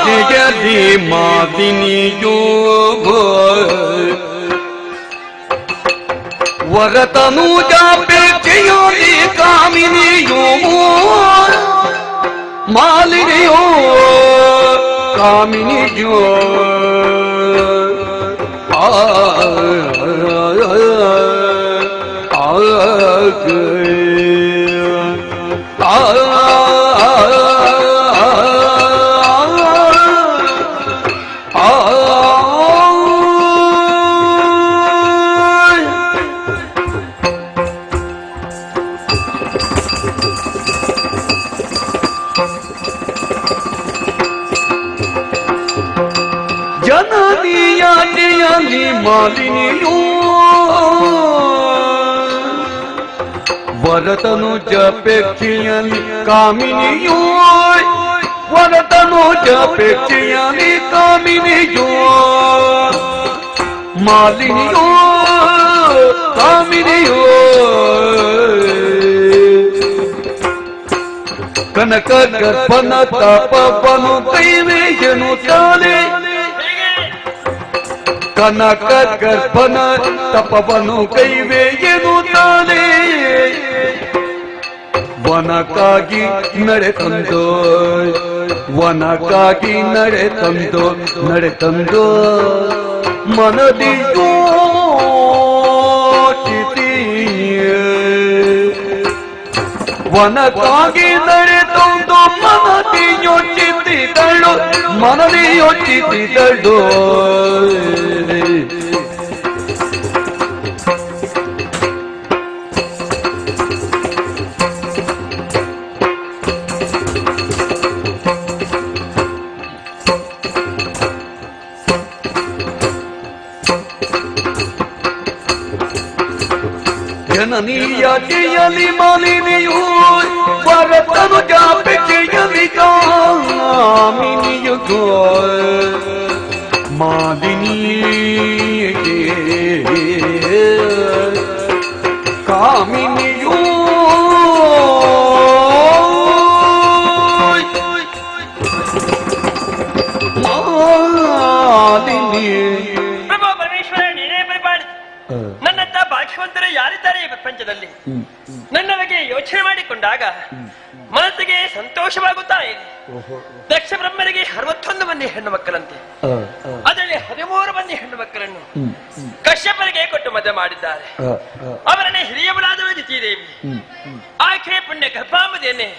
ವಾಟಿಯಲಿ ಮಾಲಿನಿಯೋ ವರತನೂಜಾಪೇಕ್ಷೆಯಲ್ಲಿ ಕಾಮಿನಿಯೋ ಮಾಲಿನಿಯೋ ಕಾಮಿನಿಯೋ ಜನನಿಯಾಟಿಯಲ್ಲಿ ಮಾಲಿನಿಯೋ ವರತನುಜಾಪೇಕ್ಷೆಯಲ್ಲಿ ಕಾಮಿನಿಯೋ ವರತನುಜಾಪೇಕ್ಷೆಯಲ್ಲಿ ಕಾಮಿನಿಯೋ ಮಾಲಿನಿಯೋ ಕಾಮಿನಿಯೋ ಕನಕ ಗರ್ಭನ ತಪವನು ಕೈವೇಯನು ಚಾಲೆ ಕನಕ ಗರ್ಭನ ತಪವನು ಕೈವೇಯನು ತಾನೆ ವನಕ್ಕಾಗಿ ನಡೆತಂದೋ ವನಕ್ಕಾಗಿ ನಡೆತಂದೋ ಮನದಿಯೋ ವನಕ್ಕಾಗಿ ನಡೆತಂದು ಮನದಿಯೊಚ್ಚಿತಿದಳು ಜನನಿಯಾಟಿಯಲ್ಲಿ ಮಾಲಿನಿಯೋ ವರತನುಜಾಪೇಕ್ಷೆಯಲ್ಲಿ ಕಾಮಿನಿಯೋ ಮಾಲಿನಿ ಕಾಮಿನಿಯೋ ಮಾಲಿನಿ ನನ್ನಂತ ಭಾಗ್ಯವಂತರು ಯಾರಿದ್ದಾರೆ ಈ ಪ್ರಪಂಚದಲ್ಲಿ? ನನ್ನ ಬಗ್ಗೆ ಯೋಚನೆ ಮಾಡಿಕೊಂಡಾಗ ಮನಸ್ಸಿಗೆ ಸಂತೋಷವಾಗುತ್ತಾ ಇದೆ. ದಕ್ಷ ಬ್ರಹ್ಮನಿಗೆ 61 ಮಂದಿ ಹೆಣ್ಣು ಮಕ್ಕಳಂತೆ, ಅದರಲ್ಲಿ 13 ಮಂದಿ ಹೆಣ್ಣು ಮಕ್ಕಳನ್ನು ಕಶ್ಯಪನಿಗೆ ಕೊಟ್ಟು ಮದುವೆ ಮಾಡಿದ್ದಾರೆ. ಅವರನ್ನೇ ಹಿರಿಯವಳಾದವಳು ದಿತಿದೇವಿ, ಆಕೆ ಪುಣ್ಯ ಗರ್ಭಾಮದಿಯನ್ನೇ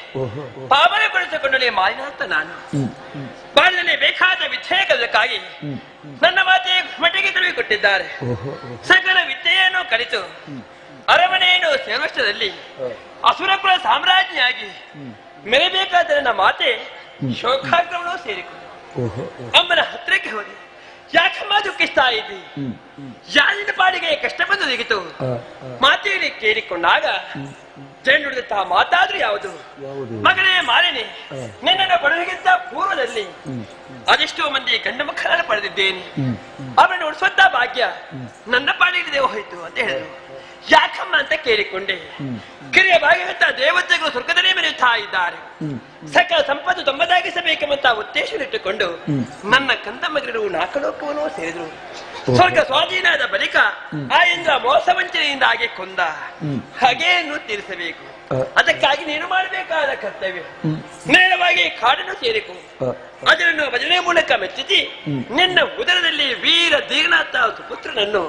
ಪಾವನಗೊಳಿಸಿಕೊಂಡಲೇ ಮಾಲಿನಾಥ ನಾನು. ಬಾಳನೆ ಬೇಕಾದ ವಿದ್ಯೆ ಕಲಿಯಕ್ಕಾಗಿ ನನ್ನ ಮಾತೆ ಮಟ್ಟಿಗೆ ತಿಳಿದುಕೊಟ್ಟಿದ್ದಾರೆ. ಸಕಲ ವಿದ್ಯೆಯನ್ನು ಕಲಿತು ಅರಮನೆಯನ್ನು ಸೇರುವಷ್ಟರಲ್ಲಿ ಅಸುರಕುಲ ಸಾಮ್ರಾಜ್ಞಿಯಾಗಿ ಮೆರೆಬೇಕಾದ ನನ್ನ ಮಾತೆ ಶೋಕಾಗ್ರವನ್ನು ಸೇರಿಕೊಂಡು ಅಮ್ಮನ ಹತ್ತಿರಕ್ಕೆ ಹೋದೆ. ಯಾಕಮ್ಮ ದುಃಖಿಸ್ತಾ ಇದ್ದಿ? ಯಾರಿನ ಪಾಡಿಗೆ ಕಷ್ಟ ಬಂದು ದಿಗಿತು? ಮಾತೆಯಲ್ಲಿ ಕೇಳಿಕೊಂಡಾಗ ಜೇನುಡಿದಂತಹ ಮಾತಾದ್ರೂ ಯಾವುದು? ಮಗನೇ ಮಾಲಿನಿ, ನಿನ್ನನ್ನು ಬಡವರಿಗಿಂತ ಪೂರ್ವದಲ್ಲಿ ಅದೆಷ್ಟೋ ಮಂದಿ ಗಂಡು ಮಕ್ಕಳನ್ನು ಪಡೆದಿದ್ದೇನೆ. ಅವರನ್ನು ಉಳಿಸುವಂತ ಭಾಗ್ಯ ನನ್ನ ಪಾಡಿಗೆ ಹೋಯಿತು ಅಂತ ಹೇಳಿದ್ರು. ಯಾಕಮ್ಮ ಅಂತ ಕೇಳಿಕೊಂಡೆ. ಕಿರಿಯ ಭಾಗ್ಯವಂತ ದೇವತೆಗಳು ಸ್ವರ್ಗದಲ್ಲೇ ಮೆರೆಯುತ್ತಾ ಇದ್ದಾರೆ. ಸಕಲ ಸಂಪತ್ತು ತಮ್ಮದಾಗಿಸಬೇಕೆಂಬಂತ ಉದ್ದೇಶವಿಟ್ಟುಕೊಂಡು ನನ್ನ ಕಂದ ಮಗರು ನಾಲ್ಕಲೋಕವನ್ನು ಸೇರಿದ್ರು. ಸ್ವರ್ಗ ಸ್ವಾಧೀನದ ಬಳಿಕ ಆ ಇಂದ್ರ ಮೋಸವಂಚನೆಯಿಂದಾಗಿ ಕೊಂದ ಹಾಗೇನು ತೀರಿಸಬೇಕು. ಅದಕ್ಕಾಗಿ ನೀನು ಮಾಡಬೇಕಾದ ಕರ್ತವ್ಯ ನೇರವಾಗಿ ಕಾಡನ್ನು ಸೇರಿಕೊ. ಅದನ್ನು ಭಜನೆ ಮೂಲಕ ಮೆಚ್ಚಿಸಿ ನಿನ್ನ ಉದರದಲ್ಲಿ ವೀರ ದೀರ್ಘನಾಥ ಸುಪುತ್ರನನ್ನು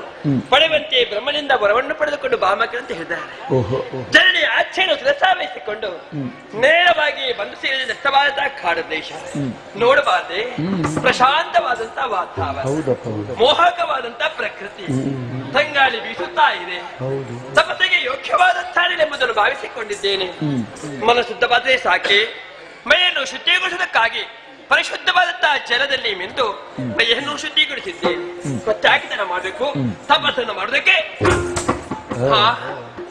ಪಡೆಯುವಂತೆ ಬ್ರಹ್ಮನಿಂದ ವರವನ್ನು ಪಡೆದುಕೊಂಡು ಬಾಮಕರಂತ ಹೇಳಿದ್ದಾರೆ. ಜನನಿ ಆಚೆಯನ್ನು ಶಿರಸಾವಹಿಸಿಕೊಂಡು ನೇರವಾಗಿ ಬಂದು ಸೇರಿದ ದಟ್ಟವಾದ ಕಾಡು ದೇಶ ನೋಡಬಾರದೆ. ಪ್ರಶಾಂತವಾದಂತ ವಾತಾವರಣ, ಮೋಹಕವಾದಂತ ಪ್ರಕೃತಿ, ತಂಗಾಳಿ ಬೀಸುತ್ತಾ ಇದೆ. ತಪಸ್ಸಿಗೆ ಯೋಗ್ಯವಾದ ಎಂಬುದನ್ನು ಭಾವಿಸಿಕೊಂಡಿದ್ದೇನೆ. ಮನಶುದ್ಧವಾದರೆ ಸಾಕೆ. ಮೈಯನ್ನು ಶುದ್ಧಿಗೊಳಿಸುವುದಕ್ಕಾಗಿ ಪರಿಶುದ್ಧವಾದಂತಹ ಜಲದಲ್ಲಿ ಮಿಂದು ಮೈಯನ್ನು ಶುದ್ಧಿಗೊಳಿಸಿದ್ದೇನೆ. ಪ್ರತ್ಯಾಗಿತನ ಮಾಡಬೇಕು, ತಪಸ್ಸನ್ನು ಮಾಡುವುದಕ್ಕೆ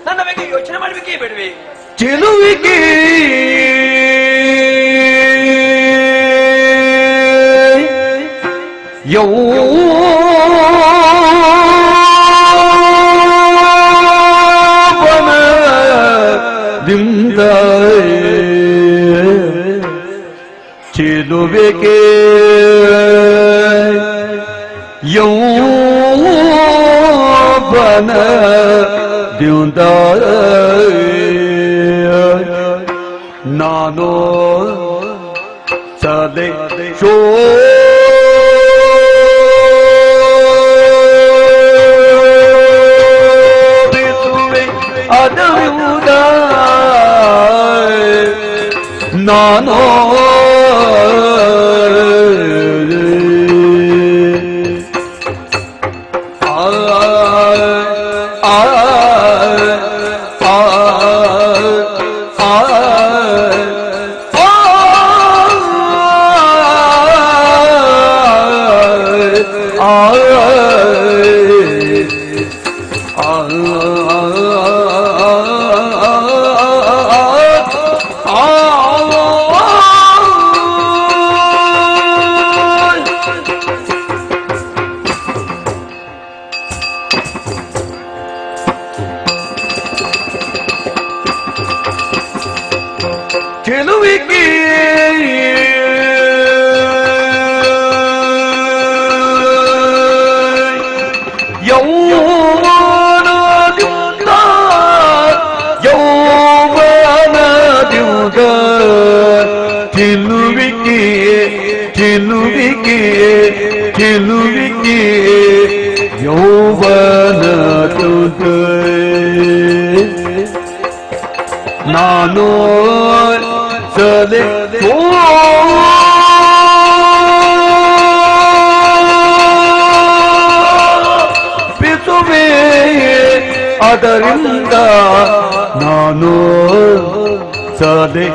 ನನ್ನ ಬಗ್ಗೆ ಯೋಚನೆ ಮಾಡಬೇಕೇ ಬೇಡವೆ? ಚೆಲುವಿಗೆ ಯೌವನದಿಂದ ಚೆಲುವಿಗೆ ಯೌವನ ದ್ಯುಂದ ನಾನು ಸದೆ ಶೋಭಿಸುವೆ ಅದರುವುದ ನಾನು ಚೆಲುವಿಗೆ ಯೌವನದಿಂದ ಚೆಲುವಿಗೆ ಚೆಲುವಿಗೆ ಚೆಲುವಿಗೆ ಯೌವನದಿಂದ ನಾನು ಸದೆ ಶೋಭಿಸುವೆ ಅದರಿಂದ ನಾನು ಸದೆ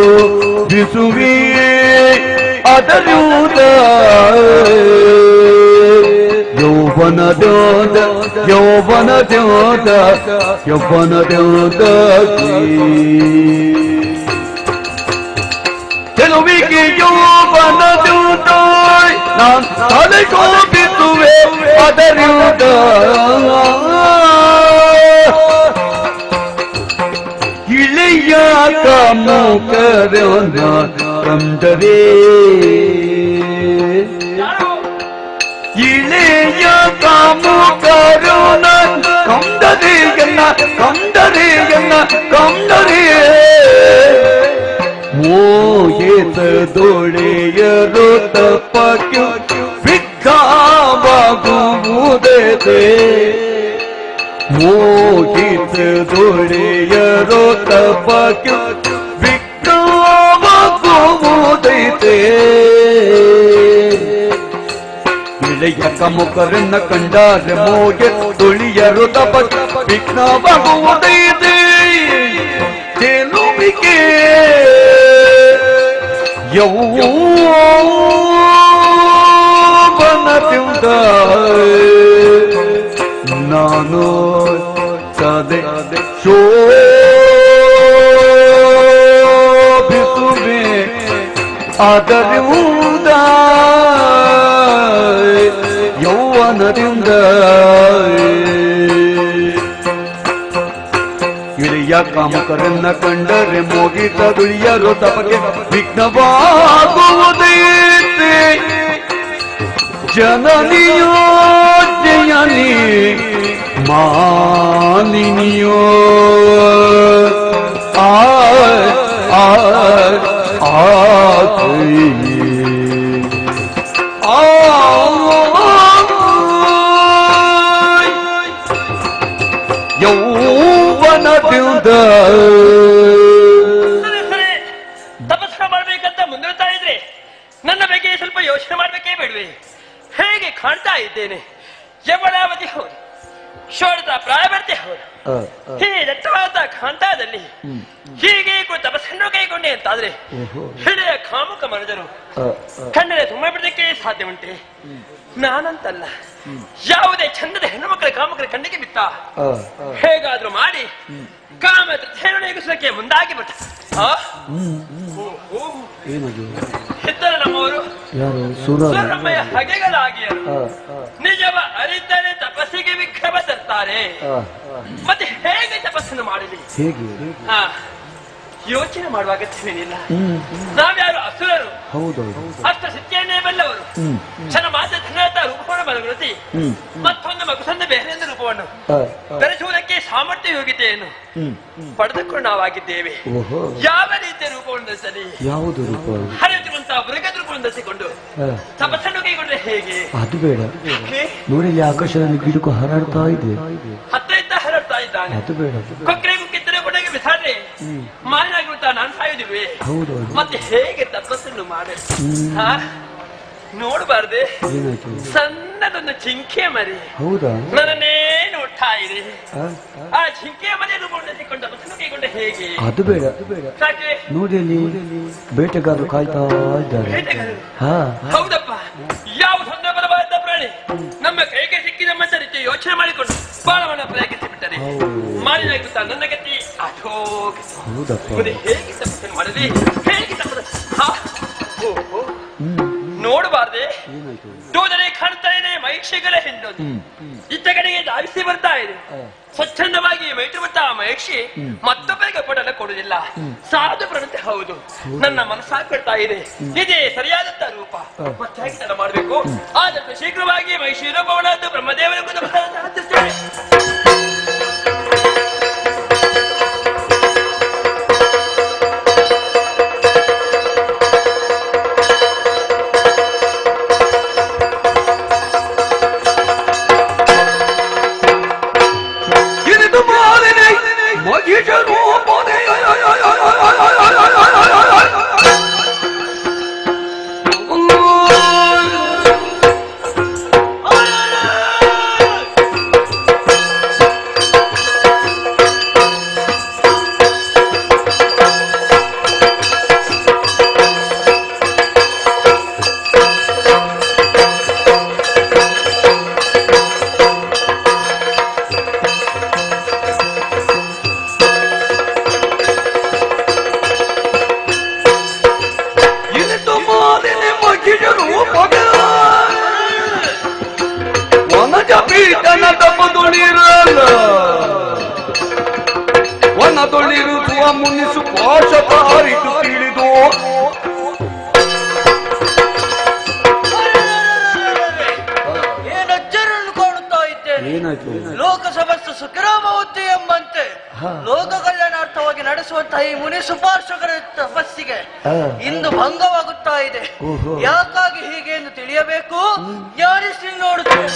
ಶೋಭಿಸುವೆ ಅದರಿಂದ ಯೌವನದ ಯೌವನದ ಯೌವನದ ಚೆಲುವಿಗೆ ಯೌವನದ ನಾನು ತಲೆ ಶೋಭಿಸುವೆ ಅದರಿಂದ ಇಳೆಯ ಕಾಮುಕರನ ಕಂಡರೆ ಇಳೆಯ ಕಾಮುಕರನ ಕಂಡರೆಯನ್ನ ಕಂಡರೆಯನ್ನ ಕಂಡರೆ ಮೋಹಿಸದೊಳೆಯರು ತಪ್ಪಕ್ಕೆ ವಿದ್ಯಾವಾಗುವುದೇ ಮೋಹಿಸದೊಳೆಯರು ತಪ್ಪಕ್ಕೆ ವಿದ್ಯಾವಾಗುವುದೈತೆ ಇಳೆಯ ಕಮುಕರನ್ನ ಕಂಡಾರೆ ಮೋಗೆ ತುಳಿಯರು ತಪಕ್ಕೆ ವಿಘ್ನವಾಗುವುದೈತೆ ಚೆಲುವಿಗೆ ಯೌವನದಿಂದ ನಾನು ಸದೆ ಶೋಭಿಸುವೆ ಅದರಿಂದ ಯೌವನದಿಂದ ಇಳಿಯ ಕಾಮುಕರನ್ನ ಕಂಡರೆ ಮೋಗಿತ ದುಳಿಯರು ತಪಗೆ ವಿಘ್ನವಾಗುವುದೈತೆ ಜನನಿಯೋ ಜಯನಿ ಮಾನಿನಿಯೋ ಆ ಯೌವನದಿಂದ ತಪಸ್ಸು ಮಾಡ್ಬೇಕಂತ ಮುಂದುವರಿತಾ ಇದ್ರೆ ನನ್ನ ಬಗ್ಗೆ ಸ್ವಲ್ಪ ಯೋಚನೆ ಮಾಡ್ಬೇಕೇ ಬೇಡವೆ? ಹೇಗೆ ಕಾಣ್ತಾ ಇದ್ದೇನೆ? ಯಮನಾವಧಿ ಹೌದು, ಶೋಧದ ಪ್ರಾಯಭರ್ತಿ ಹೌದು. ಈ ದಟ್ಟವಾದ ಕಾಂತಾದಲ್ಲಿ ಹೀಗೆ ತಪಸ್ಸನ್ನು ಕೈಗೊಂಡೆ ಅಂತಾದ್ರೆ ಹಿಡಿಯ ಕಾಮುಕ ಮನುಜರು ಕಣ್ಣನೆ ತುಂಬ ಬಿಡೋದಕ್ಕೆ ಸಾಧ್ಯ ಉಂಟೆ? ನಾನಂತಲ್ಲ, ಯಾವುದೇ ಚಂದದ ಹೆಣ್ಣು ಮಕ್ಕಳ ಕಾಮಕರ ಕಣ್ಣಿಗೆ ಬಿತ್ತ ಹೇಗಾದ್ರೂ ಮಾಡಿ ಕಾಮ ತೃಪ್ತಿಯನ್ನು ಮುಂದಾಗಿ ಬಿಟ್ಟ. ಇದ್ದರು ನಮ್ಮವರು ಸುರಮ್ಮಯ ಹಗೆಗಳಾಗಿಯರು ನಿಜವ ಅರಿತರೆ ತಪಸ್ಸಿಗೆ ವಿಕ್ರಮ ತರ್ತಾರೆ. ಮತ್ತೆ ಹೇಗೆ ತಪಸ್ಸನ್ನು ಮಾಡಲಿ? ಯೋಚನೆ ಮಾಡುವ ಅಗತ್ಯವೇನಿಲ್ಲ. ನಾವ್ಯಾರು ಅಸುರರು? ಹೌದೌದು. ಅಷ್ಟ ಸತ್ಯನೇ ಬಲ್ಲವರು. ಕ್ಷಣ ಮಾತ್ರ ಧನತ ರೂಪವನ್ನು ಬಲಗೊಳಿಸಿ ಮತ್ತೊಂದು ಮಗುಸಂದ ಬೇರೆಯೊಂದು ರೂಪವನ್ನು ಧರಿಸುವುದಕ್ಕೆ ಸಾಮರ್ಥ್ಯ ಯೋಗ್ಯತೆಯನ್ನು ಪಡೆದುಕೊಂಡು ನಾವಾಗಿದ್ದೇವೆ. ಯಾವ ರೀತಿಯ ರೂಪವನ್ನು ಧರಿಸಲಿ? ಯಾವುದು ರೂಪ? ಹರಿಯುತ್ತಿರುವಂತಹ ಮೃಗದ ರೂಪವನ್ನು ಧರಿಸಿಕೊಂಡು ತಪಸ್ಸನ್ನು ಕೈಗೊಂಡ್ರೆ ಹೇಗೆ? ಅದು ಬೇಡ ನೋಡಿ, ಇಲ್ಲಿ ಆಕಾಶದಲ್ಲಿ ಗಿಡಕ್ಕೂ ಹಾರಾಡ್ತಾ ಇದೆ, ಹತ್ತ ಹರಡ್ತಾ ಇದ್ದಾನೆ. ಅದು ಬೇಡ. ಕೊಕ್ಕರೆಗೂ ಕಿತ್ತರೆ ಕೊಡಗೆ ಬಿಸಾಡ್ರೆ ಮಾಯನಾಗಿರುತ್ತಾ ನಾನು ಸಾಯುದಿವೆ. ಹೌದೌದು. ಮತ್ತೆ ಹೇಗೆ ತಪಸ್ಸನ್ನು ಮಾಡಿ ನೋಡಬಾರ್ದೆ? ಸಣ್ಣದೊಂದು ಚಿಂಕೆ ಮರಿ ಹೌದಾ ನನ್ನನ್ನೇ ನೋಡ್ತಾ ಇದೆ. ಆ ಚಿಂಕೆಯ ಮನೆ ರೂಪಗೊಂಡು ತಪಸ್ಸನ್ನು ಕೈಗೊಂಡೆ ಹೇಗೆ? ಅದು ಬೇಡ ಸಾಕೆ ನೋಡಿ, ಅಲ್ಲಿ ಬೇಟೆಗಾರರು ಕಾಯ್ತಾ ಇದ್ದಾರೆ. ಹೌದಪ್ಪ, ಯಾವ ಸಂದರ್ಭವಾದ ಪ್ರಾಣಿ ನಮ್ಮ ಕೈಗೆ ಸಿಕ್ಕಿದ ರೀತಿ ಯೋಚನೆ ಮಾಡಿಕೊಂಡು ಬಾಳವನ್ನ ಪ್ರಯತ್ನಿಸಿ ಬಿಟ್ಟರೆ ಮಾಲಿನಾಗುತ್ತಾ ನನ್ನ ಗತಿ ಹೇಗೆ ತಪಸ್ಸನ್ನು ಮಾಡಲಿ? ಹೇಗೆ ನೋಡಬಾರ್ದೆ? ದೂರನೇ ಕಾಣ್ತಾ ಇದೆ ಮಹಿಷಿಗಳ ಹೆಣ್ಣೊಂದು ಇತ್ತ ಕಡೆಗೆ ಧಾವಿಸಿ ಬರ್ತಾ ಇದೆ. ಸ್ವಚ್ಛಂದವಾಗಿ ಮೈಟು ಬರ್ತಾ ಮಹಿಷಿ ಮತ್ತೊಬ್ಬರಿಗೆ ಕೊಡಲು ಕೊಡುವುದಿಲ್ಲ. ಸಾಧು ಪ್ರಣತೆ ಹೌದು, ನನ್ನ ಮನಸ್ಸಾಗ್ಬಿಡ್ತಾ ಇದೆ. ಇದೇ ಸರಿಯಾದಂತ ರೂಪ. ಮತ್ತೆ ತಡ ಮಾಡಬೇಕು. ಆದಷ್ಟು ಶೀಘ್ರವಾಗಿ ಮಹಿಷಿ ರೂಪವನ್ನಾದ್ದು ಬ್ರಹ್ಮದೇವರಿಗೂ ಒನದೊಳಿರುವ ಮುನಿಸು ಪಾಶತಾರಿತು ತಿಳಿದು ಏನಜ್ಜರನ್ನು ಕಾಣುತ್ತಾ ಇದ್ದೇನೆ. ಲೋಕಸಭಸ್ತು ಸುಖರಾಮವತಿ ಎಂಬಂತೆ ಲೋಕ ಕಲ್ಯಾಣಾರ್ಥವಾಗಿ ನಡೆಸುವಂತಹ ಈ ಮುನಿ ಸುಪಾರ್ಶಕರ ತಪಸ್ಸಿಗೆ ಇಂದು ಭಂಗವಾಗುತ್ತಾ ಇದೆ. ಯಾಕಾಗಿ ಹೀಗೆ ಎಂದು ತಿಳಿಯಬೇಕು. ಜ್ಞಾನಿಸಿ ನೋಡುತ್ತೇನೆ.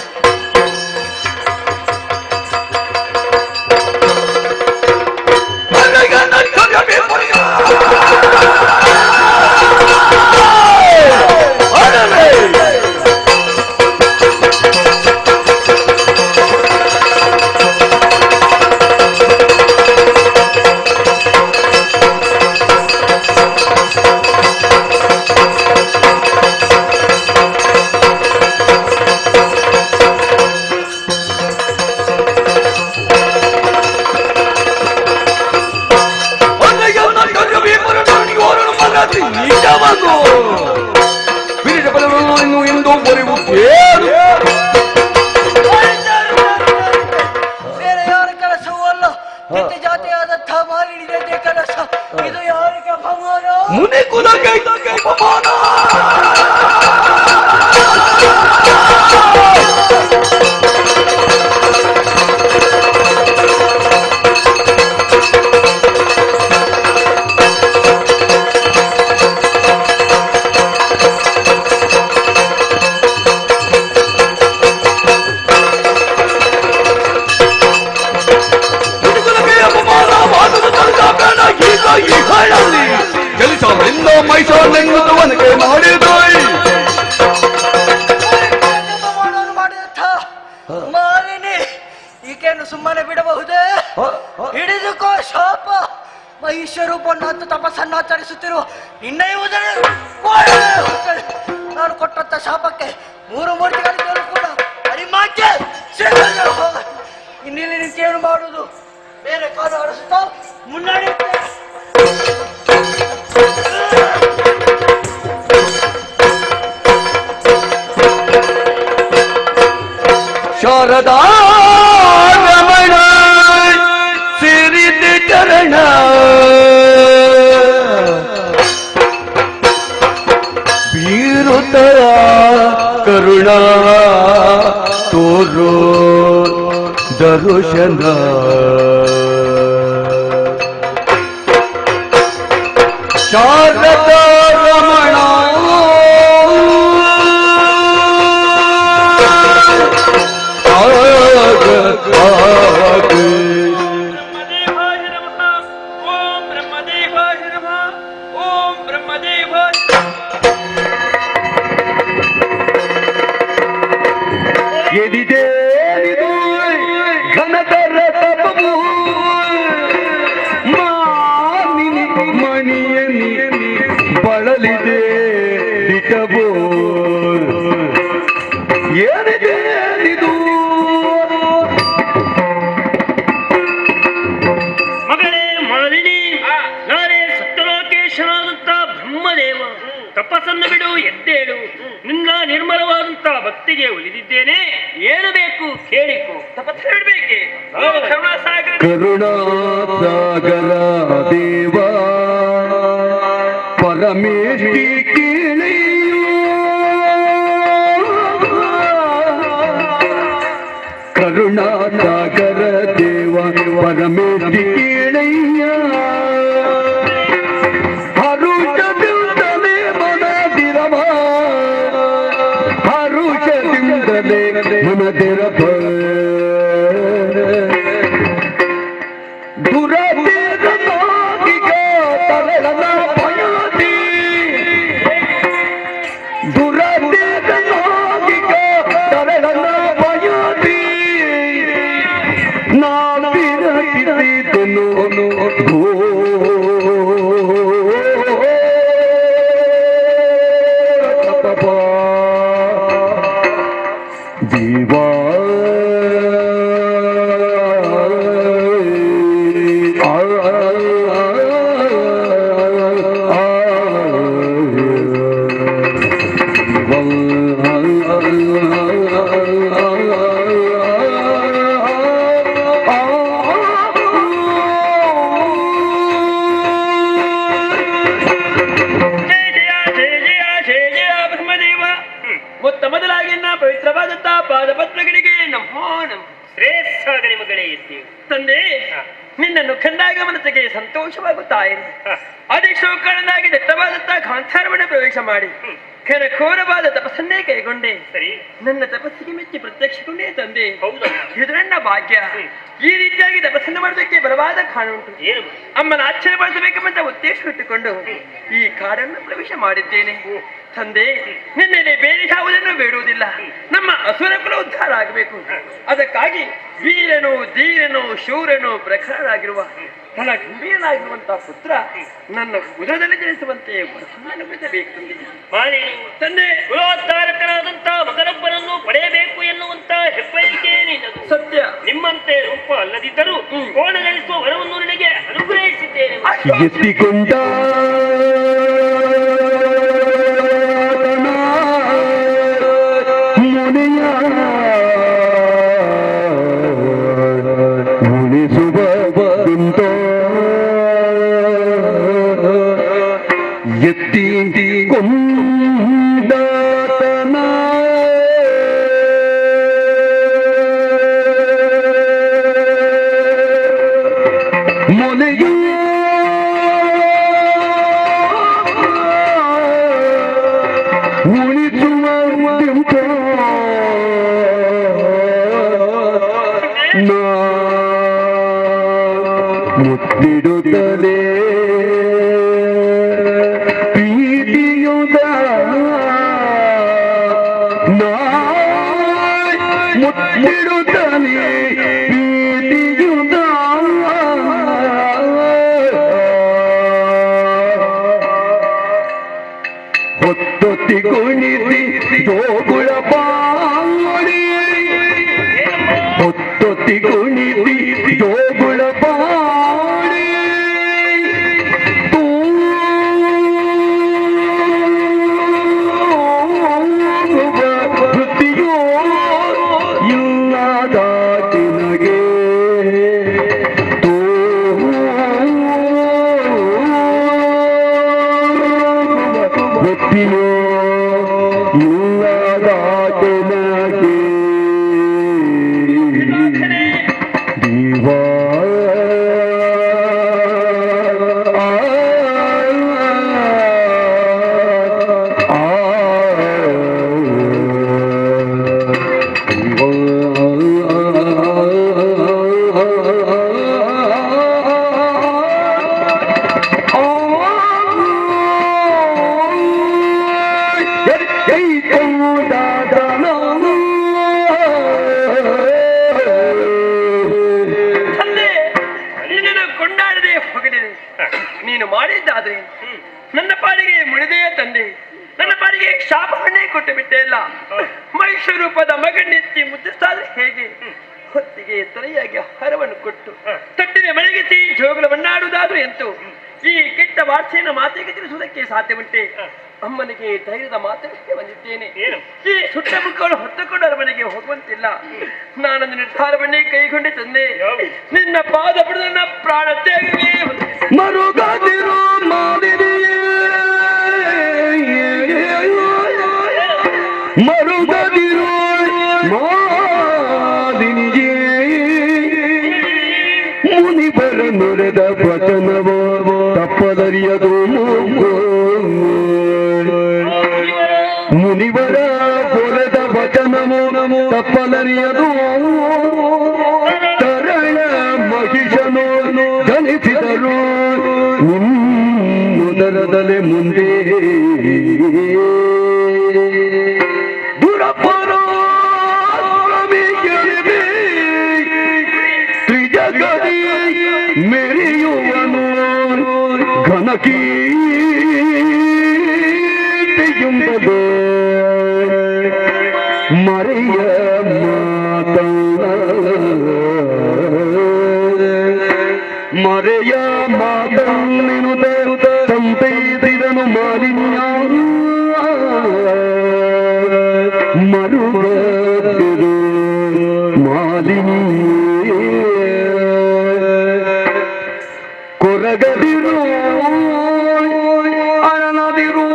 ಬೇರೆ ಯಾರ ಕೆಲಸವೂ ಅಲ್ಲ, ನಿತ್ಯ ಜಾತಿಯಾದಂತಹ ಮಾಲಿನ್ಯದ ಕೆಲಸ. ಇದು ಯಾರಿಗೆ ಭಗವಾನ? ಮುನಿ ಕುಲಕ್ಕೆ ಅಪಮಾನ. ಕೆಲಸವೆಂದ ಮೈಸೂರಿನೆಂದುವನಿಗೆ ಮಾಡಿದೋಯ್ ಮಾಲಿನಿ ಈಕೆಯನ್ನು ಸುಮ್ಮನೆ ಬಿಡಬಹುದೇ? ಹಿಡಿದುಕೋ ಶಾಪ. ಮಹಿಷ ರೂಪವನ್ನು ತಪಸ್ಸನ್ನಾಚರಿಸುತ್ತಿರುವ ನಿನ್ನೆಯುವುದನ್ನು ನಾನು ಕೊಟ್ಟಂತ ಶಾಪಕ್ಕೆ 3 ಮೂರ್ತಿಗಳಿದ್ದರೂ ಕೂಡ ಅರಿಮಾಕೆ ಇನ್ನಿಲ್ಲಿ ನಿಂತೇನು ಮಾಡುವುದು? ಬೇರೆ ಕಾಲ ಆಡಿಸುತ್ತಾ ಮುನ್ನಡೆಯುತ್ತೆ. ಶಾರದಾ ರಮಣ ಸಿರಿದ ಚರಣ ಕರುಣಾ ತೋರೋ ದರುಶನ ಶಾರದಾ ರಮಣ ಬ್ರಹ್ಮದೇವಾಯ ನಮಃ. ಓಂ ಬ್ರಹ್ಮದೇವಾಯ ನಮಃ. ಓಂ ಬ್ರಹ್ಮದೇವಾಯ ಎದಿದೆ ಘನತರ ತಪವು ಮಣಿಯನಿ ಬಳಲಿದೆ ದಿಟವೋ ಏನಿದೆ ಇದು ಮಗಳೇ ಮಾಲಿನಿ, ನಾನೇ ಸತ್ಯಲೋಕೇಶನಾದಂತ ಬ್ರಹ್ಮದೇವ. ತಪಸ್ಸನ್ನು ಬಿಡು, ಎದ್ದೇಳು. ನಿನ್ನ ನಿರ್ಮಲವಾದಂತ ಭಕ್ತಿಗೆ ಒಲಿದಿದ್ದೇನೆ. ಏನು ಬೇಕು ಕೇಳಿಕೊ. ತಪಸ್ಸು ಬಿಡ್ಬೇಕೆ? ಕರುಣಾಸಾಗರ ಕರುಣಾಸಾಗರ ದೇವ ಪರಮೇಷ್ಠಿ ಕೇಳಿಯೋ ಕರುಣಾಸಾಗರ ದೇವ ಪರಮೇಷ್ಠಿ ಕೇಳಯ್ಯ ಹರುಷದಿಂದಲೇ ಮನದಿರವ ಹರುಷದಿಂದಲೇ ಮನದಿರವ ದುರದೇಶನಾಗಿಗ ತರಳನ ಭಯದಿ ದುರದೇಶನಾಗಿಗ ತರಳನ ಭಯದಿ ನಾವಿರಗಿದ್ದನು ಜೀವಾ ಮೊತ್ತ ಮೊದಲಾಗಿ ಪವಿತ್ರವಾದಂತ ಪಾದಪತ್ರಗಳಿಗೆ ನಮೋ ನಮಃ. ಶ್ರೇಷ್ಠವಾದ ನಿಮಗಳೇ ಇದ್ದೀವಿ ತಂದೆ, ನಿನ್ನನ್ನು ಕಂಡಾಗ ಮನಸ್ಸಿಗೆ ಸಂತೋಷವಾಗುತ್ತಾ ಇದೆ. ಅದೇ ಶೋಕಗಳನ್ನಾಗಿ ದಟ್ಟವಾದಂತಹ ಗಾಂಧಾರವನ್ನ ಪ್ರವೇಶ ಮಾಡಿ ಘೋರವಾದ ತಪಸ್ಸನ್ನೇ ಕೈಗೊಂಡೆ. ಸರಿ, ನನ್ನ ತಪಸ್ಸಿಗೆ ಮೆಚ್ಚಿ ಪ್ರತ್ಯಕ್ಷಗೊಂಡೇ ತಂದೆ. ಹೌದಾ? ಇದು ನನ್ನ ಭಾಗ್ಯ. ಈ ರೀತಿಯಾಗಿ ತಪಸ್ಸನ್ನು ಮಾಡೋದಕ್ಕೆ ಬಲವಾದ ಕಾರಣ ಉಂಟು. ಏನು? ಅಮ್ಮನ ಆಶ್ಚರ್ಯಪಡಿಸಬೇಕೆಂಬ ಉದ್ದೇಶ ಇಟ್ಟುಕೊಂಡು ಈ ಕಾಡನ್ನು ಪ್ರವೇಶ ಮಾಡಿದ್ದೇನೆ. ತಂದೆ, ನಿನ್ನೆ ಬೇರೆ ಯಾವುದನ್ನು ಬೇಡುವುದಿಲ್ಲ. ನಮ್ಮ ಅಸುರ ಕುಲ ಉದ್ಧಾರ ಆಗಬೇಕು. ಅದಕ್ಕಾಗಿ ವೀರನು, ಧೀರನು, ಶೂರನು, ಪ್ರಖರನಾಗಿರುವ ನನ್ನ ಗಂಭೀರನಾಗಿರುವಂತಹ ಪುತ್ರ ನನ್ನ ಉದರದಲ್ಲಿ ಜನಿಸುವಂತೆ ವರವನ್ನು ಬಿಡಬೇಕು ತಂದೆ. ಮಾಲಿನಿ, ತಂದೆ, ಕುಲೋದ್ಧಾರಕನಾದಂತ ಮಗನೊಬ್ಬನನ್ನು ಪಡೆಯಬೇಕು ಎನ್ನುವಂತ ಹೆಬ್ಬಯಕೆ ನಿನ್ನದು. ಸತ್ಯ. ನಿಮ್ಮಂತೆ ರೂಪ ಅಲ್ಲದಿದ್ದರೂ ಕೋಣ ಗಳಿಸುವ ವರವನ್ನು ನಿನಗೆ ಅನುಗ್ರಹಿಸಿದ್ದೇನೆ. ಎತ್ತಿಕೊಂಡ ಮುನಿಯ ಮುನಿಸುವ ಎತ್ತಿ ಕೊಂಡಾತನ ಮೊನೆಯು ಉಳಿಸುವ ಮುತ್ತಿಡುತ್ತದೆ ಪ್ರೀತಿಯುದ ಮುತ್ತಿಡುತ್ತದೆ ಪ್ರೀತಿಯುದ ಹೊತ್ತೊತ್ತಿ ಕುಣಿಸಿ ಜೋಗುಳ ಪಾಡಿ ಹೊತ್ತೊತ್ತಿ ಕುಣಿಸಿ ಜೋಗುಳ ಪಾಡಿ ವೃತ್ತಿಯೋ ಇಲ್ಲದ ದಾಟನಾಗೆ ದೀವಾ ತಂದೆ ನಿನ್ನನ್ನು ಕೊಂಡಾಡದೆ ಹೊಗಳಿದೆ. ನೀನು ಮಾಡಿದ್ದಾದ್ರೆ ನನ್ನ ಪಾಲಿಗೆ ಮುಳಿದೆಯೇ ತಂದೆ, ನನ್ನ ಪಾಲಿಗೆ ಶಾಪವನ್ನೇ ಕೊಟ್ಟು ಬಿಟ್ಟೆ ಅಲ್ಲ. ಮೈಸೂರೂಪದ ಮಗನೆತ್ತಿ ಮುದ್ದಿಸ್ತಾದ್ರೆ ಹೇಗೆ? ಹೊತ್ತಿಗೆ ತೊರೆಯಾಗಿ ಹರವನ್ನು ಕೊಟ್ಟು ತಟ್ಟಿನ ಮಳೆಗೆತ್ತಿ ಜೋಗುಲವನ್ನಾಡುವುದಾದ್ರೂ ಎಂತೂ ಈ ಕೆಟ್ಟ ವಾರ್ತೆಯನ್ನು ಮಾತಿಗೆ ತಿಳಿಸುವುದಕ್ಕೆ ಸಾಧ್ಯವುಂಟೆ? ಅಮ್ಮನಿಗೆ ಧೈರ್ಯದ ಮಾತುಗಳಿಗೆ ಬಂದಿದ್ದೇನೆ. ಈ ಸುಟ್ಟ ಮುಖಗಳು ಹೊತ್ತುಕೊಂಡು ಅರಮನೆಗೆ ಹೋಗುವಂತಿಲ್ಲ. ನಾನೊಂದು ನಿರ್ಧಾರವನ್ನೇ ಕೈಗೊಂಡೆ ತಂದೆ. ನಿನ್ನ ಪಾದ ಬಿಡದ ನನ್ನ ಪ್ರಾಣ ತ್ಯಾಗವೇ ಮರುಗದಿರು ಮಾಡಿದೆಯೇ ಮರುಗದಿರು ಮಾಡಿನಿಯೇ ಮುನಿಬರ ನುಡಿದ ವಚನವೋ ತಪ್ಪದರಿಯದು ಮುನಿವರ ಬೊರೆದ ವಚನವೋ ತಪ್ಪದರಿಯದು ತರಳ ಮಹಿಷನು ಜನಿಸಿದರು ಮುದರದಲೆ ಮುಂದೆ ತ್ರಿಜಗದಿ ಮೆರೆಯುವನು ಘನಕೀರ್ತಿಯುಂಬದು ಮರೆಯ ಮಾತಲ್ಲ ಮರೆಯ ಮಾತನ್ನೆನುದ ಸಂತೈಸಿದನು ಮಾಲಿನ್ಯ ಮರುಗದಿರು ಮಾಲಿನ್ಯ ಕೊರಗದಿರು ಅಳನದಿರು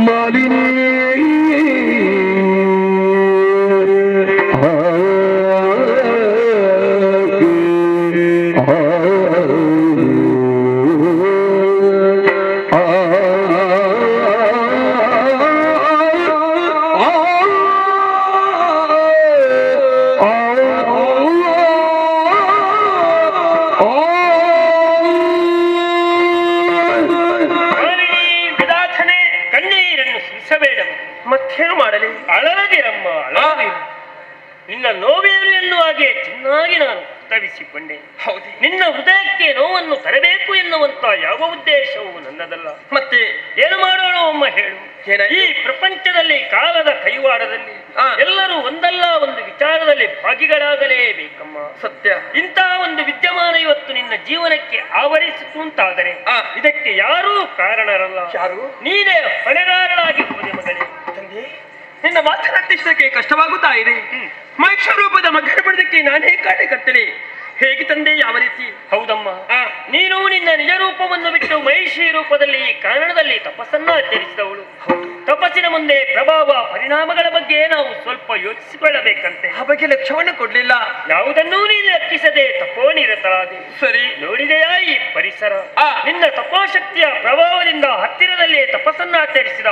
ಮಾಲಿನ್ಯ ವಿಧಾತನೆ ಕಣ್ಣೀರನ್ನು ಸುರಿಸಬೇಡವು. ಮತ್ತೇನು ಮಾಡಲಿ? ಅಳಲದಿರಮ್ಮ, ಅಳಲದಿರು. ನಿನ್ನ ನೋವೇನು ಎನ್ನುವ ಹಾಗೆ ಚೆನ್ನಾಗಿ ನಾನು ತವಿಸಿಕೊಂಡೆ. ಹೌದೇ? ನಿನ್ನ ಹೃದಯಕ್ಕೆ ನೋವನ್ನು ತರಬೇಕು ಎನ್ನುವಂತ ಯಾವ ಉದ್ದೇಶವೂ ನನ್ನದಲ್ಲ. ಮತ್ತೆ ಏನು ಮಾಡೋಣ ಅಮ್ಮ ಹೇಳು. ಏನಾಯ್ತು? ಈ ಪ್ರಪಂಚದಲ್ಲಿ ಕಾಲದ ಕೈವಾಡದಲ್ಲಿ ಆ. ಎಲ್ಲರೂ ಒಂದಲ್ಲ ಒಂದು ವಿಚಾರದಲ್ಲಿ ಭಾಗಿಗಳಾಗಲೇಬೇಕಮ್ಮ. ಸತ್ಯ. ಇಂತಹ ಒಂದು ವಿದ್ಯಮಾನ ಇವತ್ತು ನಿನ್ನ ಜೀವನಕ್ಕೆ ಆವರಿಸಿತು ಅಂತಾದರೆ ಆ. ಇದಕ್ಕೆ ಯಾರೂ ಕಾರಣರಲ್ಲ. ಯಾರು? ನೀನೇ ಹೊಣೆಗಾರರಾಗಿ ಹೋದೆ ಮಗಳೇ. ತಂದೆ, ನಿನ್ನ ಮಾತನಾಡಿಸಕ್ಕೆ ಕಷ್ಟವಾಗುತ್ತಾ ಇದೆ. ಮೈಸೂರೂಪದ ಮಗನ ಪಡೆದಕ್ಕೆ ನಾನೇ ಕಾಟಕತ್ತಲೆ. ಹೇಗೆ ತಂದೆ? ಯಾವ ರೀತಿ? ಹೌದಮ್ಮ, ನೀನು ನಿನ್ನ ನಿಜ ರೂಪವನ್ನು ಬಿಟ್ಟು ಮಹಿಷಿ ರೂಪದಲ್ಲಿ ಈ ಕಾರಣದಲ್ಲಿ ತಪಸ್ಸನ್ನು ಆಚರಿಸಿದವಳು. ತಪಸ್ಸಿನ ಮುಂದೆ ಪ್ರಭಾವ ಪರಿಣಾಮಗಳ ಬಗ್ಗೆ ನಾವು ಸ್ವಲ್ಪ ಯೋಚಿಸಿಕೊಳ್ಳಬೇಕಂತೆ. ಆ ಬಗ್ಗೆ ಲಕ್ಷ್ಯವನ್ನು ಕೊಡ್ಲಿಲ್ಲ. ಯಾವುದನ್ನೂ ನೀನು ಲೆಕ್ಕಿಸದೆ ತಪೋನಿರತರಾದೆ. ಸರಿ. ನೋಡಿದೆಯಾ ಈ ಪರಿಸರ? ಆ. ನಿನ್ನ ತಪೋಶಕ್ತಿಯ ಪ್ರಭಾವದಿಂದ ಹತ್ತಿರದಲ್ಲೇ ತಪಸ್ಸನ್ನು ಆಚರಿಸಿದ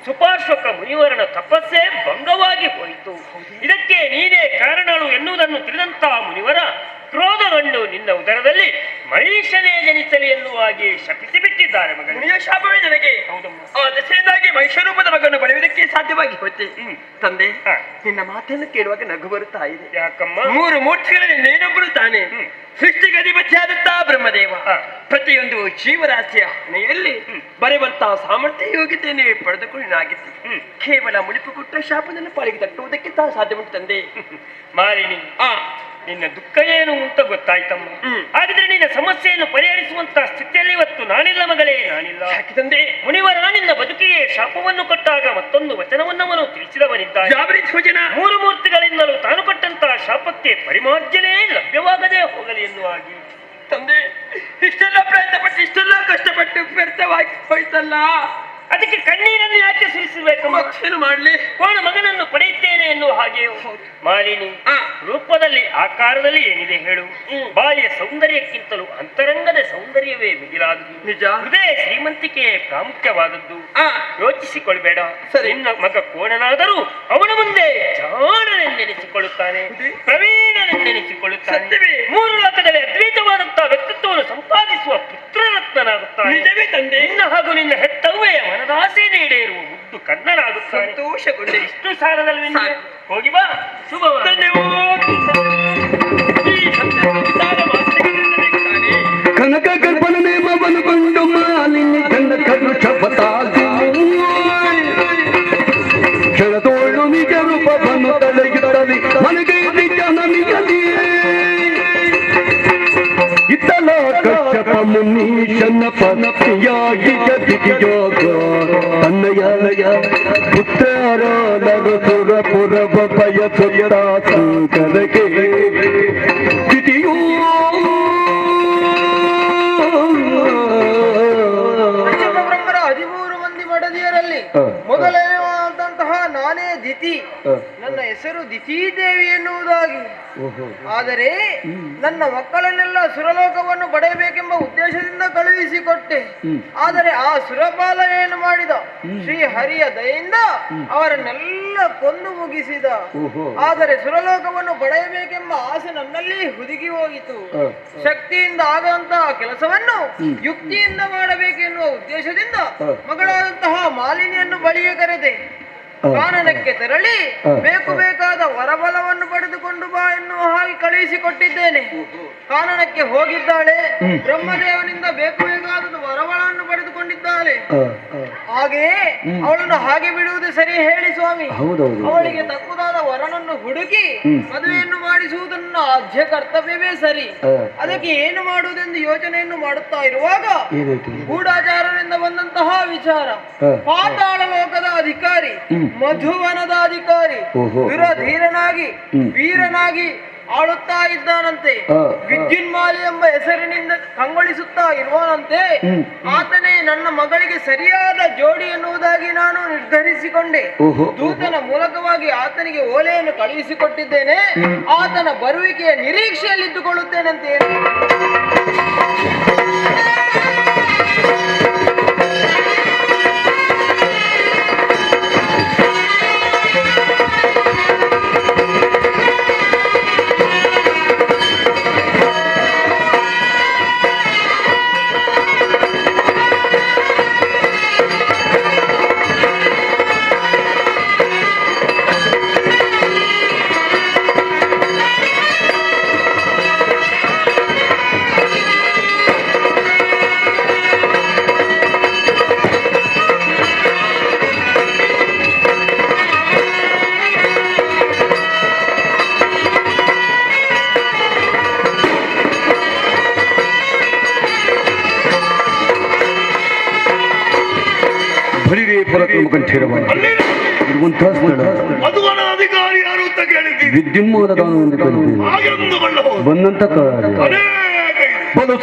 ಸುಪಾರ್ಶ್ವಕ ಮುನಿವರನ ತಪಸ್ಸೇ ಭಂಗವಾಗಿ ಹೋಯಿತು. ಇದಕ್ಕೆ ನೀನೇ ಕಾರಣಳು ಎನ್ನುವುದನ್ನು ತಿಳಿದಂತಹ ಮುನಿವರ ಕ್ರೋಧಗೊಂಡು ನಿನ್ನ ಉದರದಲ್ಲಿ ಮಹಿಷನೇ ಜನಿಸಲಿ ಎನ್ನುವ ಹಾಗೆ ಶಪಿಸಿ ಬಿಟ್ಟಿದ್ದಾರೆ ಮಗನೇ. ಮುನಿಯ ಶಾಪವೇ ನನಗೆ. ಹೌದಮ್ಮ. ಆ ದಶೆಯಿಂದಾಗಿ ಮೈಸೂರೂಪದ ಮಗನ್ನು ಪಡೆಯುವುದಕ್ಕೆ ಸಾಧ್ಯವಾಗಿ ಹೋಯ್ತೆ. ತಂದೆ, ಹಾ. ನಿನ್ನ ಮಾತನ್ನು ಕೇಳುವಾಗ ನಗು ಬರುತ್ತಾ ಇದೆ. ಯಾಕಮ್ಮ? ಮೂರು ಮೂರ್ತಿಗಳಲ್ಲಿ ನೀನೊಬ್ಬರು ತಾನೆ. ಸೃಷ್ಟಿಗೆ ಅಧಿಪತಿಯಾದಂತಹ ಬ್ರಹ್ಮದೇವ ಪ್ರತಿಯೊಂದು ಜೀವರಾಶಿಯ ಹಣೆಯಲ್ಲಿ ಬರೆಯುವಂತಹ ಸಾಮರ್ಥ್ಯ ಯೋಗ್ಯತೆಯನ್ನೇ ಪಡೆದುಕೊಂಡಿನಾಗಿತ್ತು. ಕೇವಲ ಮುಡಿಪು ಕೊಟ್ಟ ಶಾಪನನ್ನು ಪಾಲಿಗೆ ತಟ್ಟುವುದಕ್ಕೆ ತಾ ಸಾಧ್ಯವುಂಟು ತಂದೆ. ಮಾಲಿನಿ, ನಿನ್ನ ದುಃಖ ಏನು ಅಂತ ಗೊತ್ತಾಯ್ತಮ್ಮ. ಹಾಗಿದ್ರೆ ನಿನ್ನ ಸಮಸ್ಯೆಯನ್ನು ಪರಿಹರಿಸುವಂತ ಸ್ಥಿತಿಯಲ್ಲಿ ಇವತ್ತು ನಾನಿಲ್ಲ ಮಗಳೇ, ನಾನಿಲ್ಲ. ಯಾಕೆ ತಂದೆ? ಮುನಿವರ ನಿನ್ನ ಬದುಕಿಗೆ ಶಾಪವನ್ನು ಕೊಟ್ಟಾಗ ಮತ್ತೊಂದು ವಚನವನ್ನವನು ತಿಳಿಸಿದವನಿದ್ದಾನೆ. ಯಾವ ರೀತಿ ವಚನ? ಮೂರು ಮೂರ್ತಿಗಳಿಂದಲೂ ತಾನು ಕೊಟ್ಟಂತಹ ಶಾಪಕ್ಕೆ ಪರಿಮಾರ್ಜನೆ ಲಭ್ಯವಾಗದೆ ಹೋಗಲಿ ಎನ್ನುವ ಹಾಗೆ. ತಂದೆ, ಇಷ್ಟೆಲ್ಲ ಪ್ರಯತ್ನ ಪಟ್ಟು ಇಷ್ಟೆಲ್ಲ ಕಷ್ಟಪಟ್ಟು ವ್ಯರ್ಥವಾಗಿ ಹೋಯ್ತಲ್ಲ. ಅದಕ್ಕೆ ಕಣ್ಣೀರನ್ನು ಯಾಕೆ ಸುರಿಸಬೇಕಮ್ಮ? ಮತ್ತೇನು ಮಾಡ್ಲಿ? ಕೋಣ ಮಗನನ್ನು ಪಡೆಯುತ್ತೇನೆ ಎನ್ನುವ ಹಾಗೆಯೂ ಮಾಲಿನಿ ರೂಪದಲ್ಲಿ ಆಕಾರದಲ್ಲಿ ಏನಿದೆ ಹೇಳು? ಬಾಲ್ಯ ಸೌಂದರ್ಯಕ್ಕಿಂತಲೂ ಅಂತರಂಗದ ಸೌಂದರ್ಯವೇ ಮಿಗಿಲಾದುದು. ನಿಜ. ಹೃದಯ ಶ್ರೀಮಂತಿಕೆಯೇ ಪ್ರಾಮುಖ್ಯವಾದದ್ದು. ಯೋಚಿಸಿಕೊಳ್ಬೇಡ. ಸರಿ. ನಿನ್ನ ಮಗ ಕೋಣನಾದರೂ ಅವನ ಮುಂದೆ ಜಾಣನೆಂದೆನಿಸಿಕೊಳ್ಳುತ್ತಾನೆ, ಪ್ರವೀಣನೆಂದೆನಿಸಿಕೊಳ್ಳುತ್ತಾನೆ. ಸತ್ಯವೇ. 3 ಲೋಕದಲ್ಲಿ ಅದ್ವೈತವಾದಂತಹ ವ್ಯಕ್ತಿತ್ವವನ್ನು ಸಂಪಾದಿಸುವ ಪುತ್ರರತ್ನನಾಗುತ್ತಾನೆ. ನಿಜವೇ ತಂದೆ. ನಿನ್ನ ಹಾಗೂ ನಿನ್ನ ಹೆತ್ತವ್ವೆಯ ಮನದಾಸೆ ನೀಡಿರುವ ಮುದ್ದು ಕಣ್ಣನಾಗುತ್ತಾನೆ. ಸಂತೋಷಗೊಂಡೆ. ಇಷ್ಟು ಸಾಲದಲ್ಲಿ ಸಾಕು. ಹೋಗಿ ಬಾ. ಶುಭವಾಗಲಿ. ಧನ್ಯವಾದ. ಈ ಸಂತಾನ ಮಾತುಗಳಿಂದಲೇ ಕನಕ ಗರ್ಭನ ನೇಮವನ್ನು ಕೊಂಡು ಮಾಲಿನ್ಯ ಕಂಡ ಕಣ್ಣು ಶಪಥಾಗಿ ಕೆಳತೋಳು ನಿಜ ರೂಪವನ್ನು ತಡೆಯುತ್ತದೆ ನನಗೆ ನಿಜ ನನಗಲಿಯೇ ಇತ್ತಲ ಕಶ್ಯಪ ಮುನೀಶನ ಪತ್ನಿಯಾಗಿ ಜತಿಯೋಗ ತನ್ನಯ ಪುತ್ರರ ನರಸುರ ಪುರವ ಬಯಸುತ್ತ ಸಂಕರಗೆ ದ್ವಿತೀಯೋ 13 ಮಂದಿ ಮಡದಿಯರಲ್ಲಿ ಮೊದಲನೆಯಾದಂತಹ ನಾನೇ ದಿತಿ. ನನ್ನ ಹೆಸರು ದಿತಿದೇವಿ ಎನ್ನುವುದಾಗಿ. ಆದರೆ ನನ್ನ ಮಕ್ಕಳನ್ನೆಲ್ಲ ಸುರಲೋಕವನ್ನು ಪಡೆಯಬೇಕೆಂಬ ಉದ್ದೇಶದಿಂದ ಕಳುಹಿಸಿಕೊಟ್ಟೆ. ಆದರೆ ಆ ಸುರಪಾಲ ಏನು ಮಾಡಿದ? ಶ್ರೀ ಹರಿಯ ದಯೆಯಿಂದ ಅವರನ್ನೆಲ್ಲ ಕೊಂದು ಮುಗಿಸಿದ. ಆದರೆ ಸುರಲೋಕವನ್ನು ಪಡೆಯಬೇಕೆಂಬ ಆಸೆ ನನ್ನಲ್ಲಿ ಹುದುಗಿ ಹೋಗಿತು. ಶಕ್ತಿಯಿಂದ ಆಗುವಂತಹ ಕೆಲಸವನ್ನು ಯುಕ್ತಿಯಿಂದ ಮಾಡಬೇಕೆನ್ನುವ ಉದ್ದೇಶದಿಂದ ಮಗಳಾದಂತಹ ಮಾಲಿನಿಯನ್ನು ಬಳಿಗೆ ಕರೆದೆ. ಕಾನನಕ್ಕೆ ತೆರಳಿ ಬೇಕಾದ ವರಬಲವನ್ನು ಪಡೆದುಕೊಂಡು ಬಾ ಎನ್ನುವ ಹಾಗೆ ಕಳುಹಿಸಿಕೊಟ್ಟಿದ್ದೇನೆ. ಕಾನನಕ್ಕೆ ಹೋಗಿದ್ದಾಳೆ. ಬ್ರಹ್ಮದೇವನಿಂದ ಬೇಕಾದ ವರಬಲವನ್ನು ಪಡೆದುಕೊಂಡಿದ್ದಾಳೆ. ಹಾಗೆಯೇ ಅವಳನ್ನು ಹಾಗೆ ಬಿಡುವುದು ಸರಿ ಹೇಳಿ ಸ್ವಾಮಿ? ಅವಳಿಗೆ ತಕ್ಕುದಾದ ವರನನ್ನು ಹುಡುಕಿ ಮದುವೆಯನ್ನು ಮಾಡಿಸುವುದನ್ನ ಆದ್ಯ ಕರ್ತವ್ಯವೇ ಸರಿ. ಅದಕ್ಕೆ ಏನು ಮಾಡುವುದೆಂದು ಯೋಚನೆಯನ್ನು ಮಾಡುತ್ತಾ ಇರುವಾಗ ಗೂಢಾಚಾರದಿಂದ ಬಂದಂತಹ ವಿಚಾರ. ಪಾತಾಳ ಲೋಕದ ಅಧಿಕಾರಿ, ಮಧುವನದ ಅಧಿಕಾರಿ, ದುರಧೀರನಾಗಿ ವೀರನಾಗಿ ಆಳುತ್ತಾ ಇದ್ದಾನಂತೆ. ವಿದ್ಯುನ್ಮಾಲಿ ಎಂಬ ಹೆಸರಿನಿಂದ ಕಂಗೊಳಿಸುತ್ತಾ ಇರುವನಂತೆ. ಆತನೇ ನನ್ನ ಮಗಳಿಗೆ ಸರಿಯಾದ ಜೋಡಿ ಎನ್ನುವುದಾಗಿ ನಾನು ನಿರ್ಧರಿಸಿಕೊಂಡೆ. ದೂತನ ಮೂಲಕವಾಗಿ ಆತನಿಗೆ ಓಲೆಯನ್ನು ಕಳುಹಿಸಿಕೊಟ್ಟಿದ್ದೇನೆ. ಆತನ ಬರುವಿಕೆಯ ನಿರೀಕ್ಷೆಯಲ್ಲಿದ್ದುಕೊಳ್ಳುತ್ತೇನಂತೆ. ಇರುವಂತಹ ಸ್ಥಳ ಮಧುವನ ಅಧಿಕಾರಿ ಯಾರು ಅಂತ ಕೇಳಿದ್ದೀವಿ. ವಿದ್ಯುನ್ಮಾನ ದಾನವೆಂದು ಕರೆದಿದ್ದೇವೆ. ಹಾಗೆಂದುಕೊಳ್ಳಬಹುದು. ಬಂದಂತ ಕಾರ್ಯ ಅನೇಕ ಇದೆ. ಬಲು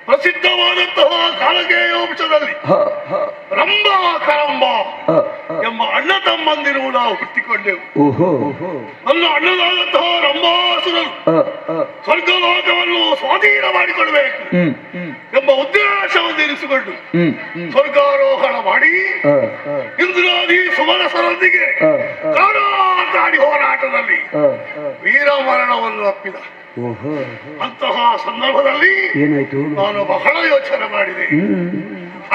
ಪ್ರಸಿದ್ಧವಾದಂತಹ ಕಾಲಗೇಯ ವಂಶದಲ್ಲಿ ರಂಭಾ ಕರಂಬ ಎಂಬ ಅಣ್ಣ ತಮ್ಮಂದಿರು ನಾವು ಹುಟ್ಟಿಕೊಂಡೆವು. ಓಹೋ ನನ್ನ ಅಣ್ಣನಾದಂತಹ ರಂಭಾಸುರರು ಸ್ವರ್ಗಲೋಕವನ್ನು ಸ್ವಾಧೀನ ಮಾಡಿಕೊಳ್ಬೇಕು ಎಂಬ ಉದ್ದೇಶವನ್ನು ಇರಿಸಿಕೊಂಡು ಸ್ವರ್ಗಾರೋಹಣ ಮಾಡಿ ಇಂದ್ರಾದಿ ಸುಮನಸರೊಂದಿಗೆ ಕಾಡಾಡಿ ಹೋರಾಟದಲ್ಲಿ ವೀರಮರಣವನ್ನು ಅಪ್ಪಿದ. ಅಂತಹ ಸಂದರ್ಭದಲ್ಲಿ ಏನಾಯ್ತು? ನಾನು ಬಹಳ ಯೋಚನೆ ಮಾಡಿದೆ.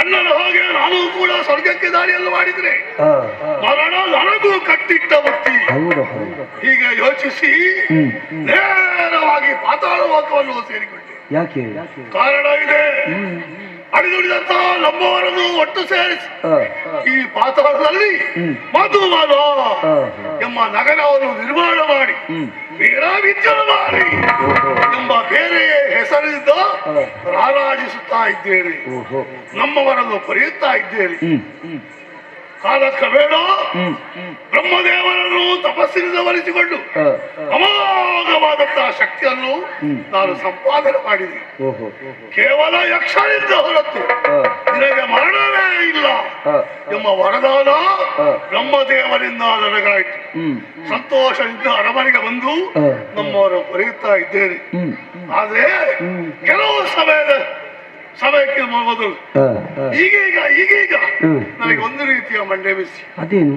ಅಣ್ಣನ ಹಾಗೆ ನಾನು ಕೂಡ ಸ್ವರ್ಗಕ್ಕೆ ದಾರಿಯನ್ನು ಮಾಡಿದ್ರೆ ಮರಣ ನನಗೂ ಕಟ್ಟಿಟ್ಟ ಬುತ್ತಿ. ಹೀಗೆ ಯೋಚಿಸಿ ನೇರವಾಗಿ ಪಾತಾಳ ಲೋಕವನ್ನು ಸೇರಿಕೊಂಡೆ. ಯಾಕೆ? ಕಾರಣ ಇದೆ. ಅಡಿದುಡಿದಂತಹ ನಮ್ಮವರನ್ನು ಒಟ್ಟು ಸೇರಿಸಿ ಈ ಪಾತಾಳದಲ್ಲಿ ಮಧುಮನ ಎಂಬ ನಗರವನ್ನು ನಿರ್ಮಾಣ ಮಾಡಿ ವೀರವಿದ್ಯುನ್ಮಾಲಿ ಎಂಬ ಬೇರೆ ಹೆಸರಿನಿಂದ ರಾರಾಜಿಸುತ್ತಾ ಇದ್ದೇನೆ. ನಮ್ಮವರನ್ನು ಪಡೆಯುತ್ತಾ ಇದ್ದೇನೆ. ಕಾಲಕ್ರಮೇಣ ಬ್ರಹ್ಮದೇವರನ್ನು ತಪಸ್ಸಿನಿಂದ ಒಲಿಸಿಕೊಂಡು ಅಮೋಘವಾದಂತಹ ಶಕ್ತಿಯನ್ನು ನಾನು ಸಂಪಾದನೆ ಮಾಡಿದೆ. ಕೇವಲ ಯಕ್ಷನಿಂದ ಹೊರತು ನಿನಗೆ ಮರಣವೇ ಇಲ್ಲ ಎಂಬ ವರದಾನ ಬ್ರಹ್ಮದೇವರಿಂದ ನನಗಾಯಿತು. ಸಂತೋಷದಿಂದ ಅರಮನೆಗೆ ಬಂದು ನಮ್ಮವರು ಬರೆಯುತ್ತಾ ಇದ್ದೇನೆ. ಆದ್ರೆ ಕೆಲವು ಸಮಯಕ್ಕೆ ಮೊದಲು ಈಗೀಗ ನನಗೆ ಒಂದು ರೀತಿಯ ಮಂಡೆ ಬಿಸಿ. ಅದೇನು?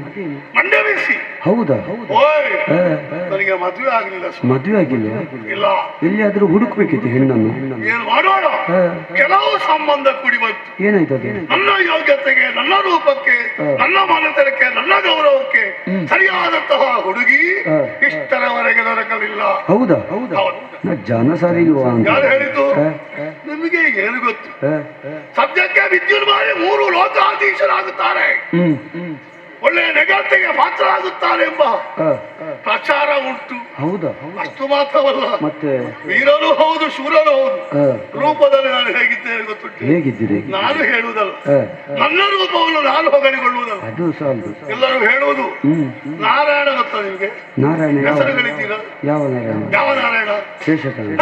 ಮಂಡೆ ಬಿಸಿ. ಹೌದಾ? ಓಯ್, ನನಗೆ ಮದುವೆ ಆಗಲಿಲ್ಲ. ಮದುವೆ ಆಗಿಲ್ಲ? ಇಲ್ಲ. ಎಲ್ಲಿಯಾದ್ರೂ ಹುಡುಕ್ಬೇಕಿತ್ತು ಹೆಣ್ಣನ್ನು. ಏನು ಮಾಡೋಣ? ಕೆಲವು ಸಂಬಂಧ ಕೂಡಿ ಬಂತು. ಏನಾಯ್ತು ಅದು? ನನ್ನ ಯೋಗ್ಯತೆಗೆ, ನನ್ನ ರೂಪಕ್ಕೆ, ನನ್ನ ಮನೆತನಕ್ಕೆ, ನನ್ನ ಗೌರವಕ್ಕೆ ಸರಿಯಾದಂತಹ ಹುಡುಗಿ ಇಷ್ಟರವರೆಗೆ ದೊರಕಲಿಲ್ಲ. ಹೌದಾ? ನಾ ಜನ ಸರಿ ಇಲ್ವಾ ಅಂತ. ಯಾರು ಹೇಳಿದ್ದು? ನಿಮಗೆ ಏನು ಗೊತ್ತು? ಸದ್ಯಕ್ಕೆ ವಿದ್ಯುನ್ಮಾಲಿ 3 ಲೋಕಾಧೀಶರಾಗುತ್ತಾರೆ, ಒಳ್ಳೆಯ ನೆಗತೆಗೆ ಪಾತ್ರರಾಗುತ್ತಾರೆ ಎಂಬ ಪ್ರಚಾರ ಉಂಟು. ಹೌದಾ? ಅಷ್ಟು ಮಾತ್ರವಲ್ಲ, ಮತ್ತೆ ವೀರನು ಹೌದು, ಶೂರನು ಹೌದು. ರೂಪದಲ್ಲಿ ನಾನು ಹೇಗಿದ್ದೇನೆ ಗೊತ್ತುಂಟು? ಹೇಗಿದ್ದೀರಿ? ನಾನು ಹೇಳುವುದಲ್ಲ, ನನ್ನ ರೂಪವನ್ನು ನಾನು ಹೊಗಳಿಕೊಳ್ಳುವುದಲ್ಲ. ಅದು ಸಾಲದು. ಎಲ್ಲರೂ ಹೇಳುವುದು ನಾರಾಯಣ. ಗೊತ್ತಾ ನಿಮಗೆ? ನಾರಾಯಣ ಹೆಸರು ಗಳಿದ್ದೀರಾ? ಯಾವ ನಾರಾಯಣ? ಯಾವ ನಾರಾಯಣ? ಶೇಷಕರಣ.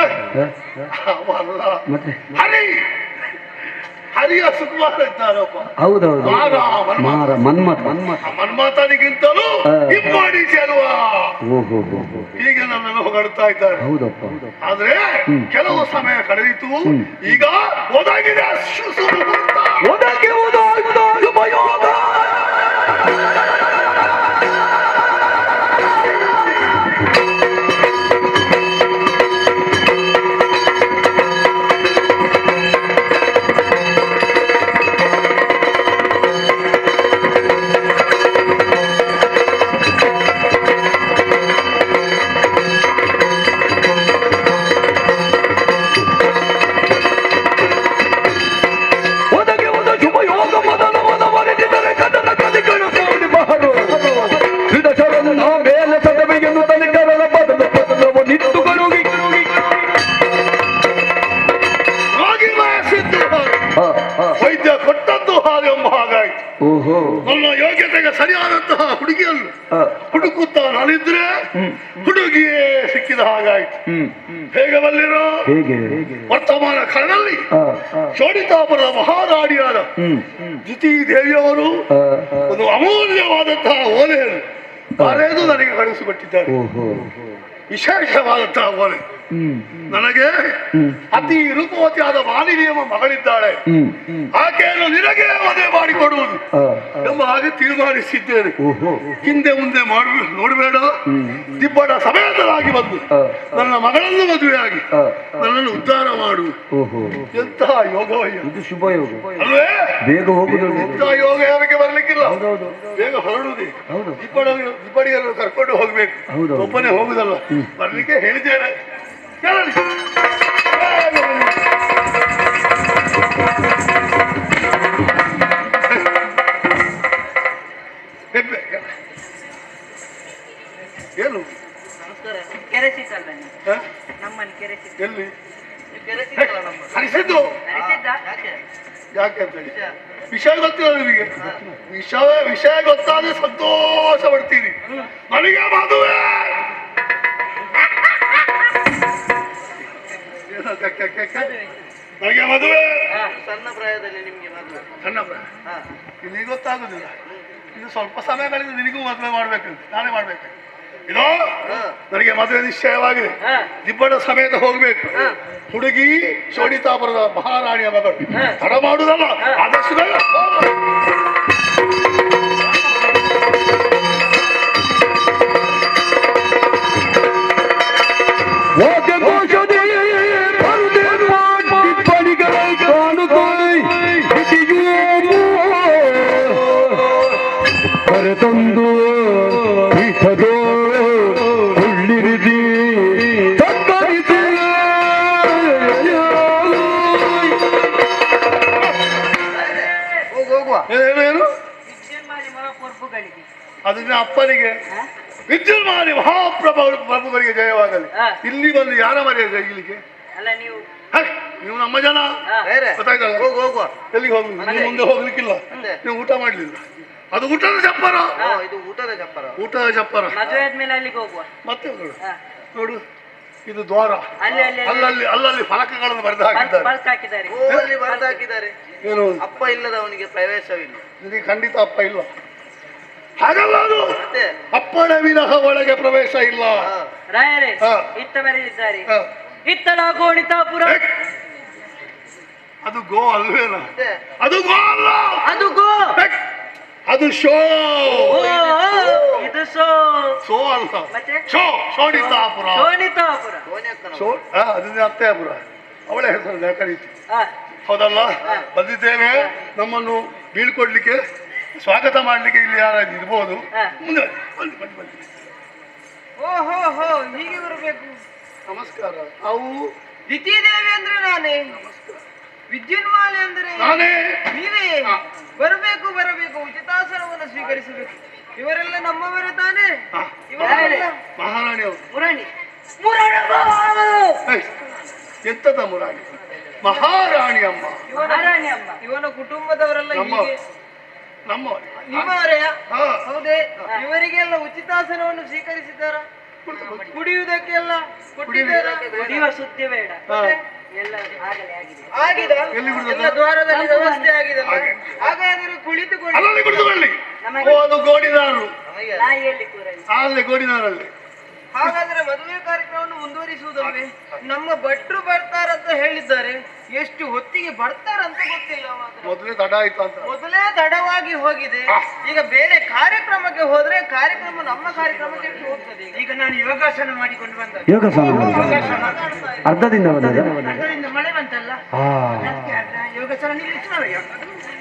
ಅವಲ್ಲ, ಮತ್ತೆ ಹರಿಯ ಸುಕುಮಾರ ಇದ್ದಾರಪ್ಪ. ಹೌದೌದು. ಮನ್ಮಥ. ಮನ್ಮಥನಿಗಿಂತಲೂ ಹಿಂಬಾಡಿಸಿ ಅಲ್ವಾ? ಓಹೋ. ಹೀಗೆ ನನ್ನನ್ನು ಹೊಗಳುತ್ತಾ ಇದ್ದಾರೆ. ಹೌದಪ್ಪ. ಆದ್ರೆ ಕೆಲವು ಸಮಯ ಕಳೆಯಿತು. ಈಗ ಒದಗಿದೆ ವೈದ್ಯ ಕೊಟ್ಟದ್ದು ಹಾಗೆ ಎಂಬ ಹಾಗಾಯ್ತು. ನನ್ನ ಯೋಗ್ಯತೆಗೆ ಸರಿಯಾದಂತಹ ಹುಡುಗಿಯನ್ನು ಹುಡುಕುತ್ತಾ ನಾನಿದ್ರೆ ಹುಡುಗಿಯೇ ಸಿಕ್ಕಿದ ಹಾಗಾಯ್ತು. ಹೇಗೆ ಬಲ್ಲಿರೋ? ವರ್ತಮಾನ ಕಾಲದಲ್ಲಿ ಶೋಣಿತಾಪುರದ ಮಹಾರಾಣಿಯಾದ ದ್ವಿತೀ ದೇವಿಯವರು ಒಂದು ಅಮೂಲ್ಯವಾದಂತಹ ಓಲೆಯನ್ನು ಬರೆದು ನನಗೆ ಕಳಿಸಿಕೊಟ್ಟಿದ್ದಾರೆ. ವಿಶೇಷವಾದಂತಹ ಓಲೆ. ನನಗೆ ಅತಿ ರೂಪವತಿಯಾದ ಮಾಲಿನಿ ಎಂಬ ಮಗಳಿದ್ದಾಳೆ. ಆಕೆಯನ್ನು ನಿನಗೆ ಮದುವೆ ಮಾಡಿಕೊಡುವುದು ಎಂಬ ಹಾಗೆ ತೀರ್ಮಾನಿಸಿದ್ದೇನೆ. ಹಿಂದೆ ಮುಂದೆ ನೋಡಬೇಡ, ದಿಬ್ಬಡ ಸಮೇತರಾಗಿ ಬಂದು ನನ್ನ ಮಗಳನ್ನು ಮದುವೆಯಾಗಿ ನನ್ನನ್ನು ಉದ್ಧಾರ ಮಾಡು. ಎಂತಹ ಯೋಗವಯ್ಯ, ಶುಭ ಯೋಗ ಅಲ್ವೇ? ಬೇಗ ಹೋಗುದು. ಎಂತಹ ಯೋಗ ಯಾರಿಗೆ ಬರ್ಲಿಕ್ಕಿಲ್ಲ, ಬೇಗ ಹೊರಡುವುದೇ. ದಿಬ್ಬಡಿಯನ್ನು ಕರ್ಕೊಂಡು ಹೋಗ್ಬೇಕು, ಒಬ್ಬನೇ ಹೋಗುದಲ್ಲ. ಬರ್ಲಿಕ್ಕೆ ಹೇಳಿದ್ದೇನೆ. ಏನು ಕೆರೆಸಿದ್ದಲ್ಲ ನಮ್ಮನ್ನು ಕೆರೆಸಿದ್ದ. ಎಲ್ಲಿ ಕೆರೆಸಿದ್ದಲ್ಲ ನಮ್ಮ ಹರಿಸಿದ್ದು? ಯಾಕೆ ಅಂತ ಹೇಳಿ ವಿಷಯ ಗೊತ್ತಿಲ್ಲ ನಿಮಗೆ. ವಿಷಯ ಗೊತ್ತಾದ್ರೆ ಸಂತೋಷ ಪಡ್ತೀರಿ. ನನಗೆ ಮದುವೆ ನನಗೆ ಮದುವೆ ಸಣ್ಣ ಪ್ರಾಯದಲ್ಲಿ ನಿಮ್ಗೆ ಮದುವೆ. ಸಣ್ಣ ಪ್ರಾಯ ಇಲ್ಲಿ ಗೊತ್ತಾಗುದಿಲ್ಲ. ಇದು ಸ್ವಲ್ಪ ಸಮಯ ಕಳೆದು ನಿನಗೂ ಮದುವೆ ಮಾಡ್ಬೇಕಂತ ನಾನೇ ಮಾಡ್ಬೇಕು. ಇದು ನನಗೆ ಮದುವೆ ನಿಶ್ಚಯವಾಗಿದೆ. ದಿಬ್ಬಣ ಸಮೇತ ಹೋಗ್ಬೇಕು. ಹುಡುಗಿ ಶೋಣಿತಾಪುರದ ಮಹಾರಾಣಿಯ ಮಗಳು. ತಡ ಮಾಡುವುದಲ್ಲ, ಆದಷ್ಟು ಬೇಗ ಹೋಗು. ವಾದ್ಯಘೋಷದೇ ಬಂದೆ ಮಾಡಿ ಪಡಿಗಳ ಕಾಣುತ್ತಾಯಿ ಕರೆತಂದು ಪೀಠದೋ ಉಳ್ಳಿರಿದಿ ತತ್ತರಿಸಿ ಹೋಗುವ ಏನೇನು ವಿದ್ಯುನ್ಮಾಲಿ ಮಹಾಪ್ರಭುಗಳಿಗೆ ಅದನ್ನ ಅಪ್ಪನಿಗೆ ವಿದ್ಯುನ್ಮಾನಿ ಪ್ರಭುಗಳಿಗೆ ಜಯವಾಗಲಿ. ಇಲ್ಲಿ ಬಂದು ಯಾರ ಮರ್ಯಾದೆ ಇಲ್ಲಿಗೆ? ಅಲ್ಲ ನೀವು ನೀವು ನಮ್ಮ ಜನ ಗೊತ್ತಾಯ್ತಲ್ಲ. ಹೋಗುವ ಎಲ್ಲಿಗೆ ಹೋಗ್ಲಿ? ನೀವು ಮುಂದೆ ಹೋಗ್ಲಿಕ್ಕಿಲ್ಲ. ನೀವು ಊಟ ಮಾಡ್ಲಿಲ್ಲ. ಅದು ಊಟದ ಚಪ್ಪರ. ಇದು ಊಟದ ಚಪ್ಪರ. ಊಟದ ಚಪ್ಪರ ಮದುವೆ ಆದ್ಮೇಲೆ ಅಲ್ಲಿಗೆ ಹೋಗುವ. ಮತ್ತೆ ನೋಡು ನೋಡು, ಇದು ದ್ವಾರ. ಅಲ್ಲಿ ಅಲ್ಲಿ ಅಲ್ಲಲ್ಲಿ ಅಲ್ಲಲ್ಲಿ ಫಲಕಗಳನ್ನು ಬರೆದು ಹಾಕಿದ್ದಾರೆ. ಬಲ್ಕ್ ಹಾಕಿದ್ದಾರೆ. ಅಲ್ಲಿ ಬರೆದು ಹಾಕಿದ್ದಾರೆ. ಏನು ಅಪ್ಪ ಇಲ್ಲದವನಿಗೆ ಪ್ರವೇಶವಿಲ್ಲ. ನಿನಗೆ ಖಂಡಿತ ಅಪ್ಪ ಇಲ್ಲ. ಹಾಗಲ್ಲ, ಅದು ಮತ್ತೆ ಅಪ್ಪನ ವಿನಃ ಒಳಗೆ ಪ್ರವೇಶ ಇಲ್ಲ. ರಾಯರೇ ಹಾ. ಇತ್ತ ಬರೆದಿದ್ದಾರೆ. ಹ. ಇತ್ತಲ ಗೋಣಿತಾಪುರ. ಅದು ಗೋ ಅಲ್ವೇನ? ಅದು ಗೋ ಅಲ್ಲ, ಅದು ಗೋ. ಅದು ಶೋ. ಇದು ಸೋ ಶೋ ಅಲ್ಲ, ಮತ್ತೆ ಶೋ. ಶೋಣಿತಾಪುರ. ಶೋಣಿತಾಪುರ. ಶೋ ಅದನ್ನ ಅತ್ತೆಪುರ. ಅವಳ ಹೆಸರು ಕರೀತಿ. ಹಾ. ಹೌದಲ್ಲ? ಬಂದಿದ್ದೇವೆ. ನಮ್ಮನ್ನು ಬೀಳ್ಕೊಡ್ಲಿಕ್ಕೆ, ಸ್ವಾಗತ ಮಾಡ್ಲಿಕ್ಕೆ ಇಲ್ಲಿ ಯಾರಾದ್ರೂ ಇರ್ಬೋದು. ಮುಂದೆ ಬನ್ನಿ ಬನ್ನಿ ಬನ್ನಿ. ಓಹೋ ಹೋ, ಹೀಗೆ ಬರಬೇಕು. ನಮಸ್ಕಾರ. ಅವು ದಿತಿದೇವಿ ಅಂದ್ರೆ ನಾನೇ, ವಿದ್ಯುನ್ಮಾಲೆ ಅಂದ್ರೆ ನಾನೇ. ನೀವೇ. ಬರಬೇಕು ಬರಬೇಕು, ಉಚಿತಾಸನವನ್ನು ಸ್ವೀಕರಿಸಬೇಕು. ಇವರೆಲ್ಲ ನಮ್ಮವರೇ ತಾನೇ? ಇವರೆಲ್ಲ ಮಹಾರಾಣಿ ಅವರು. ಮುರಾಣಿ. ಎಂತದ ಮುರಾಣಿ? ಮಹಾರಾಣಿ ಅಮ್ಮ. ಮಹಾರಾಣಿ ಅಮ್ಮ. ಇವನ ಕುಟುಂಬದವರೆಲ್ಲ ಹೀಗೆ ನಮ್ಮ ನಿಮ್ಮವರೇ? ಹಾ. ಹೌದೇ? ಇವರಿಗೆಲ್ಲ ಉಚಿತಾಸನವನ್ನು ಸ್ವೀಕರಿಸಿದ್ದಾರ? ಕುಡಿಯುವುದಕ್ಕೆಲ್ಲ ಕೊಟ್ಟಿದ್ದಾರ? ಕುಡಿಯುವ ಸುದ್ದಿ ಬೇಡ. ಎಲ್ಲ ಆಗಲೇ ಆಗಿದೆ. ಆಗಿದೆ? ಎಲ್ಲಿ ಬಿಡುದು? ಎಲ್ಲ ದ್ವಾರದಲ್ಲಿ ವ್ಯವಸ್ಥೆ ಆಗಿದೆ. ಹಾಗೆ. ಹಾಗಾದ್ರೆ ಕುಳಿತುಕೊಳ್ಳಿ. ಅಲ್ಲಲ್ಲಿ ಕುಳಿತುಕೊಳ್ಳಿ. ಓ, ಅದು ಗೋಡಿದಾರರು. ನಾಯಿಯಲ್ಲಿ ಕೂರಲಿ. ಅಲ್ಲಿ ಗೋಡಿದಾರಲ್ಲಿ. ಹಾಗಾದ್ರೆ ಮದುವೆ ಕಾರ್ಯಕ್ರಮವನ್ನು ಮುಂದುವರಿಸುವುದಲ್ವೇ? ನಮ್ಮ ಭಟ್ರು ಬರ್ತಾರಂತ ಹೇಳಿದ್ದಾರೆ. ಎಷ್ಟು ಹೊತ್ತಿಗೆ ಬರ್ತಾರಂತ ಗೊತ್ತಿಲ್ಲ ಮಾತ್ರ. ಮೊದಲೇ ತಡ ಆಯ್ತು ಅಂತ. ಮೊದಲೇ ತಡವಾಗಿ ಹೋಗಿದೆ. ಈಗ ಬೇರೆ ಕಾರ್ಯಕ್ರಮಕ್ಕೆ ಹೋದ್ರೆ ಕಾರ್ಯಕ್ರಮ ನಮ್ಮ ಕಾರ್ಯಕ್ರಮಕ್ಕೆ ಹೋಗ್ತದೆ. ಈಗ ನಾನು ಯೋಗಾಸನ ಮಾಡಿಕೊಂಡು ಬಂದ. ಯೋಗಾಸನ ಅರ್ಧದಿಂದ ಬಂದದ ಅದರಿಂದ ಮಳೆ ಬಂತಲ್ಲ, ಆ ಯೋಗಾಸನ ನಿಲ್ಲಿಸಿದವಯ್ಯ.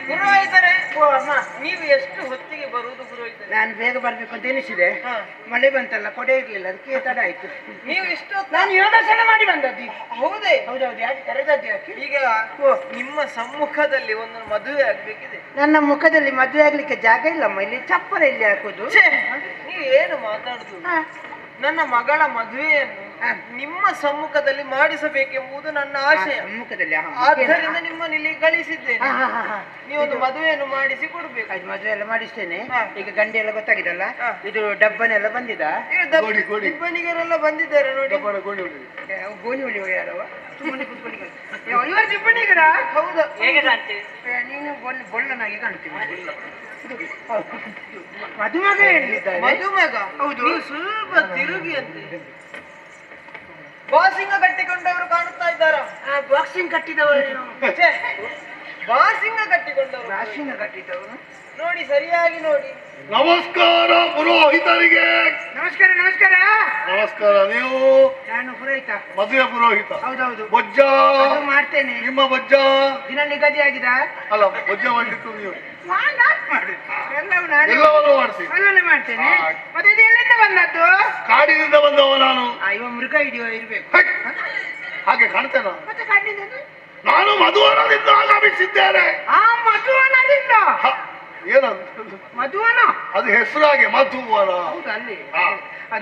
ಪುರೋಹಿತರೆ, ಓ ಅಮ್ಮ, ನೀವು ಎಷ್ಟು ಹೊತ್ತಿಗೆ ಬರುವುದು ಪುರೋಹಿತರೆ? ನಾನು ಬೇಗ ಬರ್ಬೇಕು ಅಂತ ಎನಿಸಿದೆ. ಮಳೆ ಬಂತಲ್ಲ, ಕೊಡೆ ಇರ್ಲಿಲ್ಲ, ಅದಕ್ಕೆ ತಡ ಆಯ್ತು. ನೀವು ಇಷ್ಟು ನಾನು ಯೋಗಾಸನ ಮಾಡಿ ಬಂದದ್ದು. ಹೌದೇ? ಹೌದೌದು. ಯಾಕೆ ಕರೆದದ್ದು ಯಾಕೆ? ಈಗ ನಿಮ್ಮ ಸಮ್ಮುಖದಲ್ಲಿ ಒಂದು ಮದುವೆ ಆಗ್ಬೇಕಿದೆ. ನನ್ನ ಮುಖದಲ್ಲಿ ಮದುವೆ ಆಗ್ಲಿಕ್ಕೆ ಜಾಗ ಇಲ್ಲಮ್ಮ. ಇಲ್ಲಿ ಚಪ್ಪರ ಇಲ್ಲಿ ಹಾಕುದು. ನೀವು ಏನು ಮಾತಾಡುದು? ನನ್ನ ಮಗಳ ಮದುವೆಯನ್ನು ನಿಮ್ಮ ಸಮ್ಮುಖದಲ್ಲಿ ಮಾಡಿಸಬೇಕೆಂಬುದು ನನ್ನ ಆಶಯ. ಸಮ್ಮುಖದಲ್ಲಿ ಆದ್ದರಿಂದ ನಿಮ್ಮನ್ನು ಇಲ್ಲಿ ಕಳಿಸಿದ್ದೇನೆ. ನೀವೊಂದು ಮದುವೆಯನ್ನು ಮಾಡಿಸಿ ಕೊಡ್ಬೇಕು. ಆಯ್ತು, ಮದುವೆ ಎಲ್ಲ ಮಾಡಿಸ್ತೇನೆ. ಈಗ ಗಂಡಿ ಎಲ್ಲ ಗೊತ್ತಾಗಿದಲ್ಲ, ಇದು ಡಬ್ಬನೆಲ್ಲ ಬಂದಿದ. ಇಬ್ಬನಿಗರೆಲ್ಲ ಬಂದಿದ್ದಾರೆ ನೋಡಿ. ಗೋಣಿ ಹೊಳಿ ಯಾರವ ಸುಮ್ಮನೆ ಕುತ್ಕೊಳ್ಳಿ. ಇವರು ದಿಬ್ಬಣಿಗರ? ಹೌದಾ? ಹೇಗೆ ನೀನು ಬೊಳ್ಳನಾಗಿ ಕಾಣ್ತೀವಿ. ಮದುಮಗ ಹೇಳಿದ್ದಾರೆ. ಮದುಮಗ? ಹೌದು. ನೀವು ಸ್ವಲ್ಪ ತಿರುಗಿ ಅಂತೆ. ಬಾಸಿಂಗ ಕಟ್ಟಿಕೊಂಡವರು ಕಾಣುತ್ತಾ ಇದ್ದಾರ? ಬಾಕ್ಸಿಂಗ್ ಕಟ್ಟಿದವರು. ಬಾಸಿಂಗ ಕಟ್ಟಿಕೊಂಡವರು. ಬಾಕ್ಸಿಂಗ್ ಕಟ್ಟಿದವರು ನೋಡಿ, ಸರಿಯಾಗಿ ನೋಡಿ. ನಮಸ್ಕಾರ ಪುರೋಹಿತರಿಗೆ. ನಮಸ್ಕಾರ. ನಮಸ್ಕಾರ. ನಮಸ್ಕಾರ. ನೀವು? ನಾನು ಪುರೋಹಿತ. ಮದುವೆ ಪುರೋಹಿತ? ಹೌದೌದು. ಬೊಜ್ಜ ಮಾಡ್ತೇನೆ. ನಿಮ್ಮ ಬೊಜ್ಜ ದಿನ ನಿಗದಿ ಆಗಿದೆ. ಅಲ್ಲ, ಬೊಜ್ಜ ಮಾಡ್ಲಿಕ್ಕೆ ನೀವು ಎಲ್ಲವೂ ಮಾಡ್ತೀನಿ. ಅಲ್ಲೇ ಮಾಡ್ತೇನೆ. ಮತ್ತೆ ಇದು ಎಲ್ಲಿಂದ ಬಂದದ್ದು? ಕಾಡಿನಿಂದ ಬಂದವ ನಾನು. ಇವ ಮೃಗ ಇರ್ಬೇಕು. ಹಾಗೆ ಕಾಣ್ತೇನ? ಮತ್ತೆ ಕಾಡಿನಿಂದ ನಾನು ಮಧುವನದಿಂದ ಆಗಮಿಸಿದ್ದೇನೆ. ಮಧುವನದಿಂದ? ಏನಂತ? ಮಧುವನ? ಅದು ಹೆಸರಾಗೆ ಮಧುವನ. ಹೌದು, ಅಲ್ಲಿ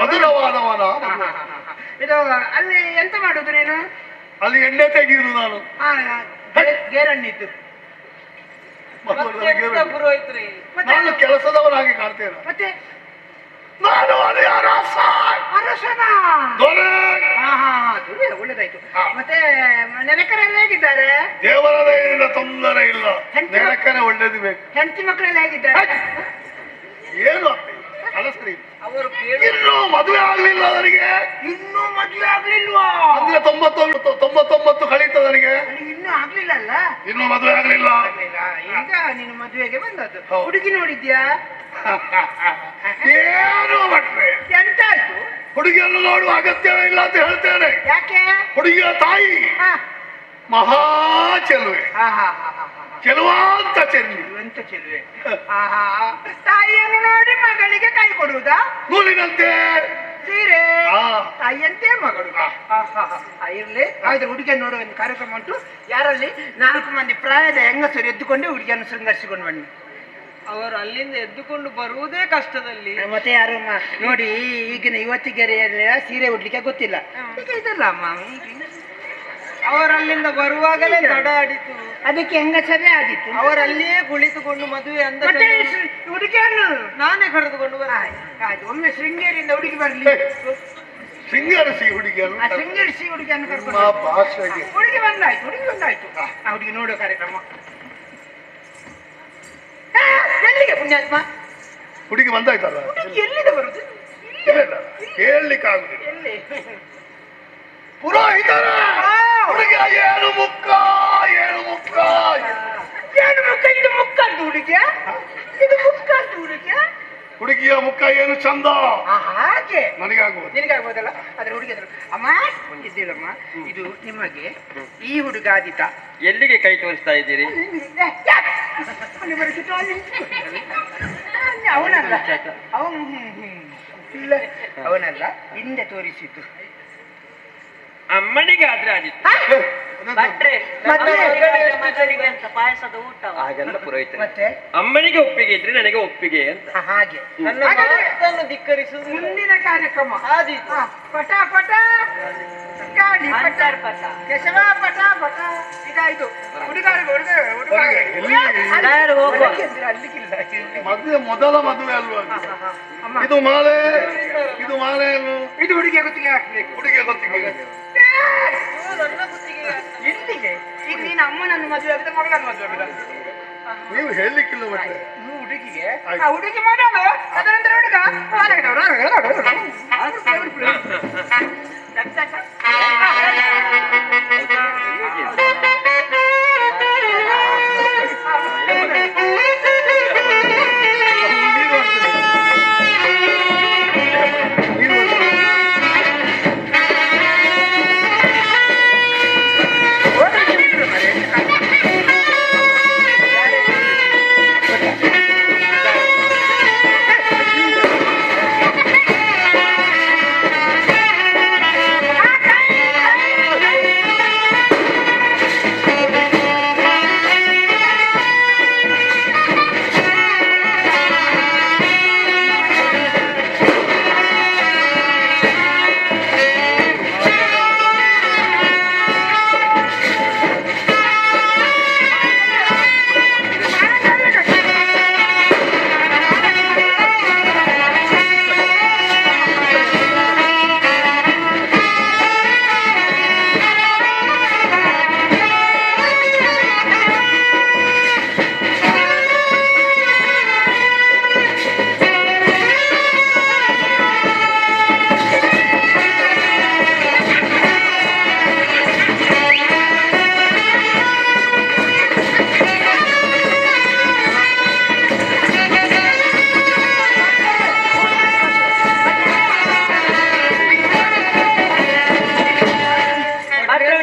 ಮಧುರವಾದವನ. ಇದು ಅಲ್ಲಿ ಎಂತ ಮಾಡುದು ನೀನು? ಅಲ್ಲಿ ಎಣ್ಣೆ ತೆಗೆಯುವುದು ನಾನು. ಗೇರಣ್ಣಿದ್ದು. ಪುರೋಹಿತ್ರಿ, ನಾನು ಕೆಲಸದವನಾಗಿ ಕಾಣ್ತೇನೆ. ಮತ್ತೆ ನಾನು ಅಲ್ಲಿ ಅರಸ. ಅರಸನ ದೊರೆ. ಒಳ್ಳೇದಾಯ್ತು. ಮತ್ತೆ ನೆರೆಕರೆಲ್ಲ ಹೇಗಿದ್ದಾರೆ? ದೇವರ ದಯೆಯಿಂದ ತೊಂದರೆ ಇಲ್ಲ. ನೆನಕನೆ ಒಳ್ಳೇದು ಬೇಕು. ಹೆಂಡತಿ ಮಕ್ಕಳೆಲ್ಲ ಹೇಗಿದ್ದಾರೆ? ಏನು ಅಲ್ಲ ಸರಿ, ಅವರು ಇನ್ನೂ ಮದುವೆ ಆಗ್ಲಿಲ್ಲ ನನಗೆ. ಇನ್ನೂ ಮದುವೆ ಆಗ್ಲಿಲ್ವಾ? ಅಂದ್ರೆ 99 ಕಳೀತದ ನನಗೆ. ನನಗೆ ಇನ್ನೂ ಆಗ್ಲಿಲ್ಲ ಅಲ್ಲ? ಇನ್ನೂ ಮದುವೆ ಆಗ್ಲಿಲ್ಲ. ಈಗ ನೀನು ಮದುವೆಗೆ ಬಂದದ್ದು. ಹೌದು. ಹುಡುಗಿ ನೋಡಿದ್ಯಾ? ಏನು ಭಟ್ರೆ, ಎಂತ ಆಯ್ತು? ಹುಡುಗಿಯನ್ನು ನೋಡುವ ಅಗತ್ಯವೇ ಇಲ್ಲ ಅಂತ ಹೇಳ್ತೇನೆ. ಯಾಕೆ? ಹುಡುಗಿಯ ತಾಯಿ ಹಾ ಮಹಾ ಚೆಲುವೆ, ಹಾ ಹಾ ಹಾ ಹಾ ಹಾ. ಚೆಲುವಾಂತ ಚೆಲ್ಲಿ ಎಂತ ಚೆಲುವೆ. ಆಹಾ, ತಾಯಿಯನ್ನು ನೋಡಿ ಮಗಳಿಗೆ ಕೈ ಕೊಡುವುದಾ? ನೂಲಿನಂತೆ ಸೀರೆ ಆ. ತಾಯಿಯಂತೆ ಮಗಳು. ಇರ್ಲಿ, ಆಯ್ತು. ಹುಡುಗಿಯನ್ನು ನೋಡುವ ಒಂದು ಕಾರ್ಯಕ್ರಮ ಉಂಟು. ಯಾರಲ್ಲಿ 4 ಮಂದಿ ಪ್ರಾಯದ ಹೆಂಗಸರು ಎದ್ದುಕೊಂಡು ಹುಡುಗಿಯನ್ನು ಶೃಂಗರಿಸಿಕೊಂಡು ಬನ್ನಿ. ಅವರು ಅಲ್ಲಿಂದ ಎದ್ದುಕೊಂಡು ಬರುವುದೇ ಕಷ್ಟದಲ್ಲಿ. ಮತ್ತೆ ಯಾರು ನೋಡಿ, ಈಗಿನ ಯುವತಿಗೆರೆಯಲ್ಲ ಸೀರೆ ಉಡ್ಲಿಕ್ಕೆ ಗೊತ್ತಿಲ್ಲ. ಈಗ ಇದಲ್ಲ ಅಮ್ಮ, ಅವರಲ್ಲಿಂದ ಬರುವಾಗಲೇ ತಡ ಆಡಿತು. ಅದಕ್ಕೆ ಹೆಂಗಸರೇ ಆದಿತ್ತು. ಅವರಲ್ಲಿಯೇ ಕುಳಿತುಕೊಂಡು ಮದುವೆ ಅಂದ ಮತ್ತೆ ಹುಡುಗಿಯನ್ನು ನಾನೇ ಕರೆದುಕೊಂಡು ಬರ. ಆಯ್ತು, ಒಮ್ಮೆ ಶೃಂಗೇರಿಯಿಂದ ಹುಡುಗಿ ಬರ್ಲಿ. ಶೃಂಗಾರಿಸಿ ಹುಡುಗಿಯನ್ನು ಆ ಶೃಂಗೇರಿಸಿ ಹುಡುಗಿಯನ್ನು ಕರ್ಕೊಂಡು ನಮ್ಮ ಭಾಷೆಗೆ ಹುಡುಗಿ ಬಂದಾಯ್ತು. ಆ ಹುಡುಗಿ ನೋಡುವ ಕಾರ್ಯಕ್ರಮ. ಎಲ್ಲಿಗೆ ಪುಣ್ಯಾತ್ಮ? ಹುಡುಗಿ ಬಂದಾಯ್ತಲ್ಲ, ಹುಡುಗಿ ಎಲ್ಲಿದೆ ಬರುದು? ಹೇಳಲಿಕ್ಕೆ ಆಗುದಿಲ್ಲ. ಎಲ್ಲಿ? ಪುರೋಹಿತರ ಹುಡುಗಿಯ ಏನು ಮುಕ್ಕ, ಏನು ಮುಕ್ಕ, ಏನು ಮುಖ? ಇದು ಮುಕ್ಕದ್ದು ಹುಡುಗಿಯ? ಇದು ಮುಕ್ಕದ್ದು ಹುಡುಗಿಯ? ಹುಡುಗಿಯ ಮುಖ ಏನು ಚಂದ. ಹಾಗೆ ನನಗಾಗುವುದು. ನಿನಗಾಗ್ಬೋದಲ್ಲ. ಆದ್ರೆ ಹುಡುಗಿ ಅದ್ರ ಅಮ್ಮ ಇದ್ದೀಳಮ್ಮ, ಇದು ನಿಮಗೆ ಈ ಹುಡುಗ ಆದಿತ. ಎಲ್ಲಿಗೆ ಕೈ ತೋರಿಸ್ತಾ ಇದ್ದೀರಿ? ಅವನಲ್ಲ, ಅವನು ಇಲ್ಲ, ಅವನಲ್ಲ, ಹಿಂದೆ ತೋರಿಸಿದ್ದು. ಅಮ್ಮನಿಗೆ ಆದ್ರೆ ಆದಿತ್ತು. ಪಾಯಸದ ಊಟ ಹಾಗೆಲ್ಲ ಪುರೋಹಿತ. ಮತ್ತೆ ಅಮ್ಮನಿಗೆ ಒಪ್ಪಿಗೆ ಇದ್ರೆ ನನಗೆ ಒಪ್ಪಿಗೆ ಅಂತ. ಹಾಗೆ ನನ್ನ ಮಾತನ್ನು ಧಿಕ್ಕರಿಸುವುದು ಮುಂದಿನ ಕಾರ್ಯಕ್ರಮ ಆದೀತು. ಪಟ ಪಟ ಗಾಡಿ ಪಟ ಕೆಶವ ಪಟ ಪಟ. ಇದಾಯ್ತು. ಹುಡುಗಾರಿಗೆ ಹೊರಗೆ ಎಲ್ಲಿ? ಅಲ್ಲಿಗಿಲ್ಲ. ಮದುವೆ ಮೊದಲ ಮದುವೆ ಅಲ್ವಾ? ಅಮ್ಮ, ಇದು ಮಾಲೆ, ಇದು ಮಾಲೆಯನ್ನು ಇದು ಹುಡುಗಿಯ ಗುತ್ತಿಗೆ ಹಾಕ್ಬೇಕು. ಹುಡುಗಿಯ ಗೊತ್ತಿಗೆ. ನನ್ನ ಬುದ್ಧಿಗೆ ಇಲ್ಲಿಗೆ ಈಗ ನೀನು ಅಮ್ಮನನ್ನು ಮದುವೆ ಆಗಿದೆ, ಮಗಳನ್ನು ಮದುವೆ ಆಗಿದೆ. ನೀವು ಹೇಳಲಿಕ್ಕಿಲ್ಲ ಮತ್ತೆ. ನೀವು ಹುಡುಗಿಗೆ ಆ ಹುಡುಗಿ ಮಾಡೋದು, ಅದರ ನಂತರ ಹುಡುಗ ನೀರು ಹಾಕ್ತದೆ.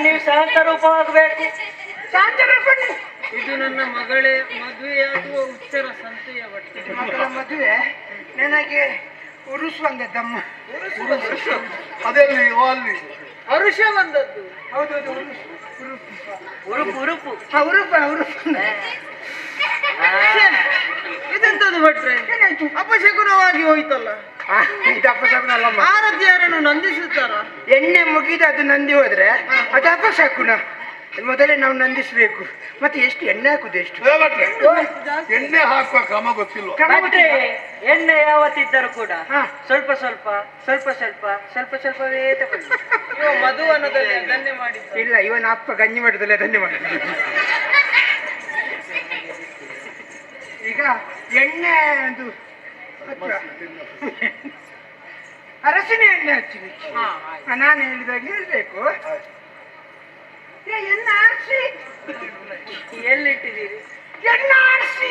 ನೀರು ಶಾಂತರೂಪವಾಗಬೇಕು. ಶಾಂತರೂಪಣಿ. ಇದು ನನ್ನ ಮಗಳೇ ಮದುವೆಯಾಗುವ ಉತ್ತರ ಸಂತೆಯ ಬಟ್ಟೆ. ಮಕ್ಕಳ ಮದುವೆ ನನಗೆ ಉರುಸು ಅಂದದ್ದಮ್ಮ. ಅದೆಲ್ಲಿ ಅಲ್ಲಿ ಹರುಷ ಬಂದದ್ದು. ಹೌದೌದು, ಉರುಪು ಉರುಪು ಉರುಪು. ಇದೆಂತದ್ದು ಭಟ್ರೆ? ಏನಾಯ್ತು? ಅಪಶಕುನವಾಗಿ ಹೋಯ್ತಲ್ಲ. ಇದು ಅಪಶಕುನ ಅಲ್ಲಮ್ಮ. ಆರತಿಯರನ್ನು ನಂದಿಸುತ್ತಾರ. ಎಣ್ಣೆ ಮುಗಿದು ಅದು ನಂದಿ ಹೋದ್ರೆ ಅದು ಅಪಶಕುನ. ಮೊದಲೇ ನಾವು ನಂದಿಸ್ಬೇಕು. ಮತ್ತೆ ಎಷ್ಟು ಎಣ್ಣೆ ಹಾಕುದು? ಎಷ್ಟು ಎಣ್ಣೆ ಹಾಕುವ ಕ್ರಮ ಗೊತ್ತಿಲ್ಲ. ಎಣ್ಣೆ ಯಾವತ್ತಿದ್ದರೂ ಕೂಡ ಹಾ. ಸ್ವಲ್ಪ ಸ್ವಲ್ಪ ಸ್ವಲ್ಪ ಸ್ವಲ್ಪ ಸ್ವಲ್ಪ ಸ್ವಲ್ಪವೇ ತಗೊಳ್ಳಿ. ಮಧುವನದಲ್ಲಿ ಅದನ್ನೇ ಮಾಡಿದ್ದ. ಇಲ್ಲ, ಇವನ ಅಪ್ಪ ಗಂಜಿ ಮಾಡಿದಲ್ಲ ಅದನ್ನೇ ಮಾಡಿದ. ಈಗ ಎಣ್ಣೆ ಅದು ಅರಸಿನ ಎಣ್ಣೆ ಹಚ್ಚಿ ನಾನು ಹೇಳಿದಾಗ ಹೇಳ್ಬೇಕು. ಎಣ್ಣೆ ಆರಿಸಿ ಎಲ್ಲಿಟ್ಟಿದ್ದೀರಿ? ಎಣ್ಣೆ ಆರಿಸಿ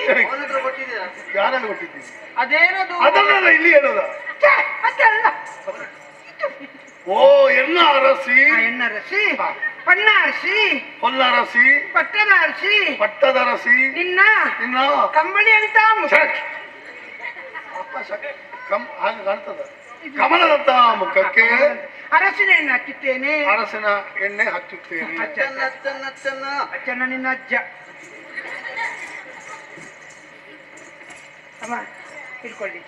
ಯಾರನ್ನು ಕೊಟ್ಟಿದ್ದೀನಿ ಅದೇನದು? ಅದನ್ನೆಲ್ಲ ಇಲ್ಲಿ ಹೇಳುದ. ಅದಲ್ಲ ಓ ಎನ್ನ ಅರಸಿ, ಎಣ್ಣೆ ಅರಸಿ, ಪಣ್ಣ ಅರಸಿ, ಹೊಲ್ಲರಸಿ, ಪಟ್ಟದ ಅರಸಿ, ಪಟ್ಟದರಸಿ, ನಿನ್ನ ನಿನ್ನ ಕಂಬಳಿ ಅಂತ ಹಾಗೆ ಕಾಣ್ತದ. ಕಮಲದಂತ ಮುಖಕ್ಕೆ ಅರಸಿನ ಎಣ್ಣೆ ಹಚ್ಚುತ್ತೇನೆ. ಅರಸಿನ ಎಣ್ಣೆ ಹಚ್ಚುತ್ತೇನೆ. ಅಚ್ಚನ್ನ ನಿನ್ನ ಅಜ್ಜ. ಅಮ್ಮ ಇಟ್ಕೊಳ್ಳಿ.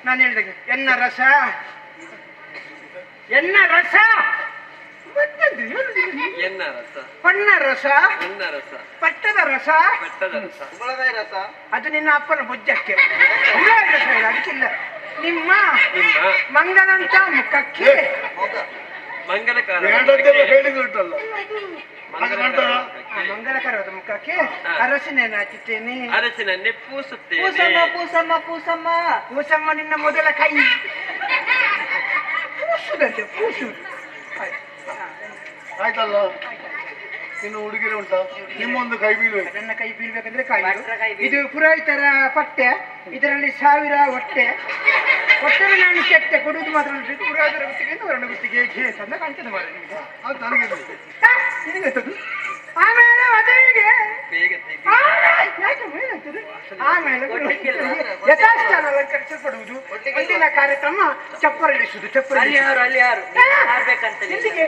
ನಾನು ಹೇಳಿದಾಗ ಎನ್ನ ರಸ, ಎನ್ನ ರಸ, ಮತ್ತೊಂದು ಹೇಳುದಿಲ್ಲ ನೀನು. ಎನ್ನ ರಸ, ಪಣ್ಣ ರಸ, ಎನ್ನ ರಸ, ಪಟ್ಟದ ರಸ, ಪಟ್ಟದ ರಸ, ಕುಂಬಳಕಾಯಿ ರಸ. ಅದು ನಿನ್ನ ಅಪ್ಪನ ಬೊಜ್ಜಕ್ಕೆ. ಉಳ್ಳಾಗಡ್ಡಿ ರಸ ಇಲ್ಲ, ಅದಕ್ಕಿಲ್ಲ. ನಿಮ್ಮ ನಿಮ್ಮ ಮಂಗನಂತ ಮುಖಕ್ಕೆ ಮಂಗಲಕಾರ ಬೇಡದ್ದೆಲ್ಲ ಹೇಳಿದುಂಟಲ್ಲ ಹಾಗೆ ಕಾಣ್ತದ. ಮಂಗಲಕರವಾದ ಮುಖಕ್ಕೆ ಅರಸಿನ ಎಣ್ಣೆ ಹಚ್ಚುತ್ತೇನೆ. ಅರಸಿನನ್ನೇ ಪೂಸುತ್ತೇನೆ. ಪೂಸಮ್ಮ ಪೂಸಮ್ಮ ಪೂಸಮ್ಮ. ಕೂಸಮ್ಮ ನಿನ್ನ ಮೊದಲ ಕೈ. ಕೂಸುದಂತೆ ಕೂಸು. ಆಯ್ತಲ್ಲ, ಇನ್ನು ಹುಡುಗಿರೆ ಉಂಟಾ? ನಿಮ್ಮೊಂದು ಕೈ ಬೀಳ್ಬೇಕು. ನನ್ನ ಕೈ ಬೀಳ್ಬೇಕಂದ್ರೆ ಕಾಯಿ. ಇದು ಪುರೋಹಿತರ ಪಟ್ಟೆ, ಇದರಲ್ಲಿ 1000 ಹೊಟ್ಟೆ. ಹೊಟ್ಟೆಗೆ ನಾನು ಕೆಟ್ಟೆ ಕೊಡುವುದು ಮಾತ್ರ ಉಂಟು. ಪುರೋಹಿತರ ಗುತ್ತಿಗೆ ಹೊರಣ ಗುತ್ತಿಗೆ ಕೇಸ್ ಅಂತ ಕಾಣ್ತದೆ ಮಾರ ನಿಮಗೆ. ಅದು ನನಗೆ ನಿನಗಂತದ್ದು. ಆಮೇಲೆ ಮದುವೆಗೆ ಬೇಗ ತೆಗಿ. ಯಾಕೆ ಮೇಲಂತದ್ದು? ಆಮೇಲೆ ಯಥಾಸ್ಥಾನ ಅಲಂಕರಿಸಲ್ಪಡುವುದು. ಮುಂದಿನ ಕಾರ್ಯಕ್ರಮ ಚಪ್ಪರ ಇಳಿಸುವುದು. ಚಪ್ಪರ ಅಲ್ಲಿ ಯಾರು? ಅಲ್ಲಿ ಯಾರು? ಮಾಡ್ಬೇಕಂತ ಎಲ್ಲಿಗೆ?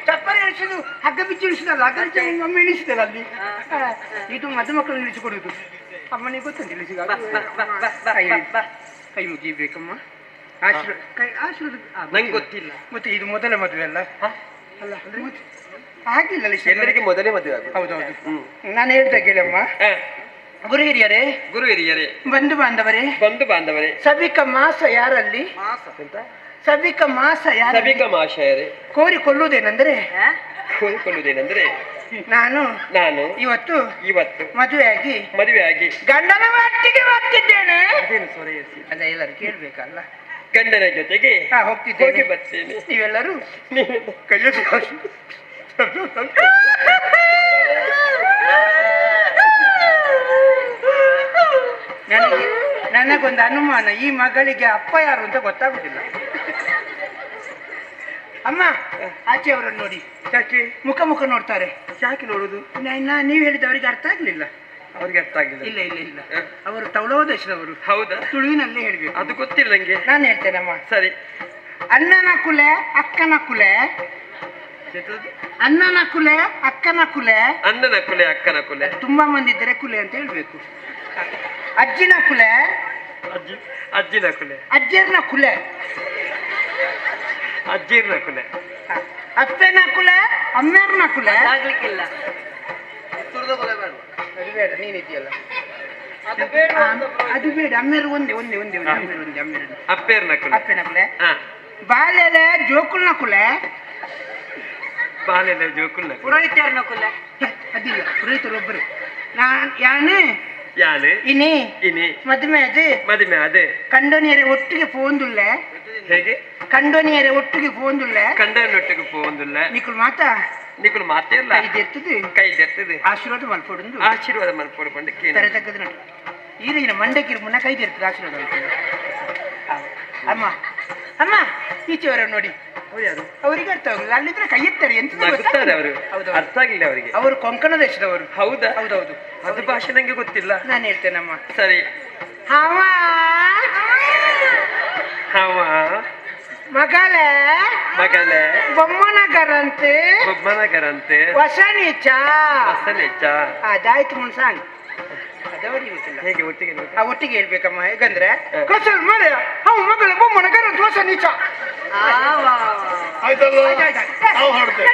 ಚಪ್ಪರ ಇಳಿಸುದು, ಹಗ್ಗ ಬಿಚ್ಚಿ ಇಳಿಸುದಲ್ಲ. ಹಗ್ಗ ಬಿಚ್ಚಿ ಒಮ್ಮೆ ಇಳಿಸಿದಲ್ಲ ಅಲ್ಲಿ. ಇದು ಮದುಮಕ್ಕಳು ಇಳಿಸಿಕೊಡುವುದು. ಅಮ್ಮನಿಗೆ ಗೊತ್ತುಂಟು ಇಳಿಸಿದ. ಕೈ ಮುಗಿಬೇಕಮ್ಮ. ಆಶೀರ್ವಾದ ನಂಗೆ ಗೊತ್ತಿಲ್ಲ. ಮತ್ತೆ ಇದು ಮೊದಲ ಮದುವೆ ಅಲ್ಲ? ಅಲ್ಲ ಆಗಿಲ್ಲ. ಎಲ್ಲರಿಗೆ ಮೊದಲೇ ಮದುವೆ ಆಗುದು. ಹೌದೌದು. ನಾನು ಹೇಳ್ತಾ ಕೇಳಮ್ಮ. ಗುರು ಹಿರಿಯರೇ, ಗುರು ಹಿರಿಯರೇ, ಬಂಧು ಬಾಂಧವರೇ, ಬಂಧು ಬಾಂಧವರೇ, ಸಭಿಕ ಮಾಸ ಯಾರಲ್ಲಿ? ಸಭಿಕ ಮಾಸ ಯಾರ? ಸಭಿಕ ಮಾಶಯರೇ, ಕೋರಿಕೊಳ್ಳುವುದೇನೆಂದರೆ ಕೋರಿಕೊಳ್ಳುವುದೇನೆಂದರೆ ನಾನು ಇವತ್ತು ಮದುವೆಯಾಗಿ ಮದುವೆಯಾಗಿ ಗಂಡನ ಒಟ್ಟಿಗೆ ಹೋಗ್ತಿದ್ದೇನೆ. ಅದೇನು ಸ್ವರ ಏರಿಸಿ? ಅಲ್ಲ, ಎಲ್ಲರೂ ಕೇಳ್ಬೇಕಲ್ಲ. ಗಂಡನ ಜೊತೆಗೆ ಹೋಗ್ತಿದ್ದೇನೆ. ಹೋಗಿ ಬರ್ತೇನೆ. ನೀವೆಲ್ಲರೂ ನೀವೆಲ್ಲ ಕೈಯಲ್ಲಿ ನನಗೊಂದು ಅನುಮಾನ, ಈ ಮಗಳಿಗೆ ಅಪ್ಪ ಯಾರು ಅಂತ ಗೊತ್ತಾಗುದಿಲ್ಲ. ಅಮ್ಮ, ಆಚೆ ಅವರನ್ನು ನೋಡಿ. ಯಾಕೆ ಮುಖ ನೋಡ್ತಾರೆ? ಯಾಕೆ ನೋಡುದು? ನೀವು ಹೇಳಿದವರಿಗೆ ಅರ್ಥ ಆಗ್ಲಿಲ್ಲ. ಅವ್ರಿಗೆ ಅರ್ಥ ಆಗಿಲ್ಲ. ಇಲ್ಲ ಇಲ್ಲ ಇಲ್ಲ, ಅವರು ತೌಳವ ದೇಶದವರು. ಹೌದಾ? ತುಳುವಿನಲ್ಲೇ ಹೇಳ್ಬೇಕು. ಅದು ಗೊತ್ತಿಲ್ಲ ನಂಗೆ. ನಾನು ಹೇಳ್ತೇನಮ್ಮ. ಸರಿ. ಅಣ್ಣನ ಕುಲೆ ಅಕ್ಕನ ಕುಲೆ, ಅಣ್ಣನ ಕುಲೆ ಅಕ್ಕನ ಕುಲೆ, ಅಣ್ಣನ ಕುಲೆ ಅಕ್ಕನ ಕುಲೆ, ತುಂಬಾ ಮಂದಿ ಇದ್ದರೆ ಕುಲೆ ಅಂತ ಹೇಳ್ಬೇಕು. ಅಜ್ಜಿನ ಕುಲೆ, ಅಜ್ಜಿನ ಕುಲೆ, ಅಜ್ಜರ್ನ ಕುಲೆ, ಅಜ್ಜಿರ್ನ ಕುಲೆ, ಅಪ್ಪನ ಕುಲೆ, ಅಮ್ಮೇರ್ನ ಕುಲೆ. ಆಗ್ಲಿಕ್ಕಿಲ್ಲ. ಅದು ಬೇಡ, ನೀನಿದೆಯಲ್ಲ ಅದು ಬೇಡ. ಅಮ್ಮೇರು ಒಂದೇ ಒಂದೇ ಒಂದೇ ಒಂದೇ ಅಮ್ಮೇರು ಒಂದೇ ಅಮ್ಮೇರು ಅಪ್ಪೇರ್ನ ಕುಲೆ, ಅಪ್ಪನ ಕುಲೆ. ಹಾ. ಬಾಲೆಲೆ ಜೋಕುಲ್ನ ಕುಲೆ, ಬಾಲೆಲೆ ಜೋಕುಲ್ನ ಕುಲೆ, ಪುರೋಹಿತರ್ನ ಕುಲ. ಅದಿಲ್ಲ, ಪುರೋಹಿತರೊಬ್ಬರು. ಯಾನು ಇನಿ ಮದುವೆ ಅದು ಮದುವೆ ಅದು ಕಂಡೋನಿಯರೆ ಒಟ್ಟಿಗೆ ಪೋಂದುಲ್ಲೆ. ಹೇಗೆ? ಕಂಡೋನಿಯರೆ ಒಟ್ಟಿಗೆ ಪೋಂದುಲ್ಲೆ, ಕಂಡನೊಟ್ಟಿಗೆ ಪೋಂದುಲ್ಲ. ನಿಕುಲು ಮಾತಾ ನಿಕುಲು ಮಾತಿರ್ಲ ಕೈ ದೆರ್ತದೆ. ಆಶೀರ್ವಾದ ಮಲ್ಪೊಡು, ಆಶೀರ್ವಾದ ಮಲ್ಪೊಡು. tere ತಕ್ಕದ ನೋಡು. ಈಗಿನ ಮಂಡಕ್ಕಿರು ಮುನ್ನ ಕೈ ದೆರ್ತದೆ ಆಶೀರ್ವಾದ ಮಲ್ಪೊಡು. ಅಮ್ಮ ಅಮ್ಮ, ಈಚೆವರ ನೋಡಿ. ಅವರಿಗೆ ಅರ್ಥ ಆಗಿಲ್ಲ. ಅಲ್ಲಿದ್ರೆ ಕೈ ಎತ್ತಾರೆ ಎಂತ ಅವರು. ಅರ್ಥ ಆಗಿಲ್ಲ ಅವರಿಗೆ. ಅವರು ಕೊಂಕಣ ದೇಶದವರು. ಹೌದಾ? ಹೌದೌದು. ಅದು ಭಾಷೆ ನಂಗೆ ಗೊತ್ತಿಲ್ಲ. ನಾನು ಹೇಳ್ತೇನಮ್ಮ. ಸರಿ. ಹವ ಹವ ಮಗಲೇ ಮಗಲೇ ಬೊಮ್ಮನಗರಂತೆ ಒಬ್ಬನಗರಂತೆ ಹೊಸ ನೀಚ ಹೊಸನೆಚ್ಚ. ಅದಾಯ್ತು ಮುನ್ಸಾಂಗ್. ಅದವರಿಗೆ ಗೊತ್ತಿಲ್ಲ. ಹೇಗೆ ಒಟ್ಟಿಗೆ ಆ ಒಟ್ಟಿಗೆ ಹೇಳ್ಬೇಕಮ್ಮ. ಹೇಗಂದ್ರೆ ಕಸಲ್ ಮರೆ ಅವು ಮಗಳ ಬೊಮ್ಮನಗರಂತೆ ಹೊಸ ನೀಚ. ಆಯ್ತಲ್ಲ, ನಾವು ಹಾಡ್ತೇವೆ.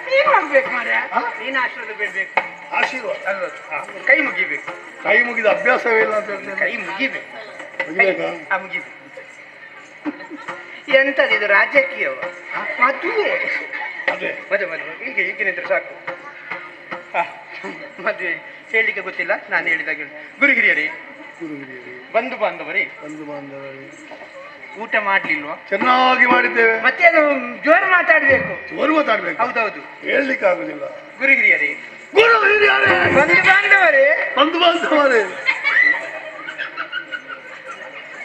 ನೀನ್ ಮಾಡ್ಬೇಕು ಮಾರ್ರೆ. ನೀನ್ ಆಶೀರ್ವಾದ ಬೇಡ್ಬೇಕು. ಆಶೀರ್ವಾದ ಕೈ ಮುಗಿಬೇಕು. ಕೈ ಮುಗಿದ ಅಭ್ಯಾಸವೇ ಇಲ್ಲ ಅಂತ ಹೇಳ್ತೇನೆ. ಕೈ ಮುಗಿಬೇಕು. ಮುಗಿಬೇಕಾ? ಮುಗಿಬೇಕು. ಎಂತದ್ದು ಇದು? ರಾಜಕೀಯವ? ಮದುವೆ ಅದೇ ಮದುವೆ ಮದುವೆ ಈಗ ಈಗಿನಿದ್ರೆ ಸಾಕು. ಮದುವೆ ಹೇಳಲಿಕ್ಕೆ ಗೊತ್ತಿಲ್ಲ, ನಾನು ಹೇಳಿದಾಗ ಹೇಳಿ. ಗುರು ಹಿರಿಯರೇ, ಬಂಧು ಬಾಂಧವರೇ, ಊಟ ಮಾಡ್ಲಿಲ್ವಾ? ಚೆನ್ನಾಗಿ ಮಾಡಿದ್ದೇವೆ. ಮತ್ತೆ ಅದು ಜೋರು ಮಾತಾಡ್ಬೇಕು. ಜೋರು ಮಾತಾಡ್ಬೇಕು. ಹೌದೌದು. ಹೇಳಲಿಕ್ಕೆ ಆಗುದಿಲ್ಲ. ಗುರು ಹಿರಿಯರೇ, ಗುರು ಹಿರಿಯರೇ, ಬಂಧು ಬಾಂಧವರೇ, ಬಂಧು ಬಾಂಧವರೇ,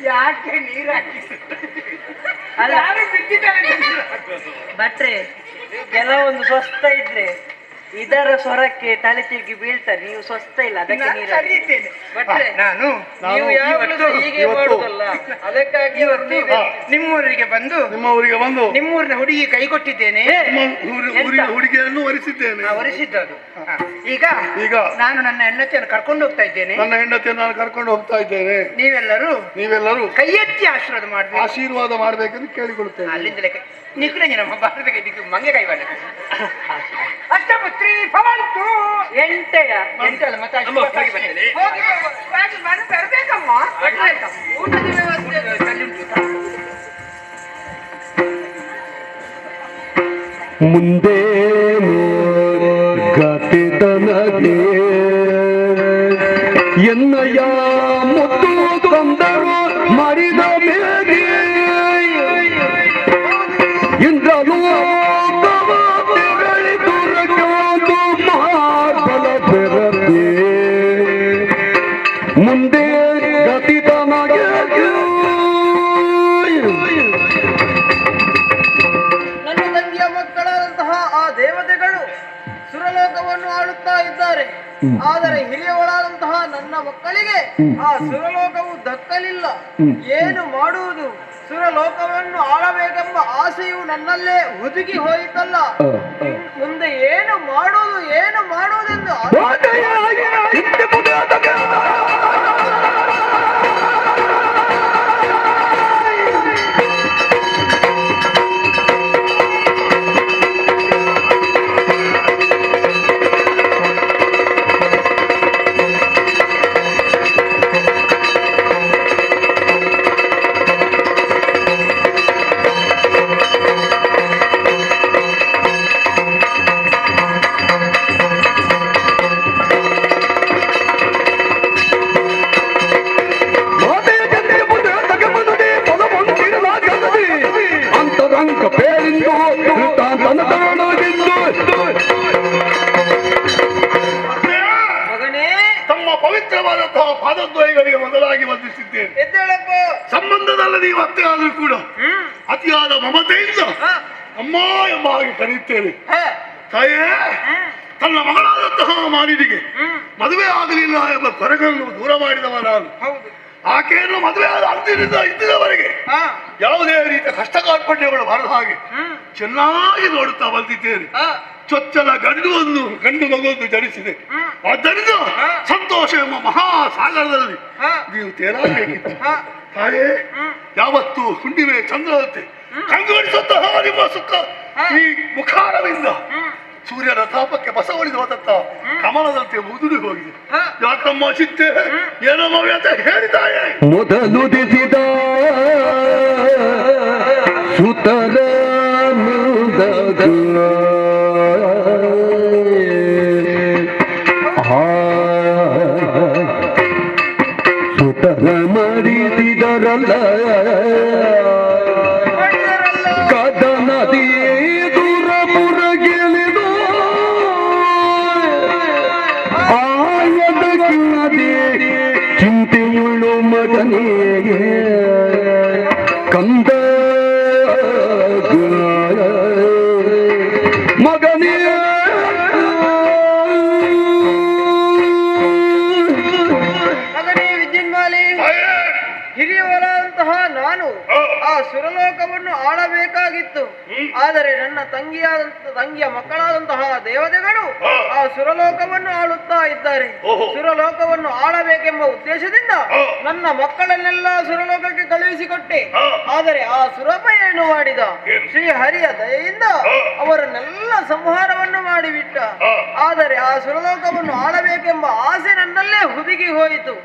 ಯಾಕೆ ನೀರು ಹಾಕಿ ಯಾರು ಬಿಟ್ಟಿದ್ದಾರೆ? ಭಟ್ರೆ, ಕೆಲವೊಂದು ಸ್ವಸ್ಥ ಇದ್ರೆ ಇದರ ಸ್ವರಕ್ಕೆ ತಲೆ ತಿರುಗಿ ಬೀಳ್ತಾರೆ. ನೀವು ಸ್ವಸ್ಥ ಇಲ್ಲ, ಅದಕ್ಕೆ ನಾನು ನೀರು ಸರಿ ಇದ್ದೇನೆ. ಭಟ್ರೆ, ನಾನು ನೀವು ಯಾವಾಗಲೂ ಹೀಗೆ ಮಾಡುದಲ್ಲ, ಅದಕ್ಕಾಗಿ ನಿಮ್ಮೂರಿಗೆ ಬಂದು ನಿಮ್ಮೂರಿನ ಹುಡುಗಿ ಕೈ ಕೊಟ್ಟಿದ್ದೇನೆ, ಹುಡುಗಿಯನ್ನು ವರಿಸಿದ್ದೇನೆ. ವರಿಸಿದ್ದದು. ಈಗ ನಾನು ನನ್ನ ಹೆಂಡತಿಯನ್ನು ಕರ್ಕೊಂಡು ಹೋಗ್ತಾ ಇದ್ದೇನೆ. ನನ್ನ ಹೆಂಡತಿಯನ್ನು ನಾನು ಕರ್ಕೊಂಡು ಹೋಗ್ತಾ ಇದ್ದೇನೆ. ನೀವೆಲ್ಲರೂ ಕೈ ಎತ್ತಿ ಆಶೀರ್ವಾದ ಮಾಡಬೇಕೆಂದು ಕೇಳಿಕೊಳ್ಳುತ್ತೇನೆ. ಅಲ್ಲಿಂದಲೇ ನಿಖಿಲ ನಮ್ಮ ಭಾರತಕ್ಕೆ ಮಂಗೆ ಕೈ ಬಾಡ ಅಷ್ಟಪುತ್ರಿ ಭವಂತು. ಎಂಟಲ್ಲ ಮತ್ತೆ ಹೋಗಿ ನಾನು ತರಬೇಕಮ್ಮ. ಊಟದ ವ್ಯವಸ್ಥೆ ಅಲ್ಲಿಂಟು. ಮುಂದೆ ಗತಿತನಗೆ ಎನ್ನಯ ಮುತ್ತು ತಂದರು ಮರಿದ ಬೇಗೆ ಇಂದ್ರಲೋಕವ ತೆರಳಿದುರಗಾದು ಮಾರ್ಬಲ ಬೆರದೆ ಮುಂದೆ ಗತಿತನಗೆ ನನ್ನ ತಂಗಿಯ ಮಕ್ಕಳಾದಂತಹ ಆ ದೇವತೆಗಳು ಸುರಲೋಕವನ್ನು ಆಳುತ್ತಾ ಇದ್ದಾರೆ. ಆದರೆ ಹಿರಿಯವಳಾದಂತಹ ನನ್ನ ಮಕ್ಕಳಿಗೆ ಆ ಸುರಲೋಕವು ದಕ್ಕಲಿಲ್ಲ. ಏನು ಮಾಡುವುದು? ಸುರಲೋಕವನ್ನು ಆಳಬೇಕೆಂಬ ಆಸೆಯು ನನ್ನಲ್ಲೇ ಹುದುಗಿ ಹೋಯಿತಲ್ಲ. ಮುಂದೆ ಏನು ಮಾಡುವುದೆಂದು ತಮ್ಮ ಪವಿತ್ರವಾದಂತಹ ಪಾದದ್ವಯಗಳಿಗೆ ಮೊದಲಾಗಿ ವಂದಿಸಿದ್ದೇನೆ. ಎದ್ದೇಳಪ್ಪ. ಸಂಬಂಧದಲ್ಲಿ ನೀವು ಅತ್ತೆ ಆದ್ರೂ ಕೂಡ ಅತಿಯಾದ ಮಮತೆಯಿಂದ ಅಮ್ಮ ಎಂಬ ಹಾಗೆ ಕರೆಯುತ್ತೇನೆ. ತಾಯೇ, ತನ್ನ ಮಗಳಾದಂತಹ ಮಾಲಿನಿಗೆ ಮದುವೆ ಆಗಲಿಲ್ಲ ಎಂಬ ಕೊರಗನ್ನು ದೂರ ಮಾಡಿದವ ನಾನು. ಆಕೆಯನ್ನು ಮದುವೆ ಆದ ಅಂದಿನಿಂದ ಇಂದಿನವರೆಗೆ ಯಾವುದೇ ರೀತಿಯ ಕಷ್ಟ ಕಾರ್ಪಣ್ಯಗಳು ಬರದ ಹಾಗೆ ಚೆನ್ನಾಗಿ ನೋಡುತ್ತಾ ಬಂದಿದ್ದೇನೆ. ಚೊಚ್ಚಲ ಗಂಡು ಮಗುವನ್ನು ಜನಿಸಿದೆ. ಆದ್ದರಿಂದ ಸಂತೋಷ ಎಂಬ ಮಹಾಸಾಗರದಲ್ಲಿ ನೀವು ತೇಲಾಗಬೇಕಿತ್ತು. ತಾಯೇ, ಯಾವತ್ತು ಹುಣ್ಣಿಮೆ ಚಂದ್ರದಂತೆ ಕಂಗೊಳಿಸುತ್ತಹ ನಿಮ್ಮ ಸುತ್ತ ಈ ಮುಖಾರವಿಂದ ಸೂರ್ಯನ ತಾಪಕ್ಕೆ ಬಸವಳಿಸುವಂತ ಕಮಲದಂತೆ ಮುದುಡಿ ಹೋಗಿದೆ. ಯಾಕಮ್ಮ ಚಿತ್ತೆ, ಏನಮ್ಮ ಅಂತ ಹೇಳಿದಾಯೆ. ಮೊದಲು ದಿಸಿದ ಸುತರ ಸುತರ ಮರಿದಿದರಲ್ಲ ಕದನದಿ ದೂರ ಪುರಗೆಳೆದು ಆಯದಕ್ಕಿಲ್ಲದೆ ಚಿಂತೆಯುಳ್ಳು ಮಗನೇ ಕಂದ ಮಗನೇ. ಮಗನೇ ವಿದ್ಯುನ್ಮಾಲಿ, ಹಿರಿಯವರಾದಂತಹ ನಾನು ಆ ಸುರಲೋಕವನ್ನು ಆಳಬೇಕಾಗಿತ್ತು. ಆದರೆ ನನ್ನ ತಂಗಿಯ ಮಕ್ಕಳಾದಂತಹ ದೇವತೆಗಳು ಆ ಸುರಲೋಕವನ್ನು ಆಳುತ್ತಾ ಇದ್ದಾರೆ. ಸುರಲೋಕವನ್ನು ಆಳಬೇಕೆಂಬ ಉದ್ದೇಶದಿಂದ ನನ್ನ ಮಕ್ಕಳನ್ನೆಲ್ಲ ಸುರಲೋಕಕ್ಕೆ ಕಳುಹಿಸಿಕೊಟ್ಟೆ. ಆದರೆ ಆ ಸುರಪ ಏನು ಮಾಡಿದ? ಶ್ರೀ ಹರಿಯ ದಯೆಯಿಂದ ಅವರನ್ನೆಲ್ಲ ಸಂಹಾರವನ್ನು ಮಾಡಿಬಿಟ್ಟ. ಆದರೆ ಆ ಸುರಲೋಕವನ್ನು ಆಳಬೇಕೆಂಬ ಆಸೆ ನನ್ನಲ್ಲೇ ಹುದುಗಿ ಹೋಯಿತು.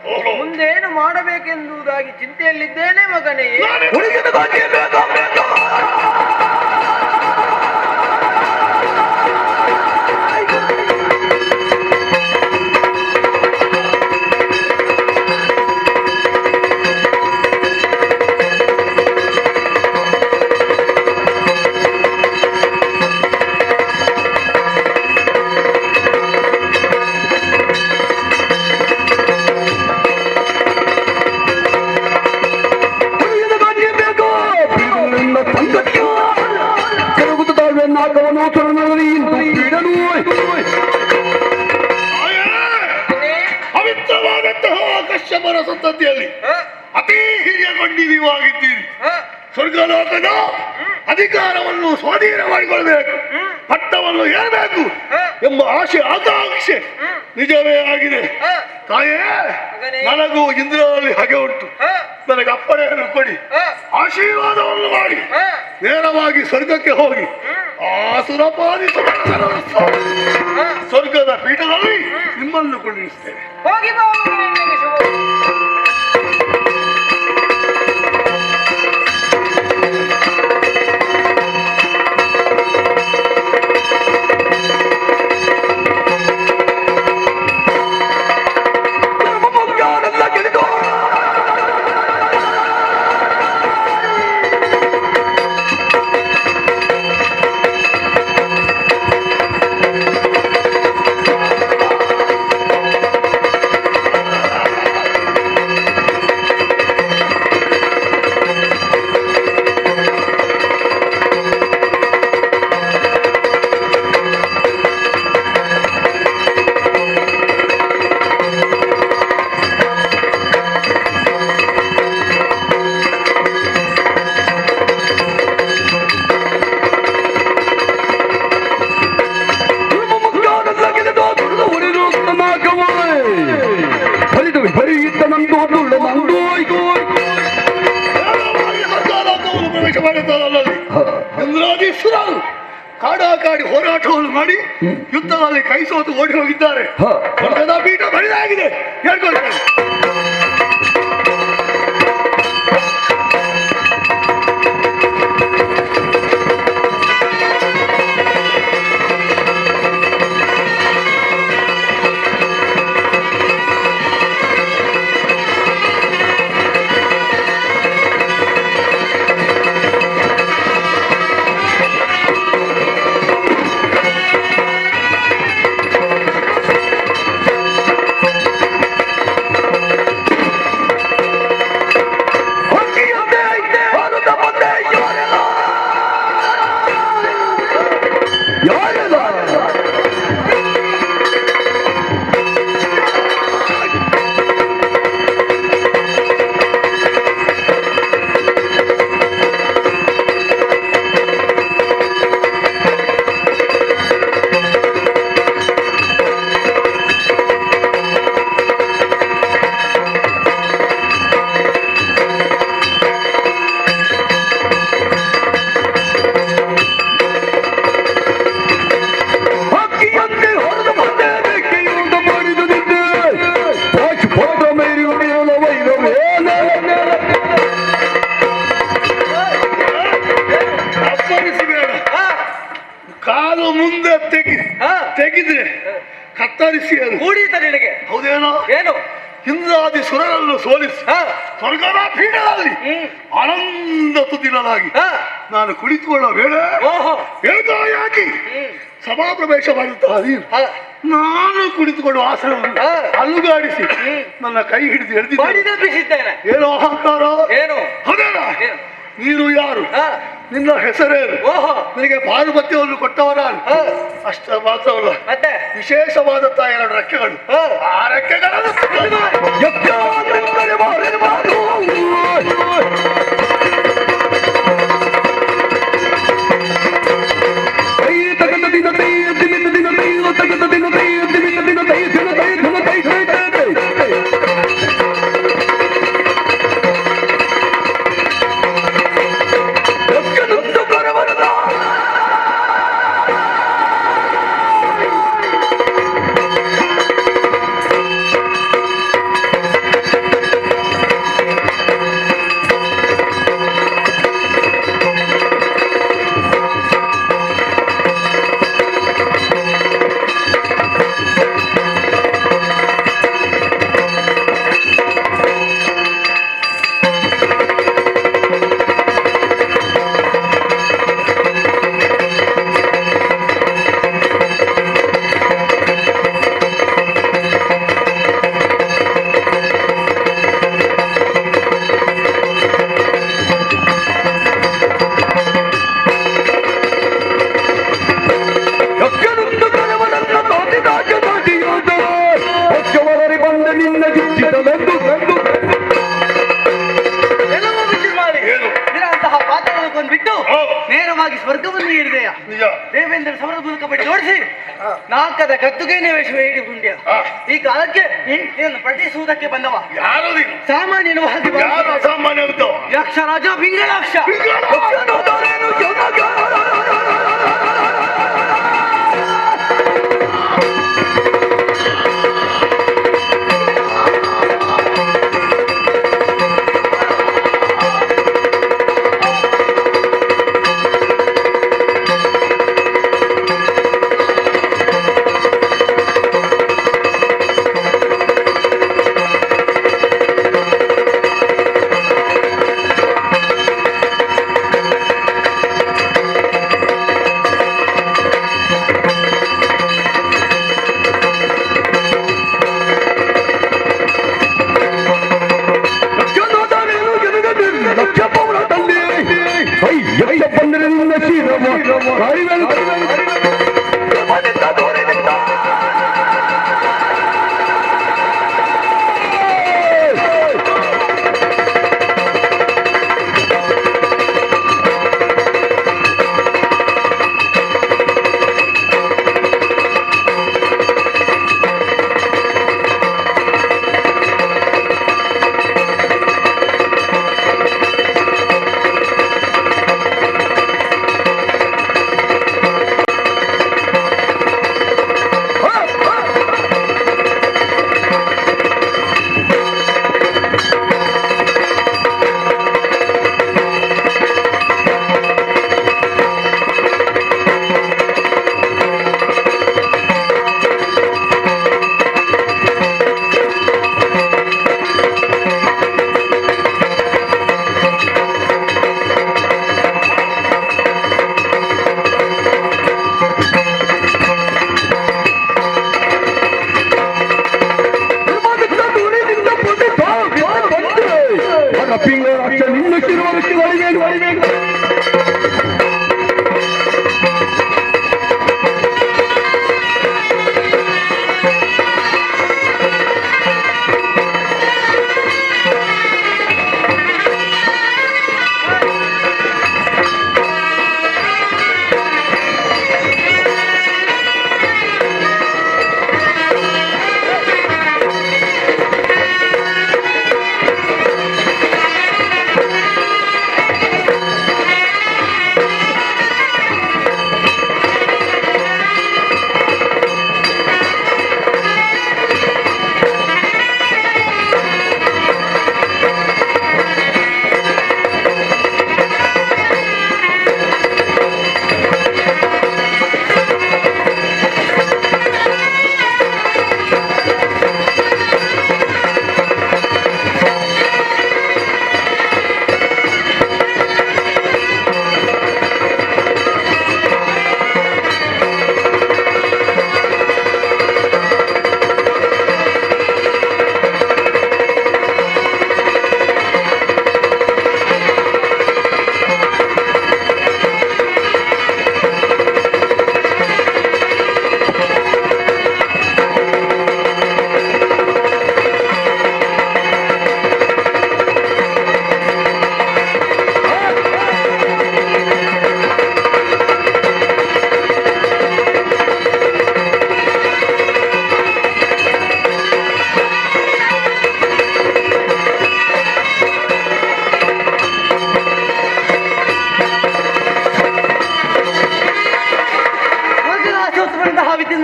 ಮುಂದೇನು ಮಾಡಬೇಕೆಂಬುದಾಗಿ ಚಿಂತೆಯಲ್ಲಿದ್ದೇನೆ ಮಗನೇ. ಬ್ರಾಹ್ಮಣ ಸಂತತಿಯಲ್ಲಿ ಅತಿ ಹಿರಿಯ ಕೊಂಡಿ ನೀವು ಆಗಿದ್ದೀರಿ. ಸ್ವರ್ಗಲೋಕದ ಅಧಿಕಾರವನ್ನು ಸ್ವಾಧೀನ ಮಾಡಿಕೊಳ್ಬೇಕು, ಪಟ್ಟವನ್ನು ಏರಬೇಕು ಎಂಬ ಆಶೆ ಆಕಾಂಕ್ಷೆ ನಿಜವೇ ಆಗಿದೆ. ತಾಯೇ, ನನಗೂ ಇಂದ್ರನಲ್ಲಿ ಹಾಗೆ ಉಂಟು. ನನಗೆ ಅಪ್ಪಣೆಯನ್ನು ಕೊಡಿ, ಆಶೀರ್ವಾದವನ್ನು ಮಾಡಿ ನೇರವಾಗಿ ಸ್ವರ್ಗಕ್ಕೆ ಹೋಗಿ ಆಸುರಪಾದಿ ಸ್ವರ್ಗದ ಪೀಠದಲ್ಲಿ ನಿಮ್ಮನ್ನು ಕುಳ್ಳಿರಿಸ್ತೇವೆ. ಹೋಗಿ ಬಾ ಮಗನೇ, ಶುಭ. ಇಂದ್ರಾದೀಶ್ವರರು ಕಾಡಾಕಾಡಿ ಹೋರಾಟವನ್ನು ಮಾಡಿ ಯುದ್ಧದಲ್ಲಿ ಕೈ ಸೋತು ಓಡಿ ಹೋಗಿದ್ದಾರೆ. ಸ್ವರ್ಗದ ಪೀಠ ಬರಿದಾಗಿದೆ, ಹೇಳ್ಕೊಳ್ತಾರೆ. ಕಾಲು ಮುಂದೆ ತೆಗೆದ್ರೆ ಕತ್ತರಿಸಿ ಕೂಡಿತ ನಿನಗೆ ಹೌದೇನೋ? ಏನು ಇಂದ್ರಾದಿ ಸುರರನ್ನು ಸೋಲಿಸಿ ಸ್ವರ್ಗದ ಪೀಠದಲ್ಲಿ ಆನಂದ ತುದಿಲಾಗಿ ನಾನು ಕುಳಿತುಕೊಳ್ಳಬೇಡ. ಏಕಾಏಕಿ ಸಭಾ ಪ್ರವೇಶ ಮಾಡುತ್ತಾ ನಾನು ಕುಳಿತುಕೊಳ್ಳುವ ಆಸನವನ್ನು ಅಲುಗಾಡಿಸಿ ನನ್ನ ಕೈ ಹಿಡಿದು ಎಳೆದಿದ್ದೇನೆ. ಏನೋ ಅಹಂಕಾರ, ಏನು ಹೌದೇನ? ನೀನು ಯಾರು? ನಿನ್ನ ಹೆಸರೇನು? ನಿನಗೆ ಪಾರುಪತ್ಯವನ್ನು ಕೊಟ್ಟವರಾನು? ಅಷ್ಟ ಮಾತ್ರವಲ್ಲ, ಮತ್ತೆ ವಿಶೇಷವಾದಂತ ಎರಡು ರೆಕ್ಕೆಗಳು. ಆ ರೆಕ್ಕೆಗಳನ್ನು ವರ್ಗವನ್ನು ಏರಿದೆಯ ನಿಜ. ದೇವೇಂದ್ರ ಸಮರದ ಮೂಲಕ ಬಡಿ ಜೋಡಿಸಿ ನಾಲ್ಕದ ಗದ್ದುಗೆನೇ ವೇಷ ಹಿಡಿದುಕೊಂಡ್ಯ ಈ ಕಾಲಕ್ಕೆ ಏನು ಪಠಿಸುವುದಕ್ಕೆ ಬಂದವ ಯಾರು ನೀನು? ಸಾಮಾನ್ಯವಾಗಿ ಯಾರು ಅಸಾಮಾನ್ಯ ಉಂಟು? ಯಕ್ಷ ರಾಜ ಪಿಂಗಳಾಕ್ಷ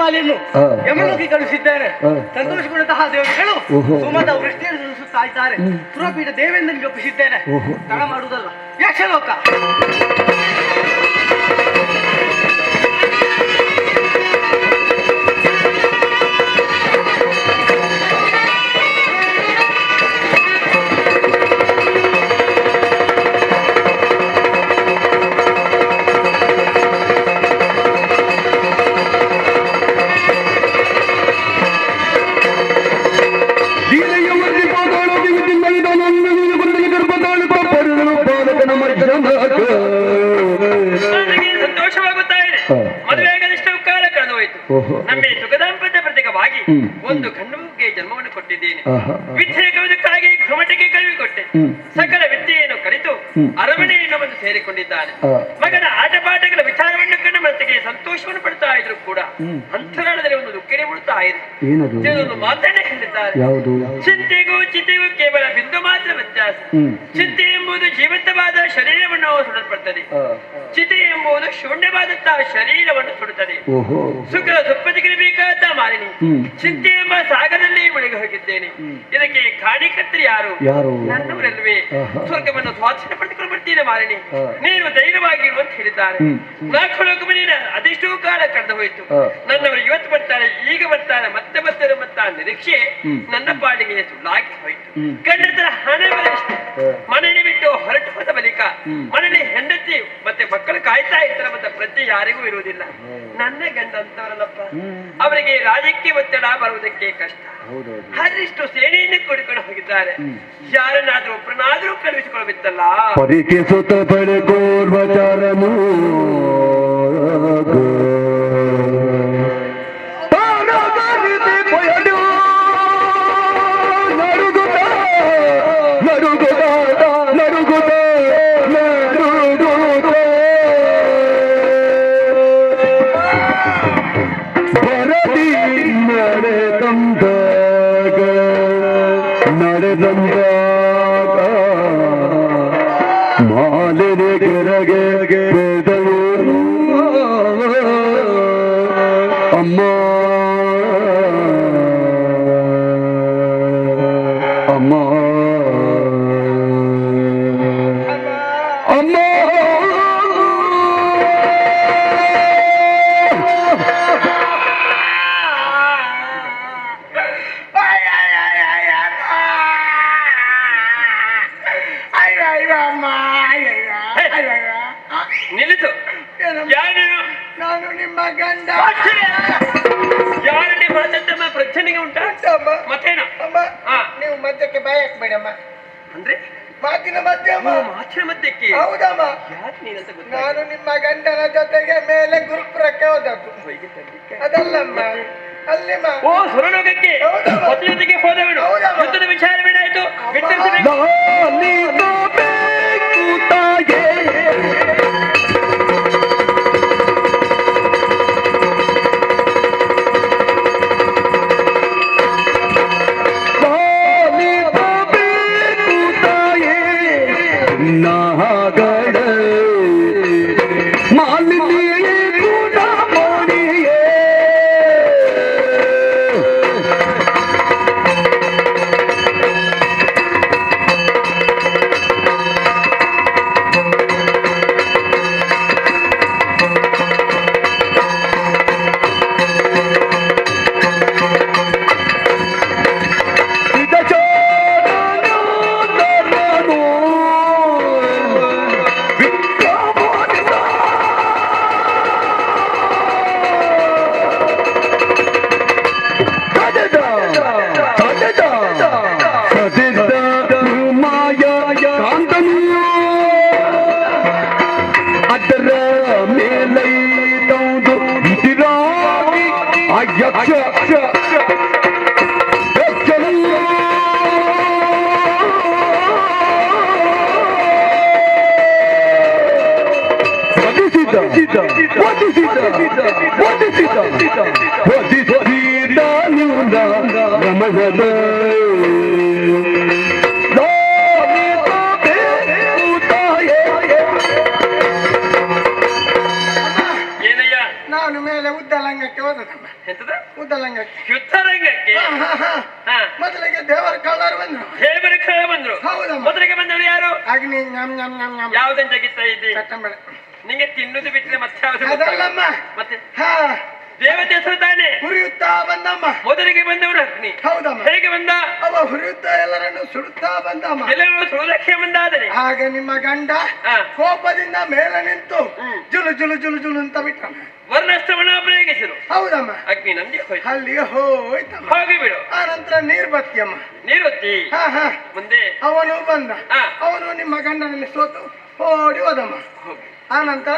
ಮಾಲೆಯನ್ನು ಯಮಲೋಕಿ ಕಳುಹಿಸಿದ್ದೇನೆ. ಸಂತೋಷಗೊಂಡಂತಹ ದೇವತೆಗಳು ಸುಮದ ವೃಷ್ಟಿಯನ್ನು ಸುರಿಸುತ್ತಾ ಇದ್ದಾರೆ. ಪುರಪೀಠ ದೇವೇಂದ್ರನಿಗೆ ಒಪ್ಪಿಸಿದ್ದೇನೆ. ತಡ ಮಾಡುವುದಲ್ಲ. ಯಕ್ಷಲೋಕ ಸಂತೋಷವಾಗುತ್ತಾ ಇದೆ. ಮದುವೆ ಆಗದಿಷ್ಟು ಕಾಲ ಕಳೆದೋಯ್ತು. ನಮ್ಮ ಸುಖದಾಂಪತ್ಯ ಪ್ರತೀಕವಾಗಿ ಒಂದು ಗಂಡುಗೆ ಜನ್ಮವನ್ನು ಕೊಟ್ಟಿದ್ದೇನೆ. ವಿದ್ಯೆ ಕವಿದಕ್ಕಾಗಿ ಗುರುಮಠಕ್ಕೆ ಕಳುಹಿಕೊಟ್ಟೆ. ಸಕಲ ವಿದ್ಯೆಯನ್ನು ಕಲಿತು ಅರಮನೆಯನ್ನು ಬಂದು ಸೇರಿಕೊಂಡಿದ್ದಾನೆ. ಮಗನ ಆಟಪಾಠಗಳ ಸಂತೋಷವನ್ನು ಪಡ್ತಾ ಇದ್ರು ಕೂಡ ಅಂತರಾಳದಲ್ಲಿ ಒಂದು ದುಃಖನೇ ಬಿಡುತ್ತಾ ಇದೆ. ಏನದು? ಒಂದು ಮಾತನ್ನೇ ಹೇಳಿದ್ದಾರೆ. ಯಾವುದು? ಚಿಂತೆಗೂ ಚಿತೆಗೂ ಕೇವಲ ಬಿಂದು ಮಾತ್ರ ವ್ಯತ್ಯಾಸ. ಚಿಂತೆ ಎಂಬುದು ಜೀವಂತವಾದ ಶರೀರವನ್ನು ಸುಡಲ್ಪಡ್ತದೆ, ಚಿತೆ ಎಂಬುದು ಶೂನ್ಯವಾದಂತಹ ಶರೀರವನ್ನು ಸುಡುತ್ತದೆ. ಓಹೋ. ಸುಖ ದುಃಖದಿಗಿರಬೇಕಾದ ಮಾಲಿನಿ ಚಿಂತೆ ಎಂಬ ಸಾಗರದಲ್ಲಿ ಮುಳುಗಿ ಹೋಗಿದ್ದೇನೆ. ಇದಕ್ಕೆ ಕಾಣಿಕರ್ತರು ಯಾರು? ಯಾರು? ನನ್ನವರಲ್ವೇ? ಸ್ವರ್ಗವನ್ನು ಸ್ವಾಧೀನ ಪಡೆದುಕೊಂಡು ಬರ್ತೀರ ಮಾಲಿನಿ, ನೀನು ಧೈರ್ಯವಾಗಿರು ಅಂತ ಹೇಳಿದ್ದಾರೆ. ನಾಲ್ಕು ಲೋಕಮನಿನ ಅದೆಷ್ಟೋ ಕಾಲ ಕಳೆದು ಹೋಯಿತು. ನನ್ನವರು ಇವತ್ತು ಬರ್ತಾರೆ, ಈಗ ಬರ್ತಾರೆ, ಮತ್ತೆ ಬರ್ತಾರೆ ಮತ್ತ ನಿರೀಕ್ಷೆ ನನ್ನ ಪಾಡಿಗೆ ಸುಳ್ಳಾಗಿ ಹೋಯಿತು. ಗಂಡತರ ಹಣೆ ಬರೆಯಷ್ಟು ಮನೆಯಲ್ಲಿ ಬಿಟ್ಟು ಹೊರಟು ಹೋದ ಬಳಿಕ ಮನೆಯಲ್ಲಿ ಹೆಂಡತಿ ಮತ್ತೆ ಮಕ್ಕಳು ಕಾಯ್ತಾ ಇರ್ತಾರೆ, ಮತ್ತೆ ಪ್ರತಿ ಯಾರಿಗೂ ಇರುವುದಿಲ್ಲ. ನನ್ನ ಗಂಡ ಅಂತವರಲ್ಲಪ್ಪ, ಅವರಿಗೆ ರಾಜ್ಯಕ್ಕೆ ಒತ್ತಡ ಬರುವುದಕ್ಕೆ ಕಷ್ಟ. ಹರಿಷ್ಟು ಸೇನೆಯನ್ನು ಕೂಡಿಕೊಂಡು ಹೋಗಿದ್ದಾರೆ. ಯಾರನ್ನಾದ್ರೂ ಒಬ್ಬರನ್ನಾದ್ರೂ ಕಳುಹಿಸಿಕೊಳ್ಳಬೇಕಲ್ಲ. ಪರಿಕಿಸುತ್ತ ಪಡೆಕೋರ್ವಚಾರನು ಮಾಲಿನಿ ಕೆರಗೆ ಅಮ್ಮ ಅಮ್ಮ ಅಮ್ಮ ನಿಲ್ಲಿಸು. ಯಾರು? ನಾನು ನಿಮ್ಮ ಗಂಡ. ಯಾರಲ್ಲಿ ಮಾತಾಡ್ತಮ್ಮ? ಪ್ರಚನೆಗೆ ಉಂಟಾ? ಮತ್ತೇನ? ಅಮ್ಮ, ನೀವು ಮಧ್ಯಕ್ಕೆ ಬಾಯ್ ಹಾಕ್ಬೇಡಮ್ಮ. ಅಂದ್ರೆ ಮಾತಿನ ಮಧ್ಯ ಅಮ್ಮ. ಮಾತಿನ ಮಧ್ಯಕ್ಕೆ? ಹೌದಮ್ಮ. ಯಾರು ನೀನಂತ ಗೊತ್ತ? ನಾನು ನಿಮ್ಮ ಗಂಡನ ಜೊತೆಗೆ ಮೇಲೆ ಗುರುಪುರಕ್ಕೆ ಹೋದದ್ದು. ಅದಲ್ಲಮ್ಮ, ಅಲ್ಲಿಮ್ಮ. ಓ, ಸುರಲೋಕಕ್ಕೆ ಪತಿಯೊಂದಿಗೆ ಹೋದವನು. ಯುದ್ಧದ ವಿಚಾರವೇನಾಯ್ತು? ವಿಚಾರಿಸಬೇಕು. ನಾನು ಮೇಲೆ ಉದ್ದಲಂಗಕ್ಕೆ ಹೋದದಮ್ಮ. ಎಂತದ? ಉದ್ದಲಂಗಕ್ಕೆ. ಯುದ್ಧರಂಗಕ್ಕೆ? ಮೊದಲಿಗೆ ದೇವರ ಕಳ್ಳರು ಬಂದ್ರು. ದೇವರ ಕಳ್ಳ ಬಂದ್ರು? ಹೌದಮ್ಮ. ಮೊದಲಿಗೆ ಬಂದವರು ಯಾರು? ಅಗ್ನಿ ಞಮ್ ಞಮ್ ಞಮ್ ಞಮ್. ಯಾವ್ದನ್ ಜಗಿಸ್ತಾ ಇದ್ದಿ? ಚಟ್ಟಂಬಳೆ. ನಿಂಗೆ ತಿನ್ನುದು ಬಿಟ್ಟರೆ ಮತ್ತೆ ಯಾವ್ದು ಅದಲ್ಲಮ್ಮ. ಮತ್ತೆ ಹಾ, ದೇವತೆ ಹೆಸರು ತಾನೆ? ಹುರಿಯುತ್ತಾ ಬಂದಮ್ಮ. ಮೊದಲಿಗೆ ಬಂದವರು ಅಗ್ನಿ. ಹೌದಮ್ಮ. ಹೇಗೆ ಬಂದ? ಅವ ಹುರಿಯುತ್ತಾ ಎಲ್ಲರನ್ನು ಸುಡುತ್ತಾ ಬಂದಮ್ಮ. ಎಲ್ಲರೂ ಸುರಕ್ಷೆ ಬಂದಾದರೆ ಆಗ ನಿಮ್ಮ ಗಂಡ ಕೋಪದಿಂದ ಮೇಲೆ ನಿಂತು ಜುಲು ಜುಲು ಜುಲು ಜುಲು ಅಂತ ಬಿಟ್ಟ. ವರ್ಣಾಸ್ತ್ರವನ್ನು ಪ್ರಯೋಗಿಸಿರು. ಹೌದಮ್ಮ. ಅಗ್ನಿ ನಂದಿ ಹೋಯ್ತು. ಅಲ್ಲಿಗೆ ಹೋಯ್ತಮ್ಮ. ಹೋಗಿ ಬಿಡು. ಆ ನಂತರ ನೀರು ಬತ್ತಿಯಮ್ಮ. ನೀರೊತ್ತಿ ಹಾ ಹಾ. ಮುಂದೆ ಅವನು ಬಂದ. ಅವನು ನಿಮ್ಮ ಗಂಡನಲ್ಲಿ ಸೋತು ಓಡಿ ಹೋದಮ್ಮ. ಆ ನಂತರ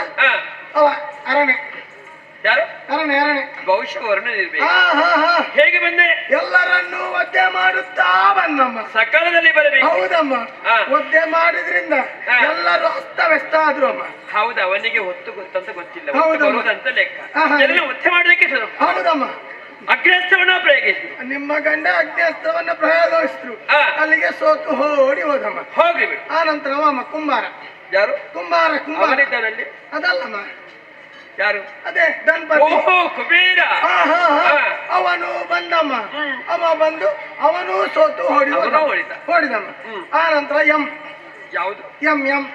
ಅವ ಅರಣೆ. ಯಾರು? ಅರಣೆ ಅರಣೆ. ಬಹುಶಃ ವರ್ಣ ಇರ್ಬೇಕು. ಹಾ ಹಾ ಹಾ. ಹೇಗೆ ಬಂದೆ? ಎಲ್ಲರನ್ನೂ ಒದ್ದೆ ಮಾಡುತ್ತಾ ಬಂದಮ್ಮ. ಸಕಾಲದಲ್ಲಿ ಬರಬೇಕು. ಹೌದಮ್ಮ. ಹಾ. ಒದ್ದೆ ಮಾಡಿದ್ರಿಂದ ಹಾ. ಎಲ್ಲರೂ ಅಸ್ತವ್ಯಸ್ತ ಆದ್ರು ಅಮ್ಮ. ಹೌದು, ಅವನಿಗೆ ಹೊತ್ತು ಗೊತ್ತಂತ ಗೊತ್ತಿಲ್ಲ, ಹೌದಮ್ಮ. ಬರುವುದಂತ ಲೆಕ್ಕ. ಆಹಾ. ಎಲ್ಲ ಒತ್ತೆ ಮಾಡೋದಕ್ಕೆ ಹೌದಮ್ಮ. ಅಗ್ರಸ್ತವನ್ನ ಪ್ರಯೋಗಿಸಿದ್ರು. ನಿಮ್ಮ ಗಂಡ ಅಗ್ನಿಸ್ತವನ್ನ ಪ್ರಯೋಗಿಸಿದ್ರು. ಹಾ. ಅಲ್ಲಿಗೆ ಸೋತು ಓಡಿ ಹೋದಮ್ಮ. ಹೋಗ್ಲಿ ಬಿಡು. ಆ ನಂತರ ಅಮ್ಮ ಕುಂಬಾರ ಯಾರು? ಕುಂಬಾರ ಅವನಿದ್ದಾನಲ್ಲಿ. ಅದಲ್ಲಮ್ಮ, ಯಾರು? ಅದೇ ಗಣಪತಿ. ಓಹೋ, ಕುಬೇರ. ಹಾ, ಹಾ, ಹಾ. ಹಾ. ಅವನು ಬಂದಮ್ಮ. ಅವ ಬಂದು ಅವನು ಸೋತು ಓಡಿ ಹೋದ. ಅವನು ಓಡಿದ. ಓಡಿದಮ್ಮ. ಆ ನಂತರ ಎಂ ಯಾವುದು? ಎಂ ಎಂ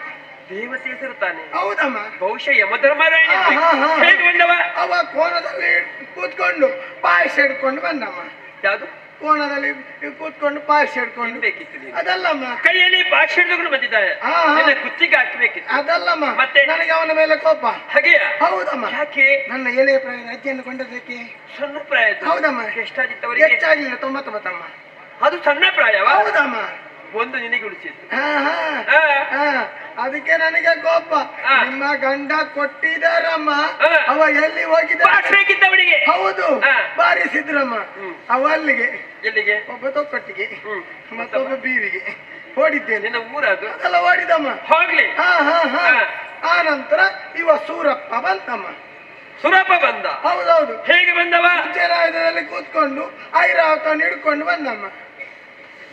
ದೇವತೆ ಹೆಸರು ತಾನೆ. ಹೌದಮ್ಮ. ಬಹುಶಃ ಯಮಧರ್ಮರಾಯ. ಹಾ, ಹಾ. ಹೇಗೆ ಬಂದವ? ಅವ ಕೋಣದಲ್ಲಿ ಕೂತ್ಕೊಂಡು ಪಾಯಸ ಹಿಡ್ಕೊಂಡು ಬಂದಮ್ಮ. ಯಾವುದು? ಕೋಣದಲ್ಲಿ ಕೂತ್ಕೊಂಡು ಪಾಯಸ ಹಿಡ್ಕೊಂಡು. ಬೇಕಿತ್ತು ನೀನು. ಅದಲ್ಲಮ್ಮ, ಕೈಯಲ್ಲಿ ಭಾಷೆ ಹಿಡಿದುಕೊಂಡು ಬಂದಿದ್ದಾನೆ. ಹಾ, ಹಾ. ನಿನ್ನ ಕುತ್ತಿಗೆ ಹಾಕಬೇಕಿತ್ತು. ಅದಲ್ಲಮ್ಮ, ಮತ್ತೆ? ನನಗೆ ಅವನ ಮೇಲೆ ಕೋಪ. ಹಾಗೆಯ? ಹೌದಮ್ಮ. ಯಾಕೆ? ನನ್ನ ಎಳೆಯ ಪ್ರಾಯದ ಅಜ್ಜಿಯನ್ನು ಕೊಂಡದಕ್ಕೆ. ಸಣ್ಣ ಪ್ರಾಯ. ಹೌದಮ್ಮ. ಎಷ್ಟಾಗಿತ್ತವರಿಗೆ? ಹೆಚ್ಚಾಗಿಲ್ಲ, 99ಮ್ಮ. ಅದು ಸಣ್ಣ ಪ್ರಾಯವ? ಹೌದಮ್ಮ. ಒಂದು ನಿನಗೆ ಉಳಿಸಿದ್ದು. ಹಾ, ಹಾ. ಹಾ. ಹಾ, ಅದಕ್ಕೆ ನನಗೆ ಕೋಪ. ಹಾ. ನಿಮ್ಮ ಗಂಡ ಕೊಟ್ಟಿದಾರಮ್ಮ. ಹಾ. ಅವ ಎಲ್ಲಿ ಹೋಗಿದ್ದ? ಬಾರಿಸ್ಬೇಕಿತ್ತು ಅವನಿಗೆ. ಹೌದು, ಹಾ. ಬಾರಿಸಿದ್ರಮ್ಮ. ಅವ ಅಲ್ಲಿಗೆ, ಎಲ್ಲಿಗೆ? ಒಬ್ಬ ತೊಕ್ಕಟ್ಟಿಗೆ, ಮತ್ತೊಬ್ಬ ಬೀವಿಗೆ ಓಡಿದ್ದೇನೆ. ನಿನ್ನ ಊರದು? ಅದೆಲ್ಲ ಓಡಿದಮ್ಮ. ಹೋಗ್ಲಿ. ಹಾ, ಹಾ, ಹಾ. ಹಾ. ಆ ನಂತರ ಇವ ಸೂರಪ್ಪ ಬಂತಮ್ಮ. ಸುರಪ್ಪ ಬಂದ. ಹೌದೌದು. ಹೇಗೆ ಬಂದವ? ಉಜ್ಜರಾಯದಲ್ಲಿ ಕೂತ್ಕೊಂಡು ಐರಾವತವನ್ನು ಹಿಡ್ಕೊಂಡು ಬಂದಮ್ಮ.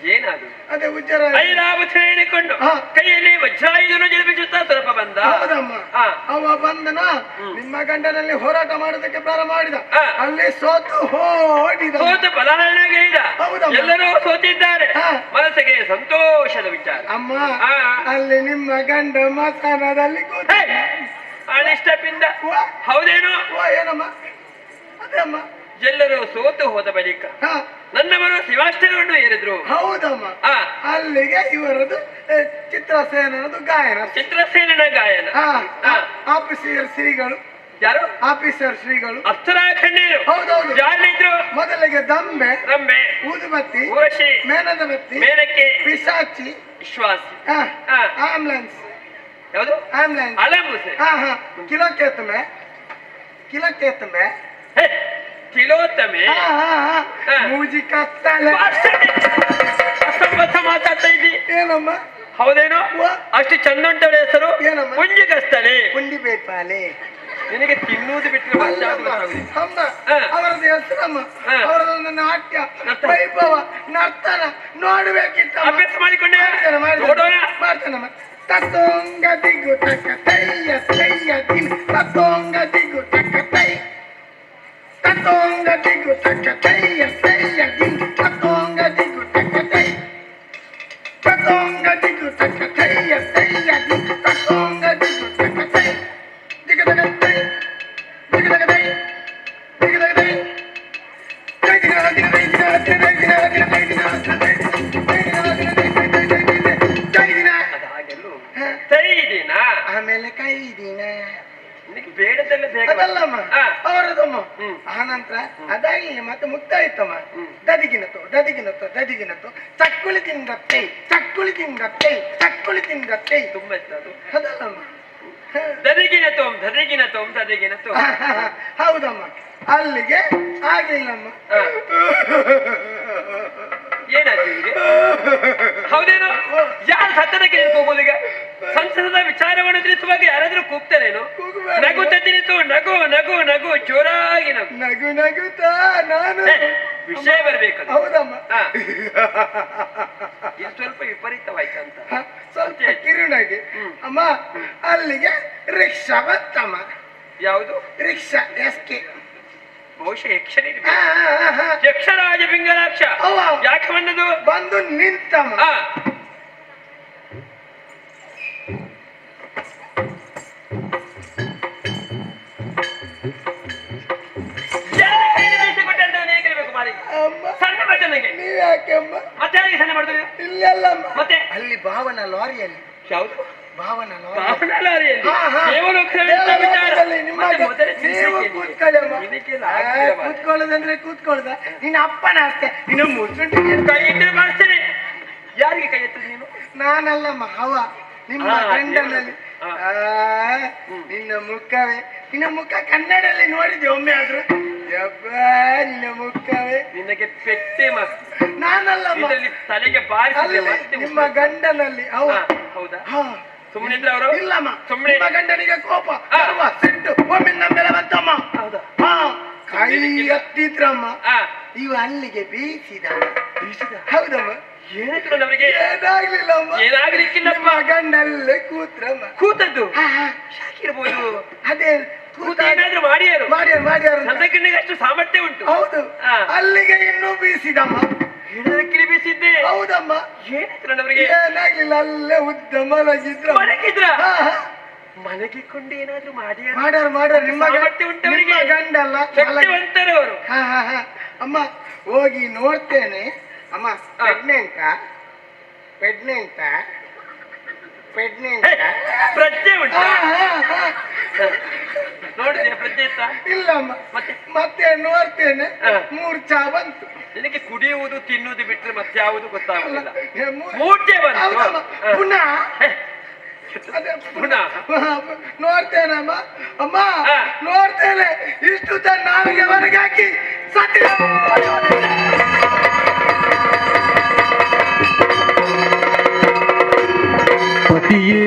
ಏನದು? ಅದೇ ಉಜ್ಜರಾಯ. ಐರಾವತಿ ಹೇಳಿಕೊಂಡು ಹಾ. ಕೈಯಲ್ಲಿ ವಜ್ರಾಯುಧನು ಜಲಪಿಸುತ್ತಾ ಸುರಪ್ಪ ಬಂದ. ಹೌದಮ್ಮ. ಹಾ. ಅವ ಬಂದನ ನಿಮ್ಮ ಗಂಡನಲ್ಲಿ ಹೋರಾಟ ಮಾಡೋದಕ್ಕೆ ಪ್ರಾರಂಭ ಮಾಡಿದ. ಹಾ. ಅಲ್ಲಿ ಸೋತು ಓಡಿದ. ಸೋತು ಬಲಾರಣೆಗೈದ. ಹೌದಮ್ಮ. ಎಲ್ಲರೂ ಸೋತಿದ್ದಾರೆ. ಹಾ. ಮನಸ್ಸಿಗೆ ಸಂತೋಷದ ವಿಚಾರ. ಅಮ್ಮ, ಹಾ. ಅಲ್ಲಿ ನಿಮ್ಮ ಗಂಡ ಮಸಾನದಲ್ಲಿ ಕೂತ. ಅನಿಷ್ಟ ಪಿಂಡ. ವಾ. ಹೌದೇನು? ಓ, ಏನಮ್ಮ? ಅದೇ ಅಮ್ಮ. ಎಲ್ಲರೂ ಸೋತು ಹೋದ ಬಳಿಕ ಹಾ. ನನ್ನವರು ಶಿವಾಷ್ಟಗಳನ್ನು ಏರಿದ್ರು. ಹೌದಮ್ಮ. ಆ ಅಲ್ಲಿಗೆ ಇವರದು ಚಿತ್ರಸೇನದು ಗಾಯನ. ಚಿತ್ರಸೇನನ ಗಾಯನ. ಹಾ. ಹಾ. ಆಫೀಸರ್ ಶ್ರೀಗಳು. ಯಾರು? ಆಫೀಸರ್ ಶ್ರೀಗಳು. ಅಪ್ಸರಾಖಂಡರು. ಹೌದೌದು. ಯಾರಿದ್ರು? ಮೊದಲಿಗೆ ದಂಬೆ, ರಂಬೆ, ಊದುಬತ್ತಿ, ಊರ್ವಶಿ, ಮೇನದ ಬತ್ತಿ, ಮೇನಕ್ಕೆ, ಪಿಶಾಚಿ, ವಿಶ್ವಾಸಿ. ಹಾ, ಹಾ. ಆಂಬುಲೆನ್ಸ್, ಯಾವುದು? ಆಂಬುಲೆನ್ಸ್, ಅಳಂಬುಸೆ. ಹಾ, ಹಾ, ಕಿಲೋಕೇತಮೆ, ಕಿಲೋಕೇತಮೆ, ಹೇ, ತಿಲೋತ್ತಮೆ. ಹಾ, ಹಾ, ಹಾ, ಹಾ. ಮೂಜಿ ಕತ್ತಲೆ. ಅಸಂಬದ್ಧ ಮಾತಾಡ್ತಾ ಇದ್ದಿ. ಏನಮ್ಮ? ಹೌದೇನು? ವಾ. ಅಷ್ಟು ಚಂದ ಉಂಟವಳ ಹೆಸರು? ಏನಮ್ಮ? ಕುಂಜಿ ಕಸ್ತಲೆ. ಪುಂಡಿ ಬೇಪಾಲೆ. ನಿನಗೆ ತಿನ್ನುವುದು ಬಿಟ್ಟರೆ ಅಲ್ಲಮ್ಮ, ಅಮ್ಮ, ಹಾ. ಅವರದ್ದು ಹೆಸರಮ್ಮ. ಹಾ. ಅವರದೊಂದು ನಾಟ್ಯ, ನರ್ತನ. ವೈಭವ, ನರ್ತನ ನೋಡ್ಬೇಕಿತ್ತ. ಅಭ್ಯಾಸ ಮಾಡಿಕೊಂಡೆ. ನೋಡೋಣ. ನೋಡೋಣ. ಮಾಡ್ತಾನಮ್ಮ. ತತ್ತೋಂಗ ದಿಗು ತಕ್ಕ ತೈಯ ತೈಯ ದಿನ ತತ್ತೋಂಗ ದಿಗು ತಕ್ಕ ತೈ. ತತ್ತೋಂಗ ದಿಗು ತಕ್ಕ ತೈಯ ತೈಯ ದಿನ ತತ್ತೋಂಗ ದಿಗು ತಕ್ಕ ತೈ. ತತ್ತೋಂಗ ದಿಗು ತಕ್ಕ ತೈಯ ತೈಯ ದಿನ ತತ್ತೋಂಗ ದಿಗು ತಕ್ಕ ತೈ. ದಿಗದಗ ತೈ, ದಿಗದಗ ತೈ, ದಿಗದಗ ತೈ. ತೈ ದಿಗದಗ ದಿಗದಗ ದಿಗದಗ ದಿಗದಗ ದಿಗದಗ ದಿಗದಗ ತೈ ದಿನ. ಅದಾಗೆಲ್ಲೂ ತೈ ದಿನ. ಆಮೇಲೆ ಕೈ ದಿನ. ನಿನಗೆ ಬೇಡದೆಲ್ಲ ಬೇಗ ಅದಲ್ಲಮ್ಮ, ಹಾ. ಅವರದಮ್ಮ. ಹ್ಮ್. ಆನಂತರ ಅದಾಗಿ ಮತ್ತೆ ಮುಕ್ತಾಯಿತಮ್ಮ. ದದಿಗಿನತ್ತು ದದಿಗಿನತ್ತು ದದಿಗಿನತ್ತು ಚಕ್ಕುಳಿ ತಿಂದತ್ತೈ, ಚಕ್ಕುಳಿ ತಿಂದತ್ತೈ, ಚಕ್ಕುಳಿ ತಿಂದತ್ತೈ. ತುಂಬಾ ಇಷ್ಟ ಅದು. ಅದಲ್ಲಮ್ಮ. ದದಿಗಿನ ತೋಮ್ ದದಿಗಿನ ತೋಮ್ ದದಿಗಿನ ತೋಮ್. ಹೌದಮ್ಮ. ಅಲ್ಲಿಗೆ ಆಗ್ಲಿಲ್ಲಮ್ಮ. ಏನಾಯ್ತು ನಿನಗೆ? ಹೌದೇನು? ಯಾರು ಸತ್ತದಕ್ಕೆ ಹೋಗೋದೀಗ? ಸಂಸದದ ವಿಚಾರವನ್ನು ತಿಳಿಸುವಾಗ ಯಾರಾದ್ರೂ ಕೂಗ್ತಾರೇನು? ಕೂಗಬೇಡ. ನಗುತ್ತ ತಿಳಿಸು, ನಗು ನಗು ನಗು, ಜೋರಾಗಿ ನಗು. ನಗು ನಗುತ್ತಾ ನಾನು. ಹೇ, ವಿಷಯ ಬರ್ಬೇಕು. ಹೌದಮ್ಮ. ಇದು ಸ್ವಲ್ಪ ವಿಪರೀತವಾಯ್ತಂತ. ಸ್ವಲ್ಪ ಕಿರುನಾಗಿ. ಅಮ್ಮ, ಅಲ್ಲಿಗೆ ರಿಕ್ಷಾ ಬಂತಮ್ಮ. ಯಾವುದು? ರಿಕ್ಷಾ ಎಸ್ಕೆ. ಬಹುಶಃ ಯಕ್ಷನೇ ಇರ್ಬೇಕು. ಹಾ, ಹಾ, ಹಾ. ಯಕ್ಷರಾಜ ಪಿಂಗಲಾಕ್ಷ. ಅವ್ವ. ಯಾಕೆ ಬಂದದು? ಬಂದು ನಿಂತಮ್ಮ. ಆ ಅಮ್ಮ, ಸಣ್ಣ ಬಟ್ಟನಿಗೆ ನೀವ್ ಯಾಕೆ ಅಮ್ಮ? ಮತ್ತೆ ಯಾರಿಗೆ ಸಣ್ಣ ಮಾಡ್ತೀವಿ? ಇಲ್ಲಲ್ಲಮ್ಮ. ಮತ್ತೆ ಅಲ್ಲಿ ಭಾವನ ಲಾರಿಯಲ್ಲಿ. ಯಾವುದು? ಭಾವನ ಲಾರಿ. ಬಾಹುನ ಲಾರಿಯಲ್ಲಿ. ಹಾ, ಹಾ. ದೇವಲೋಕದಲ್ಲಿ ಇದ್ದ ವಿಚಾರ. ದೇವಲೋಕದಲ್ಲಿ ನಿಮ್ಮ ಮತ್ತೆ ಮೊದಲೇ ನೀವು ಚಿಂತೆ ಕೂತ್ಕೊಳ್ಳಿ ಅಮ್ಮ. ಇದಕ್ಕೆಲ್ಲ ಆಗ್ತಿಲ್ಲ ಮಾರ್ರೆ. ಕೂತ್ಕೊಳ್ಳೋದಂದ್ರೆ ಕೂತ್ಕೊಳ್ಳೋದ. ನಿನ್ನ ಅಪ್ಪನ ಅಷ್ಟೇ. ನಿನ್ನ ಮುಸುಂಟಿಗೆ ಕೈ ಇಟ್ಟರೆ ಮಾಡಿಸ್ತೇನೆ. ಯಾರಿಗೆ ಕೈ ಎತ್ತದ ನೀನು? ನಾನಲ್ಲಮ್ಮ, ಅವ ನಿಮ್ಮ ಹಾ, ಗಂಡನಲ್ಲಿ. ಹಾ. ನಿನ್ನ ಮುಖವೇ, ನಿನ್ನ ಮುಖ ಕನ್ನಡಲ್ಲಿ ನೋಡಿದ್ದೆ ಒಮ್ಮೆ ಆದ್ರೂ. ನಿನ್ನ ಮುಖವೇ ನಿನಗೆ ಪೆಟ್ಟೆ ಮಾತ್ರ ನಾನಲ್ಲಮ್ಮ ಇದರಲ್ಲಿ ತಲೆಗೆ ಬಾರಿಸಿದ್ರೆ ಅಲ್ಲಿ ಮತ್ತೆ ನಿಮ್ಮ ಗಂಡನಲ್ಲಿ ಹಾ, ಹೌದಾ ಸುಮ್ಮನೆ ಇದ್ರೆ ಅವರು ಇಲ್ಲಮ್ಮ ಸುಮ್ನೆ- ನಿಮ್ಮ ಗಂಡನಿಗೆ ಕೋಪ ಗರ್ವ, ಸಿಟ್ಟು ಒಮ್ಮೆ ನಮ್ಮ ಮೇಲೆ ಬಂತಮ್ಮ ಹೌದಾ ಹಾ ಕೈ ಎತ್ತಿದ್ರಮ್ಮ ಹಾ ಇವು ಅಲ್ಲಿಗೆ ಬೀಸಿದ ಹೌದಮ್ಮ ಏನಾಯ್ತು ನಮಗೆ ಏನಾಗ್ಲಿಲ್ಲಮ್ಮ ಏನಾಗ್ಲಿಕ್ಕಿಲ್ಲಪ್ಪ ನಿಮ್ಮ ಗಂಡಲ್ಲೇ ಕೂತ್ರಮ್ಮ ಕೂತದ್ದು ಹಾ, ಹಾ. ಯಾಕಿರ್ಬೋದು ಅದೇ ಕೂತ ಏನಾದ್ರೂ ಮಾಡಿಯಾರು ಮಾಡ್ಯಾರ ನನ್ನ ಕಣ್ಣಿಗೆ ಅಷ್ಟು ಸಾಮರ್ಥ್ಯ ಉಂಟು ಹೌದು ಹಾ. ಅಲ್ಲಿಗೆ ಇನ್ನೂ ಬೀಸಿದಮ್ಮ ಹೇಳೋದಕ್ಕೆ ಬೀಸಿದ್ದೆ ಹೌದಮ್ಮ ಏನಾಯ್ತು ನಮಗೆ ಏನಾಗ್ಲಿಲ್ಲ ಅಲ್ಲೇ ಉದ್ದ ಮಲಗಿದ್ರ ಮಲಗಿದ್ರ ಹಾ, ಹಾ. ಮಲಗಿಕೊಂಡು ಏನಾದ್ರೂ ಮಾಡಿಯಾರು ಮಾಡ್ಯಾರ ನಿಮ್ಮ ಸಾಮರ್ಥ್ಯ ಉಂಟು ಅವರಿಗೆ. ನಿಮ್ಮ ಗಂಡಲ್ಲ ಶಕ್ತಿವಂತರು ಅವರು ಹಾ ಹಾ ಹಾ ಅಮ್ಮ ಹೋಗಿ ನೋಡ್ತೇನೆ ಅಮ್ಮ ಪ್ರೆಗ್ನೆಂಟ ಪ್ರೆಗ್ನೆಂಟ ಪ್ರೆಗ್ನೆಂಟ ಪ್ರಜ್ಞೆ ಉಂಟಾ ನೋಡಿದ್ಯಾ ಪ್ರಜ್ಞೆ ಇತ್ತ ಇಲ್ಲಮ್ಮ ಮತ್ತೆ ಮತ್ತೆ ನೋಡ್ತೇನೆ ಹಾ. ಮೂರ್ಛಾ ಬಂತು ನಿನಗೆ ಕುಡಿಯುವುದು ತಿನ್ನುವುದು ಬಿಟ್ಟರೆ ಮತ್ತೆ ಯಾವುದು ಗೊತ್ತಾಗುದಿಲ್ಲ ಏ, ಮೂರ್- ಮೂರ್ಛೆ ಬಂತು ಹೌದಮ್ಮ. ಹಾ. ಪುನಃ ಹೇ, ಅದೇ ಪುನಃ ನೋಡ್ತೇನಮ್ಮ ಅಮ್ಮ ಹಾ. ನೋಡ್ತೇನೆ ಇಷ್ಟು ತನ್ನ ನಾವಿಗೆ ಹೊರಗೆ ಹಾಕಿ ಸತ್ಯ ಪತಿಯೇ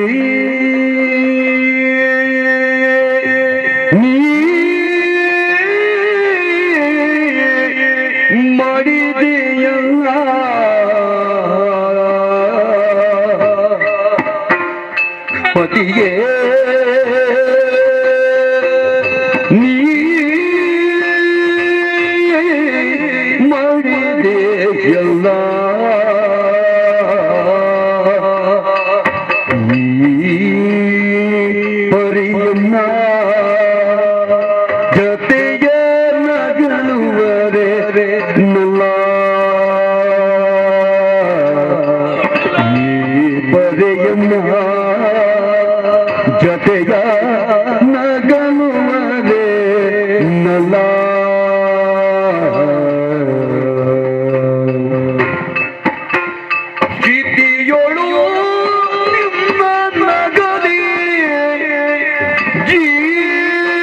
ನೀ ಮಾಡಿದೆಯಲ್ಲ ಪತಿಯೇ ನೀ ಮಾಡಿದೆಯಲ್ಲ ಪರಿಯನ್ನ ಜತೆಯ ನಗಲುವರೆ ನಲ್ಲ ಪರಿಯನ್ನ ಜತೆಯ ನಗಲುವರೆ ನಲ್ಲ ಕಿತಿಯೊಳು ನಿಮ್ಮ ನಗಲಿ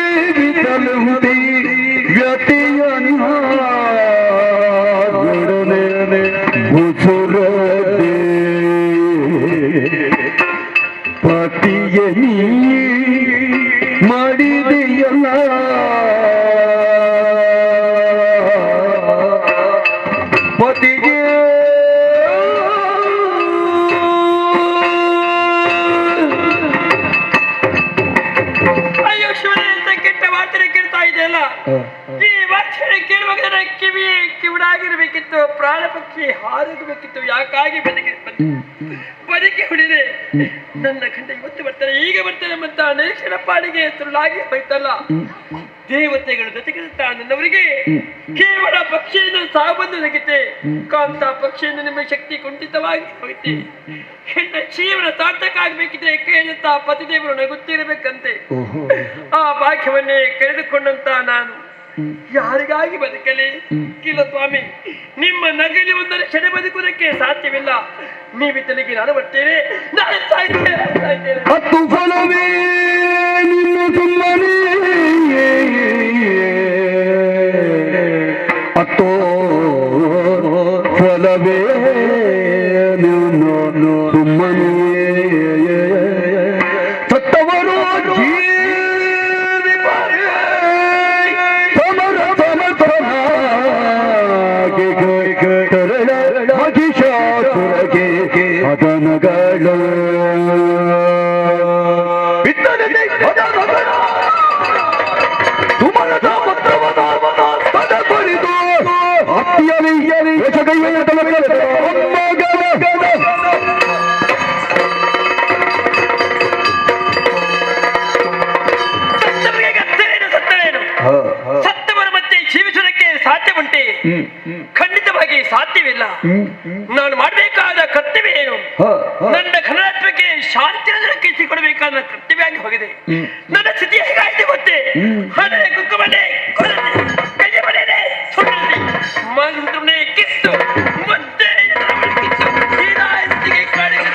ಜೀವಿತಲುಂದಿ ವ್ಯತಿಯನ್ನ ಮುಸುರದೆ ಪತಿಯ ನೀ ಮಾಡಿದೆಯಲ್ಲ ಪತಿಗೆ ಅಯ್ಯೋ ಶಿವನೇ ಅಂತ ಕೆಟ್ಟ ವಾರ್ತೆ ಕೇಳ್ತಾ ಇದೆಯಲ್ಲ ಈ ವಾರ್ತೆ ಕೇಳುವಾಗ ನನ್ನ ಕಿವಿ ಕಿವಿಡಾಗಿರ್ಬೇಕಿತ್ತು ಪ್ರಾಣ ಪಕ್ಷಿ ಹಾರೋಗಬೇಕಿತ್ತು ಯಾಕಾಗಿ ಬದುಕಿ ಹುಡಿದೆ ನನ್ನ ಗಂಡ ಇವತ್ತು ಬರ್ತಾರೆ ಈಗ ಬರ್ತಾರೆ ಅಂತ ನಿರೀಕ್ಷಣ ಪಾಡಿಗೆ ಸುಳ್ಳಾಗಿ ಹೋಯ್ತಲ್ಲ ದೇವತೆಗಳು ಜೊತೆಗಿರುತ್ತಾ ನನ್ನವರಿಗೆ ಕೇವಲ ಪಕ್ಷಿಯಿಂದ ಸಾವು ಬಂದು ನಗಿತೆ ಕಾಂತ ಪಕ್ಷಿಯಿಂದ ನಿಮ್ಮ ಶಕ್ತಿ ಕುಂಠಿತವಾಗಿ ಹೋಯ್ತೆ ಹೆಣ್ಣ ಜೀವನ ಸಾರ್ಥಕ ಆಗ್ಬೇಕಿದ್ರೆ ಕೇಳುತ್ತಾ ಪತಿದೇವರು ನಗುತ್ತಿರಬೇಕಂತೆ ಆ ಭಾಗ್ಯವನ್ನೇ ಕಳೆದುಕೊಂಡಂತ ನಾನು ಯಾರಿಗಾಗಿ ಬದುಕಲಿ ಕಿಲ ಸ್ವಾಮಿ ನಿಮ್ಮ ನಗಲಿ ಒಂದರೆ ಕ್ಷಣ ಬದುಕುವುದಕ್ಕೆ ಸಾಧ್ಯವಿಲ್ಲ ನೀವಿದ್ದಲಿಗೆ ನಾನು ಬರ್ತೇನೆ ನಾನು ಸಾಯ್ತೇನೆ ಹತ್ತು ಫಲವೇ ನಿನ್ನ ಸುಮ್ಮನೆ ಹತ್ತೋ ಫಲವೇ ನಿನ್ನ ಸುಮ್ಮನೆ ಸತ್ತವರು ಜೀವಿಪರೇ ಸಮರ ಸಮತನಾಗಿ ಕರಳ ಮಹಿಷಾಸುರಗೆ ಅದನಗಳು ಬಿತ್ತನೆ ಅದನಗಳ ಸುಮನದ ಪತ್ರವದ ಪದ ಬರಿದು ಅತ್ತಿಯಲಿ ಯಶಗೈಯ ತಲಗದ ಸತ್ತವರ ಮತ್ತೆ ಜೀವಿಸುವುದಕ್ಕೆ ಸಾಧ್ಯ ಉಂಟೆ ಖಂಡಿತವಾಗಿ ಸಾಧ್ಯವಿಲ್ಲ ನಾನು ಮಾಡಬೇಕಾದ ಕರ್ತವ್ಯ ಏನು ನನ್ನ ಘನತ್ವಕ್ಕೆ ಶಾಂತಿ ಕೊಡಬೇಕಾದ ಕರ್ತವ್ಯ ಆಗಿ ಹೋಗಿದೆ ನನ್ನ ಸ್ಥಿತಿ ಹೇಗಾಯ್ತು ಗೊತ್ತೇ ಹಣೆ ಕುಕ್ಕಮನೆ ಕೈಯ ಮನೆ ಮಂತ್ರನೆ ಕಿತ್ತು ಮತ್ತೆ ಕಿತ್ತು ಹೀರಾಯಿಸಿಗೆ ಕಾಡಿಗೆ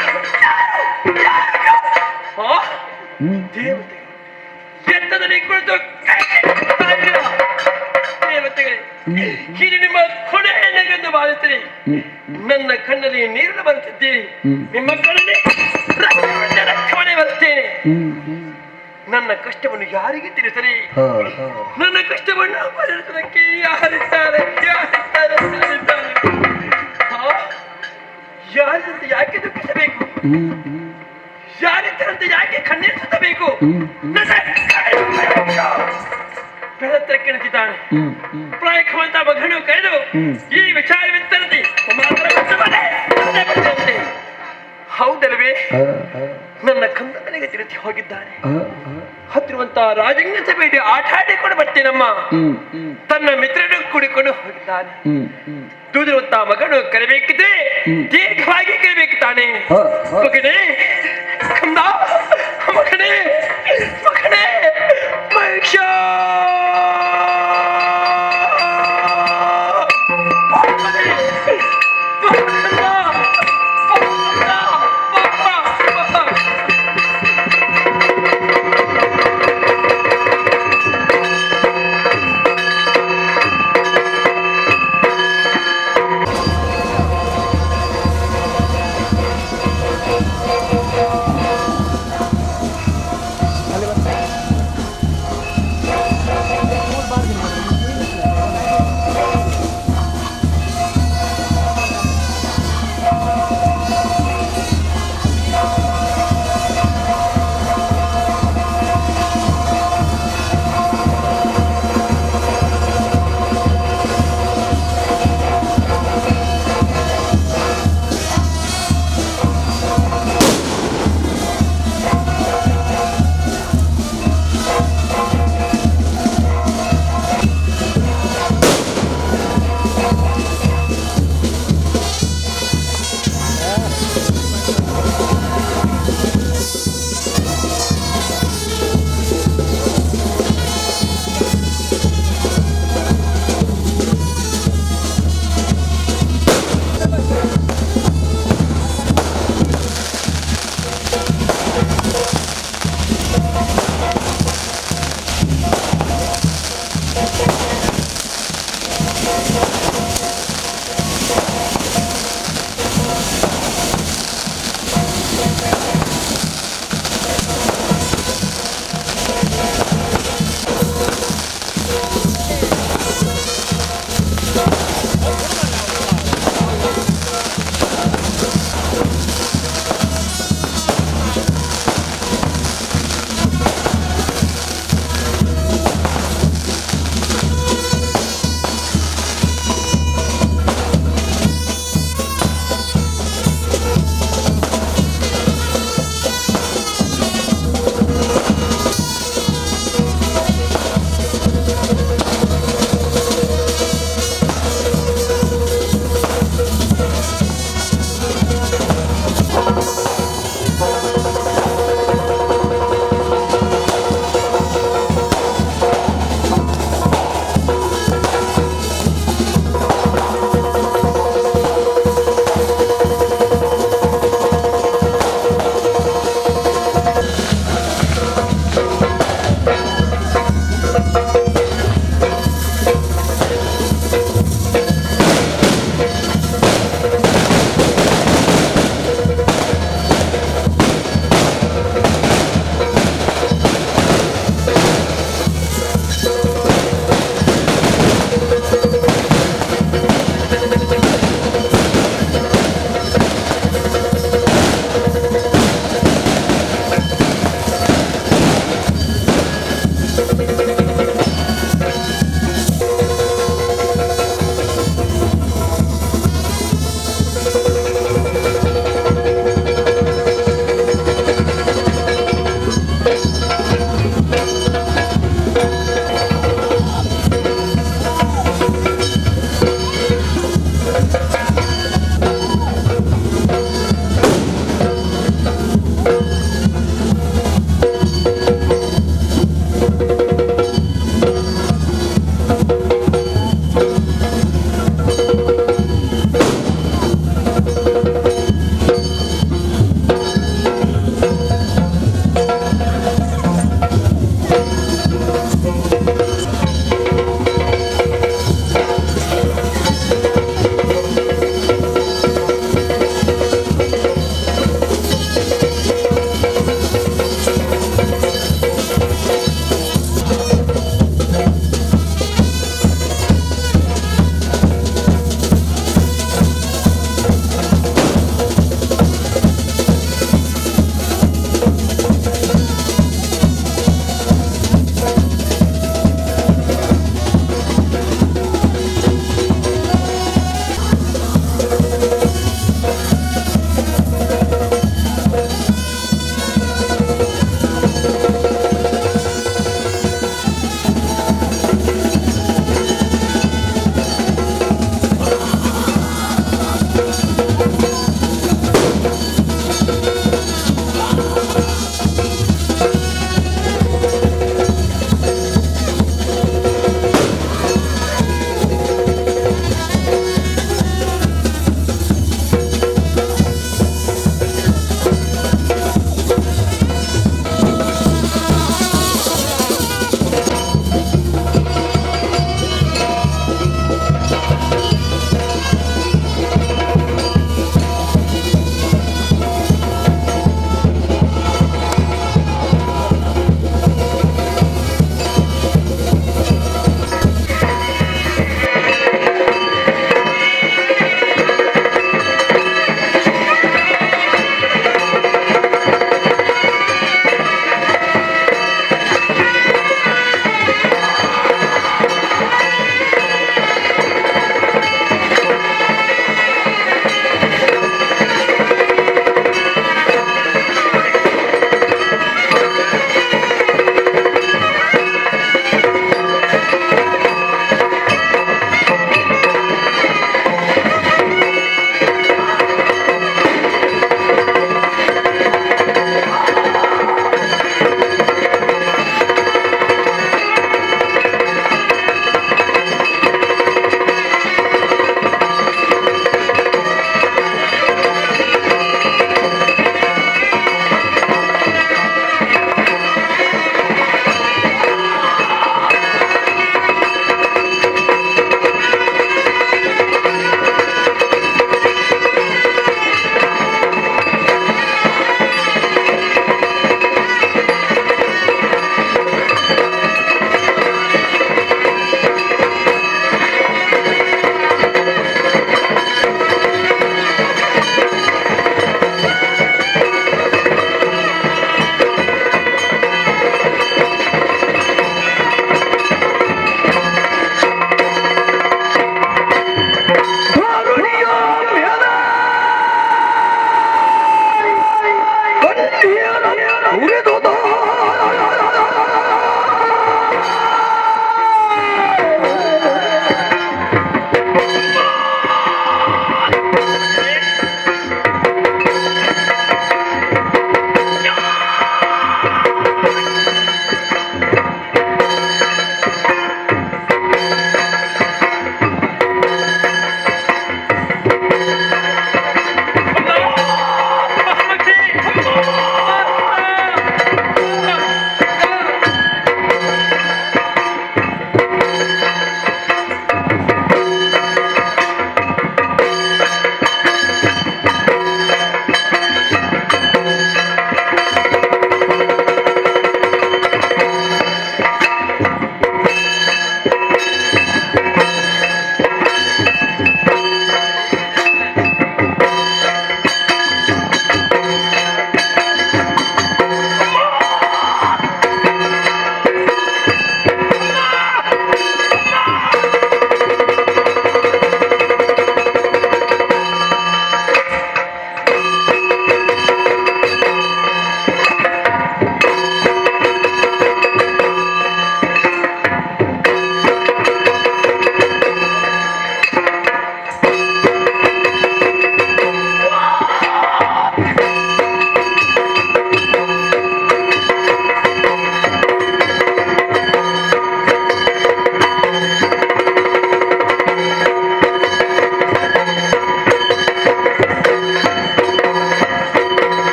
ದೇವತೆ ಎತ್ತದಲ್ಲಿ ಕುಳಿತು ನೋಡಿದ್ರೆ ನನ್ನ ಕಣ್ಣಲ್ಲಿ ನೀರನ್ನು ಬರುತ್ತಿದ್ದೀರಿ. ನಿಮ್ಮ ಕಣ್ಣಲ್ಲಿ ರಕ್ತವನ್ನೇ ಬರುತ್ತೇನೆ. ನನ್ನ ಕಷ್ಟವನ್ನು ಯಾರಿಗೆ ತಿಳಿಸಲಿ? ನನ್ನ ಕಷ್ಟವನ್ನು ಪರಿಹರಿಸಲಿಕ್ಕೆ ಯಾರಿದ್ದಾರೆ? ಯಾರಂತೆ ಯಾಕೆ ದುಃಖಿಸಬೇಕು? ಯಾರಿದ್ದರಂತೆ ಯಾಕೆ ಕಣ್ಣೀರಿಸಬೇಕು? ಬೆಳತ್ರ ಕೆಣಚಿದ್ದಾನೆ. ಪ್ರಾಯಕವಂತ ಮಗನು ಕೈದು ಈ ವಿಚಾರವಿತ್ತಂತೆ ಹೌದಲ್ವೇ? ನನ್ನ ಕಂದ ಮನೆಗೆ ತಿರುಗಿ ಹೋಗಿದ್ದಾನೆ. ಹತ್ತಿರುವಂತಹ ರಾಜಂಗ ಸಭೆಯಲ್ಲಿ ಆಟ ಆಡಿಕೊಂಡು ಬರ್ತೇನಮ್ಮ. ತನ್ನ ಮಿತ್ರನ ಕೂಡಿಕೊಂಡು ಹೋಗಿದ್ದಾನೆ. ದೂದಿರುವಂತಹ ಮಗನು ಕರಿಬೇಕಿದ್ರೆ ದೀರ್ಘವಾಗಿ ಕರಿಬೇಕು ತಾನೆ. ಮಗನೇ ಕಂದ, ಮಗನೇ ಮಗನೇ ಮಹಿಷ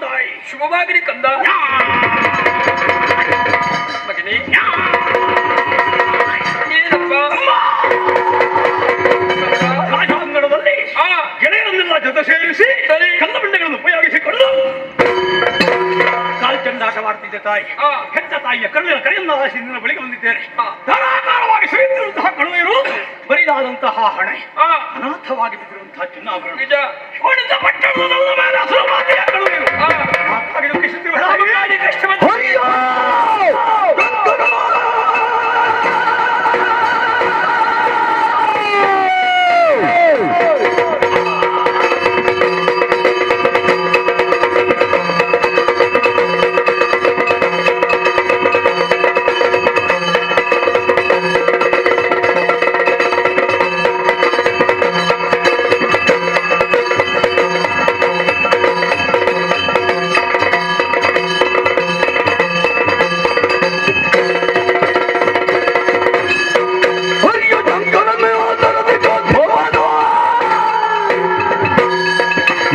ತಾಯಿ. ಶುಭವಾಗಲಿ ಕಂದ. ಮಗನೇ ಏನಪ್ಪ ರಾಜಾಂಗಣದಲ್ಲಿ ಗೆಳೆಯರನ್ನೆಲ್ಲ ಜೊತೆ ಸೇರಿಸಿ ಕಲ್ಲು ಬಂಡೆಗಳನ್ನು ಉಪಯೋಗಿಸಿಕೊಂಡು ಕಾಲ್ಚಂಡಾಟವಾಡ್ತಿದ್ದೆ ತಾಯಿ. ಹೆತ್ತ ತಾಯಿಯ ಕರುಳಿನ ಕರೆಯನ್ನ ಆರಿಸಿ ನಿನ್ನ ಬಳಿಗೆ ಬಂದಿದ್ದೇನೆ. ಧಾರಾಕಾರವಾಗಿ ಸುರಿಯುತ್ತಿರುವಂತಹ ಕಳುವೆಯರು ಬರಿದಾದಂತಹ ಹಣೆ, ಅನಾಥವಾಗಿ ಬಿದ್ದಿರುವಂತಹ ಚಿನ್ನಾಭರಣ, ನಿಜ ಉಳಿದ ಪಟ್ಟಣದ ಮೇಲೆ ಅಸುರವಾದಿಯ ಕಳುವೆಯರು ಮಾತಾಗಿ ದುಃಖಿಸುತ್ತಿರುವಾಗ ಕಷ್ಟವನ್ನು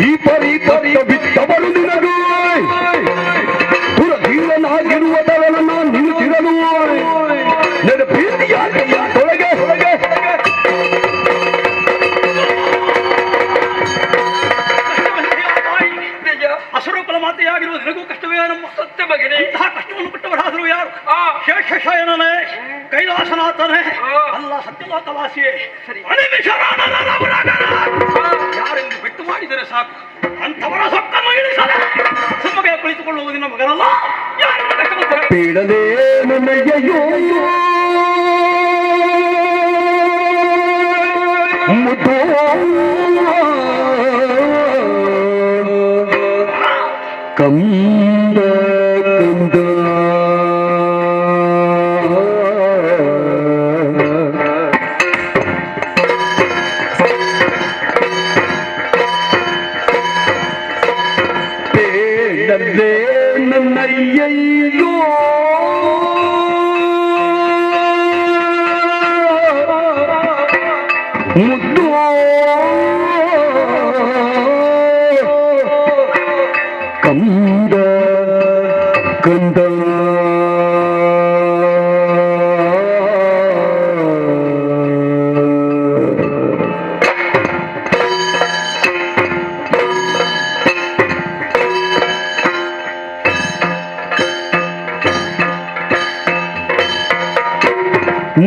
ಈ ಪರಿ ಪರಿ ಬಿತ್ತವರು ನಿನಗೂ ಪುರಧೀರನಾಗಿರುವುದರನ್ನ ನಿಲ್ಲಿಸಿರಲು ನನ್ನ ಪ್ರೀತಿಯ ತೊಳಗೆ ಅಸುರಕುಲ ಮಾತೆಯಾಗಿರುವ ನಿನಗೂ ಕಷ್ಟವೇ ನಮ್ಮ ಸತ್ಯ ಮಗನೇ. ಇಂತಹ ಕಷ್ಟವನ್ನು ಪಟ್ಟವರಾದರೂ ಯಾರು? ಶೇಷಶಯನನೇ, ಕೈಲಾಸನಾಥನೇ, ಅಲ್ಲ ಸತ್ಯಲೋಕವಾಸಿಯೇ, ಯಾರೆಂದು ಬಿಟ್ಟು ಮಾಡಿದರೆ ಸಾಕು. ಅಂಥವರ ಸೊಕ್ಕನ್ನು ಇಳಿಸದೆ ಸುಮ್ಮನೆ ಕುಳಿತುಕೊಳ್ಳುವುದು ನಿನ್ನ ಮಗನಲ್ಲ. ಯಾರಿಂದ ಕಷ್ಟವಂತರ ಪೀಡಲೇ ನನಗೆಯೋ ಮುದ್ದೋ ಕಂದ ಕಂದ ಪೇಡಲೇ ನನ್ನಯ್ಯೋ ಮುದ್ದೋ ಕಂದ ಕಂದ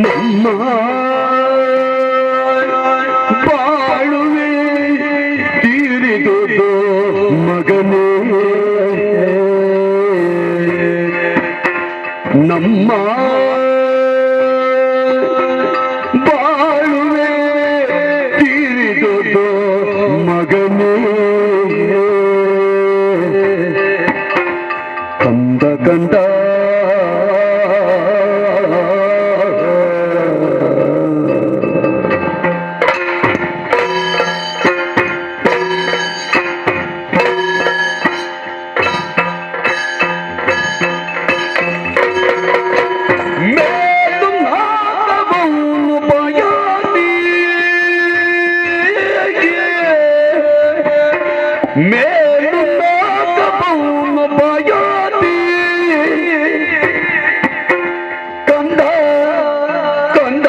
ನಮ್ಮ ಬಾಳುವೆ ತೀರಿದುದು ಮಗನೇ, ನಮ್ಮ ಬಾಳುವೆ ತೀರಿದುದು ಮಗನೇ, ಕಂದ ಕಂದ ಕಂದ ಕಂದ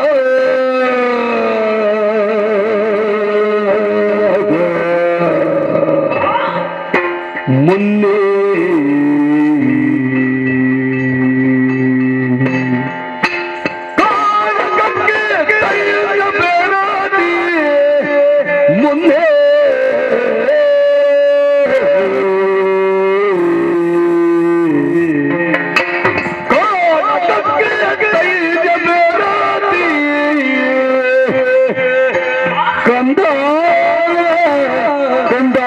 ಮುನ್ನೆ ಮುನ್ನೆ ಕಂದ ಕಂದ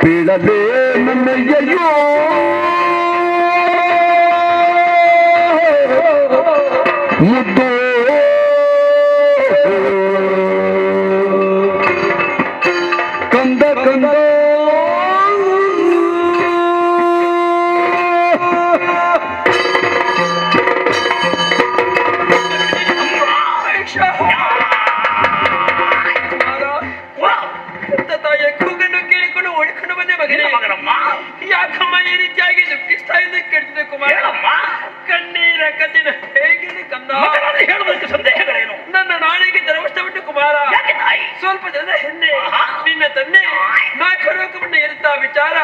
ಬೀಳಲೇ ನನ್ನಯ್ಯೋ ಮುದ್ದು ಕಂದ ಕಂದ ಕುಮಾರ. ಹೇಳಮ್ಮ. ಕಣ್ಣೀರ ಕತ್ತಿನ ಹೇಗಿದೆ ಕಂದ. ಮಗನಲ್ಲಿ ಹೇಳುವುದಕ್ಕೆ ಸಂದೇಹಗಳೇನು? ನನ್ನ ನಾಳೆಗೆ ಧರ್ಮಸ್ಥ ಬಿಟ್ಟು ಕುಮಾರ. ಯಾಕೆ ತಾಯಿ? ಸ್ವಲ್ಪ ದಿನದ ಹಿಂದೆ ಆಹಾ. ನಿನ್ನ ತಂದೆ ನಾಲ್ಕು ಲೋಕವನ್ನು ಇರುತ್ತಾ ವಿಚಾರ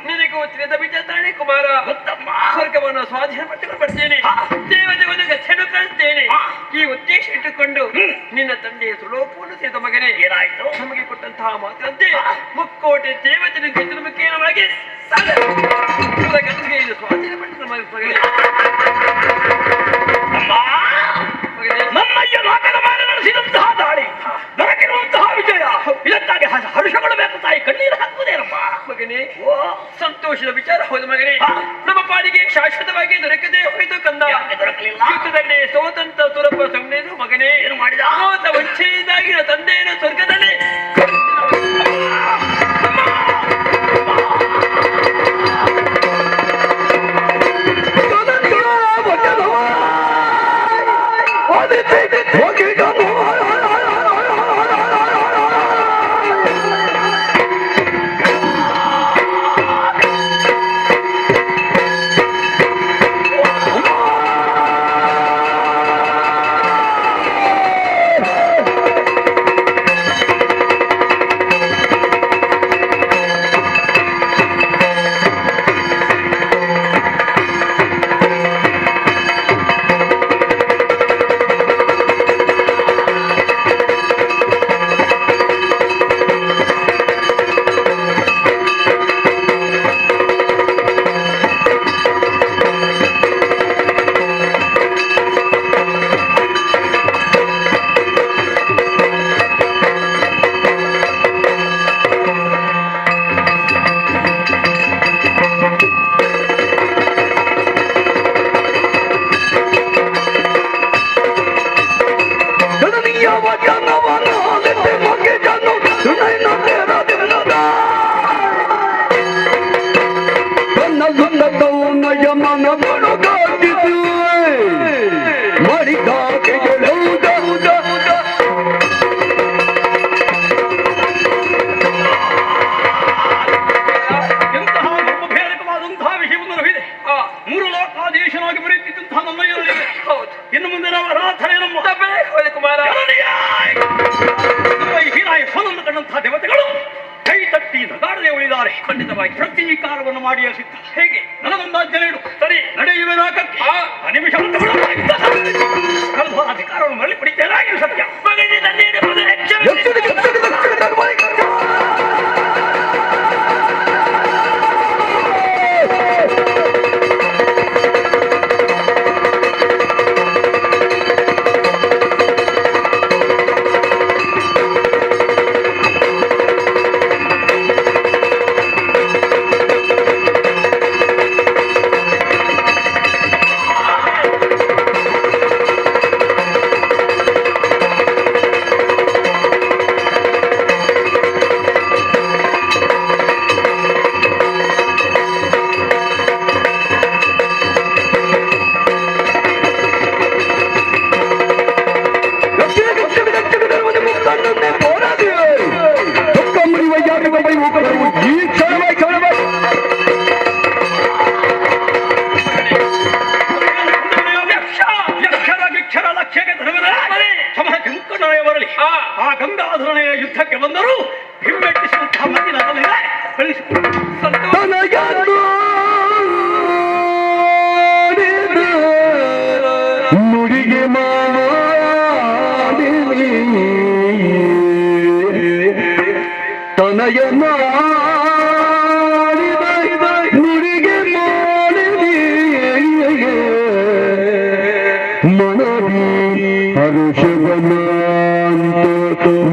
ನಿನಗೂ ತಿಳಿದ ವಿಚಾರಣೆ ಕುಮಾರ. ಗೊತ್ತಮ್ಮ. ಸ್ವರ್ಗವನ್ನು ಸ್ವಾಧೀನ ಪಟ್ಟುಕೊಂಡು ಬರ್ತೇನೆ, ದೇವತೆಯನ್ನು ಗಚ್ಚನ್ನು ಕಳಿಸ್ತೇನೆ. ಈ ಉದ್ದೇಶ ಇಟ್ಟುಕೊಂಡು ನಿನ್ನ ತಂದೆಯ ಸುಲೋಕವನ್ನು ಸೇದ ಮಗನೇ, ಏನಾಯ್ತು? ನಮಗೆ ಕೊಟ್ಟಂತಹ ಮಾತಂತೆ ಮುಕ್ಕೋಟೆ ದೇವತೆಯನ್ನು ಗೆದ್ದು ಮುಖೇನವಾಗಿ ಗಂಟಿಗೆ ಸ್ವಾಧೀನ ಪಟ್ಟಣ ಮಗನೇ. ಅಮ್ಮ, ಮಗನೇ, ನಮ್ಮಯ್ಯ ನಾಲ್ಕರ ಮೇಲೆ ನಡೆಸಿದಂತಹ ದಾಳಿ ನನಗಿರುವಂತಹ ವಿಜಯ ಇದಕ್ಕಾಗಿ ಹರುಷಗೊಳ್ಳಬೇಕು ತಾಯಿ. ಕಣ್ಣೀರು ಹಾಕುವುದೇನಮ್ಮ? ಮಗನೇ, ಓ, ಸಂತೋಷದ ವಿಚಾರ ಹೌದು ಮಗನೇ. ನಮ್ಮ ಪಾಡಿಗೆ ಶಾಶ್ವತವಾಗಿ ದೊರಕದೇ ಹೋಯಿತು ಕಂದ. ಯಾಕೆ ದೊರಕಲಿಲ್ಲ? ಯುದ್ಧದಲ್ಲಿ ಸೋತಂತ ತುರಪ ಸಂಜ್ಞೆನು ಮಗನೇ. ಏನು ಮಾಡಿದ? ಮೋಸ ವಂಚೆಯಿಂದಾಗಿ ನನ್ನ ತಂದೆಯನ್ನು ಸ್ವರ್ಗದಲ್ಲಿ ಎಂತಹ ಮರ್ಮಭೇದಕವಾದಂತಹ ವಿಷಯವನ್ನು ನಮಗೆ ಮೂರು ಲೋಕಾಧೀಶನಾಗಿ ಬರೆಯುತ್ತಿದ್ದಂತಹ ನಮ್ಮಯ್ಯನಿಗೆ ಹೌದು ಇನ್ನು ಮುಂದೆ ನಾವು ಅನಾಥರೇ ನಮ್ಮ ತಪ್ಪೇ ಹೋದೆ ಕುಮಾರ. ನಮ್ಮ ಈ ಹೀನಾಯ ಸೋಲನ್ನು ಕಂಡಂತಹ ದೇವತೆಗಳು ಕೈ ತಟ್ಟಿ ನಗಾಡದೆ ಉಳಿದಾರೆ. ಖಂಡಿತವಾಗಿ ಪ್ರತೀಕಾರವನ್ನು ಮಾಡಿ ಸಿದ್ಧ. ಹೇಗೆ ನನಗೊಂದಾಜ್ಞೆ ನೀಡು. ಸರಿ ನಡೆಯುವೆ ನಾಕಕ್ಕೆ ಆ ನಿಮಿಷ ಕಳೆದ ಅಧಿಕಾರವನ್ನು ಮರಳಿ ಪಡಿತೇನೆ. ಸತ್ಯ ಮಗನೇ, ನನ್ನೇನು ಮೊದಲು ಬರಲಿ. ಆ ಗಂಗಾಧರನೆಯ ಯುದ್ಧಕ್ಕೆ ಬಂದರೂ ಹಿಮ್ಮೆಟ್ಟಿಸುವಂತಹ ಮಣ್ಣಿನ ಕಳಿಸಿಕೊಡು. ನುಡಿಗೆ ತನಯ ನುಡಿಗೆ ಮನದಿ ಹರುಷವನ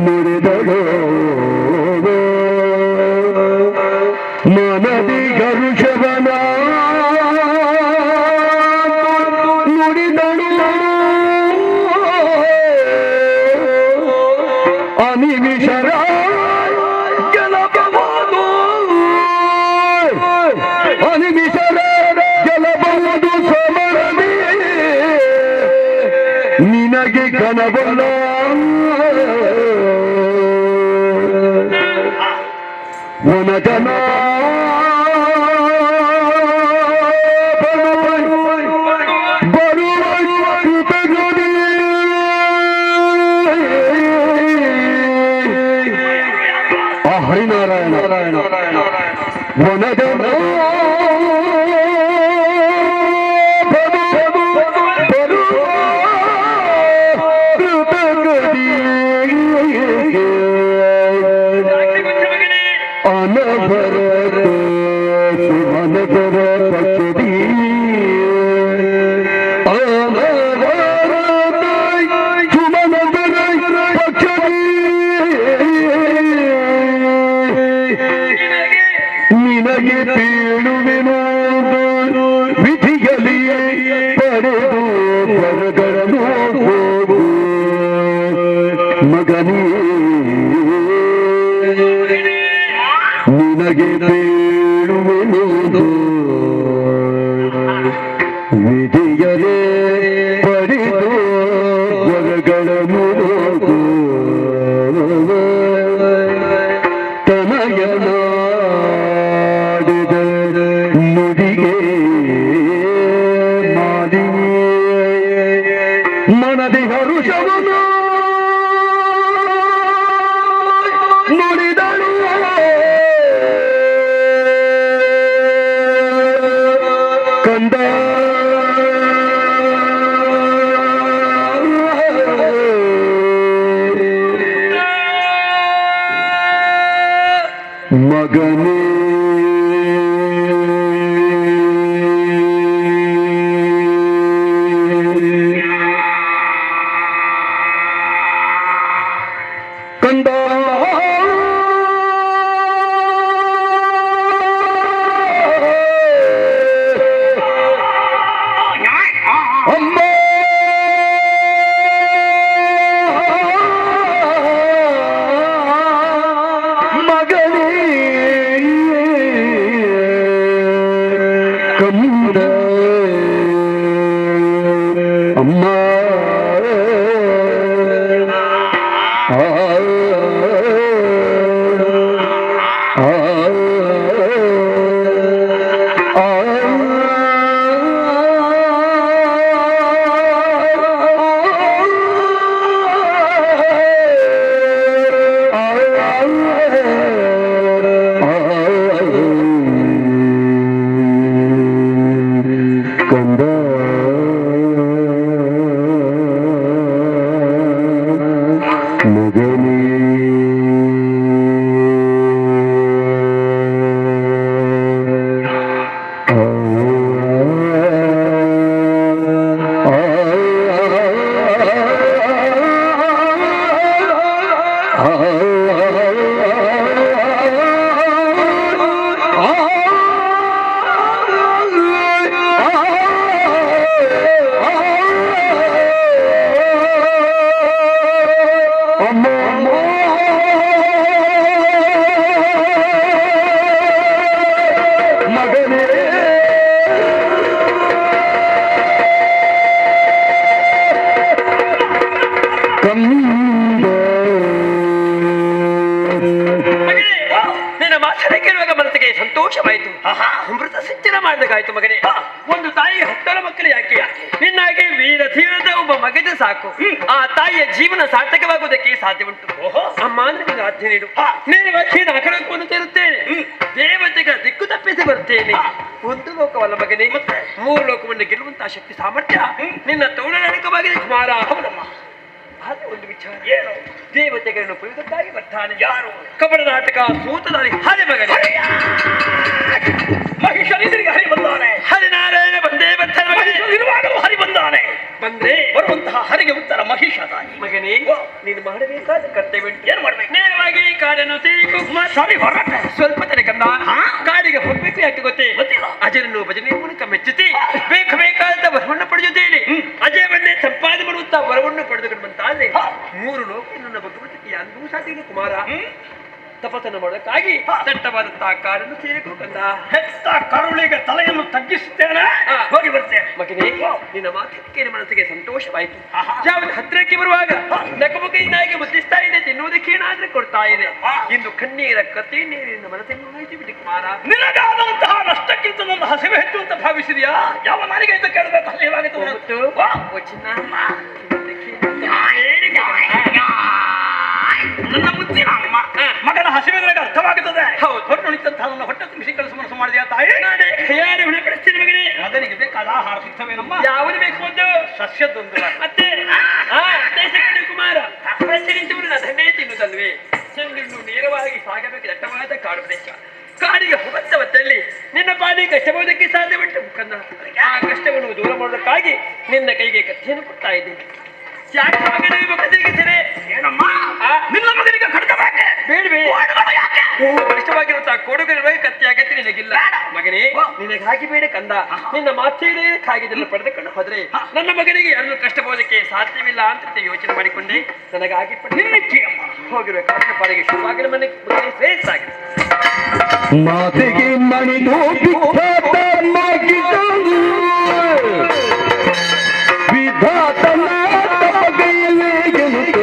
ನುಡಿದಳು ಮನದಿ ಹರುಷವನ ನುಡಿದಳು ಅನಿಮಿಷರ ಗೆಲಬಹುದು ಅನಿಮಿಷರ ಗೆಲಬಹುದು ಸಮರದಿ ನಿನಗೆ ಕನಬಲ್ಲ ವನಜನ ಹರಿನಾರಾಯಣ ವನದ ನಿನಗೆ ಬೀಳುವೆನು ವಿಧಿಯಲ್ಲಿ ಪಡೆದು ಬರಗಳನ್ನು ಹೋಗು ಮಗನೇ ನಿನಗೆ ಬೀಳುವೆನು ವಿಧಿಯಲೇ ಪಡೆದು ಬರಗಳನ್ನು ಹೋಗು ತನಯನ ನುಡಿಗೆ ಮಾಲಿ ಮನದಿ ಹರುಷವನು ನುಡಿದಳು ಕಂದ ಮಗನೇ ಕಂದ ಅಮ್ಮ ಮಗನೇ ಕಂದ ಅಮ್ಮ ಕಂದ ಮಗನೇ ನಿನ್ನ ಮಾತನ್ನ ಕೇಳುವಾಗ ಮನಸ್ಸಿಗೆ ಸಂತೋಷವಾಯಿತು. ಅಮೃತ ಸಿಂಚನ ಮಾಡಬೇಕಾಯ್ತು ಮಗನೇ. ಒಂದು ತಾಯಿ ಹತ್ತರ ಮಕ್ಕಳು ಯಾಕೆ ನಿನ್ನಾಗೆ ವೀರ ಧೀರದ ಒಬ್ಬ ಮಗದ ಸಾಕು. ಆ ತಾಯಿಯ ಜೀವನ ಸಾರ್ಥಕವಾಗುವುದಕ್ಕೆ ಸಾಧ್ಯ ಉಂಟು. ಅಮ್ಮ ನನಗೆ ಆಜ್ಞೆ ನೀಡು. ನೇರವಾಗಿ ನಗರವನ್ನು ಸೇರುತ್ತೇನೆ. ದೇವತೆಗಳ ದಿಕ್ಕು ತಪ್ಪಿಸಿ ಬರುತ್ತೇನೆ. ಒಂದು ಲೋಕವಲ್ಲ ಮಗನೇ, ಮೂರು ಲೋಕವನ್ನು ಗೆಲ್ಲುವಂತಹ ಶಕ್ತಿ ಸಾಮರ್ಥ್ಯ ನಿನ್ನ ತೋಳನಾಡಿಕವಾಗಿದೆ ಕುಮಾರ. ಆದ್ರೆ ಒಂದು ವಿಚಾರ ಏನು? ದೇವತೆಗಳನ್ನು ಪಡೆಯುವುದಕ್ಕಾಗಿ ಬರ್ತಾನೆ ಯಾರು? ಕಪಟ ನಾಟಕ ಸೂತದಾರಿ ಹರಿ ಮಗನೇ. ಮಹಿಷನಿಗೆ ಹರಿ ಬಂದಾನೆ. ಹರಿನಾರಾಯಣ ಬಂದೇ ಬರ್ತಾನೆ. ಇರುವಾಗಲೂ ಹರಿ ಬಂದಾನೆ. ಬಂದ್ರೆ ಬರುವಂತಹ ಹರಿಗೆ ಉತ್ತರ ಮಹಿಷ ತಾಯಿ. ಮಗನೇ, ನೀನು ಮಾಡಬೇಕಾದ ಕರ್ತವ್ಯ ಏನ್ ಮಾಡ್ಬೇಕು? ನೇರವಾಗಿ ಕಾಡನ್ನು ಸೇರಿಕೋ. ಸರಿ ಹೊರಟೆ. ಸ್ವಲ್ಪ ತನಕಂದ ಕಾಡಿಗೆ ಹೋಗ್ಬೇಕು. ಯಾಕೆ ಗೊತ್ತೇ? ಗೊತ್ತಿಲ್ಲ. ಅಜರನ್ನು ಭಜನೆ ಮೂಲಕ ಮೆಚ್ಚುತ್ತಿ ಬೇಕಾದ ವರವನ್ನು ಪಡೆಯುತ್ತೇನೆ. ಅಜಯವನ್ನೇ ಸಂಪಾದನೆ ಮಾಡುತ್ತಾ ವರವನ್ನು ಪಡೆದುಕೊಂಡು ಬಂತಾದ್ರೆ ಮೂರು ಲೋಕ ನನ್ನ ಭಗವಂತಿಗೆ ಅಂದೂ ಸಾಧ್ಯ ಕುಮಾರ. ತಪಸ್ಸನ್ನು ಮಾಡೋದಕ್ಕಾಗಿ ದಟ್ಟವಾದಂತಹ ಕಾಡನ್ನು ಸೇರಿಕೊಂಡ ಹೆತ್ತ ಕರುಳಿಗೆ ತಲೆಯನ್ನು ತಗ್ಗಿಸುತ್ತೇನೆ. ಹೋಗಿ ಬರ್ತೇನೆ ಮಗನೇ. ನಿನ್ನ ಮಾತಿಗೆ ಮನಸ್ಸಿಗೆ ಸಂತೋಷವಾಯಿತು. ಯಾವುದು ಹತ್ತಿರಕ್ಕೆ ಬರುವಾಗ ನಕಮುಖಿನಾಗಿ ಮುದ್ದಿಸ್ತಾ ಇದೆ, ತಿನ್ನುವುದಕ್ಕೆ ಏನಾದ್ರೂ ಕೊಡ್ತಾ ಇದೆ. ಇಂದು ಕಣ್ಣೀರ ಕತೆ ನೀರಿನ ಮನಸ್ಸನ್ನು ನೋಯಿಸಿ ಬಿಡಿ ಕುಮಾರ. ನಿನಗಾದಂತಹ ನಷ್ಟಕ್ಕಿಂತ ನನ್ನ ಹಸಿವೆ ಹೆಚ್ಚು ಅಂತ ಭಾವಿಸಿದ್ಯಾ? ಯಾವ ನನಗೆ ಅಂತ ಕೇಳಬೇಕು. ಹಸಿವಾಗಿತ್ತು ನನ್ನ ಮುದ್ದಿನ ಮಗನ ಹಸಿವೆ ನನಗೆ ಅರ್ಥವಾಗುತ್ತದೆ. ಹೌದು. ಹೊಟ್ಟೆ ಉಳಿತಂತಹ ನನ್ನ ಹೊಟ್ಟೆ ತುಂಬಿಸಿ ಕೆಲಸ ಮನಸ್ಸು ಮಾಡಿದೆಯಾ ತಾಯಿ? ನಾನೇ ಕೈಯಾರೆ ಉಣಪಡಿಸ್ತೀನಿ ಮಗನೇ. ಮಗನಿಗೆ ಬೇಕಾದ ಆಹಾರ ಸಿಗ್ತವೇನಮ್ಮ? ಯಾವುದು ಬೇಕು ಒಂದು ಸಸ್ಯದ್ದೊಂದು ಮತ್ತೆ ದೇಶಕಡೆ ಕುಮಾರ ಪ್ರತಿನಿತ್ಯವೂ ಅದನ್ನೇ ತಿನ್ನುವುದಲ್ವೇ? ಚೆಂಡು ನೇರವಾಗಿ ಸಾಗಬೇಕು ದಟ್ಟವಾದ ಕಾಡು ಪ್ರದೇಶ. ಕಾಡಿಗೆ ಹೋಗುತ್ತವತ್ತಲ್ಲಿ ನಿನ್ನ ಪಾಲಿಗೆ ಕಷ್ಟಬಹುದಕ್ಕೆ ಸಾಧ್ಯವಿಟ್ಟು ಕಂದ. ಆ ಕಷ್ಟವನ್ನು ದೂರ ಮಾಡುವುದಕ್ಕಾಗಿ ನಿನ್ನ ಕೈಗೆ ಕಥೆಯನ್ನು ಕೊಡ್ತಾ ಇದ್ದೀನಿ. ಯಾಕೆ ಮಗನೇ ಮುಖದಿಗೆ ಸೆರೆ? ಏನಮ್ಮ ನಿನ್ನ ಮಗನಿಗೆ ಕಡಿತಬೇಕೆ? ಬೇಡವೇ? ಬಲಿಷ್ಠವಾಗಿರುತ್ತಾ ಕೋಡುಗಳಿರುವಾಗ ಕತ್ತಿ ಅಗತ್ಯ ನಿನಗಿಲ್ಲ ಮಗನೇ. ನಿನಗೆ ಹಾಕಿ ಬೇಡ ಕಂದ. ನಿನ್ನ ಮಾತೆಯೇ ಕಾಗಿದನ್ನು ಪಡೆದುಕೊಂಡು ಹೋದ್ರೆ ನನ್ನ ಮಗನಿಗೆ ಯಾರನ್ನು ಕಷ್ಟಬಹುದಕ್ಕೆ ಸಾಧ್ಯವಿಲ್ಲ ಅಂತ ಯೋಚನೆ ಮಾಡಿಕೊಂಡೆ. ನನಗಾಗಿ ಹೋಗಿರುವ ಕಾರಣ ಪಾಲಿಗೆ ಶುರುವಾಗಲು ಮನೆಗೆ ಶ್ರೇಷ್ಠ ಆಗಿದೆ. ಮಾತೆಗೆ ಮಣಿದು ವಿಖ್ಯಾತ ಮಾಗಿದನು ವಿಧಾತನ ತಪಗೈಯೇ ಎನ್ನುತ್ತ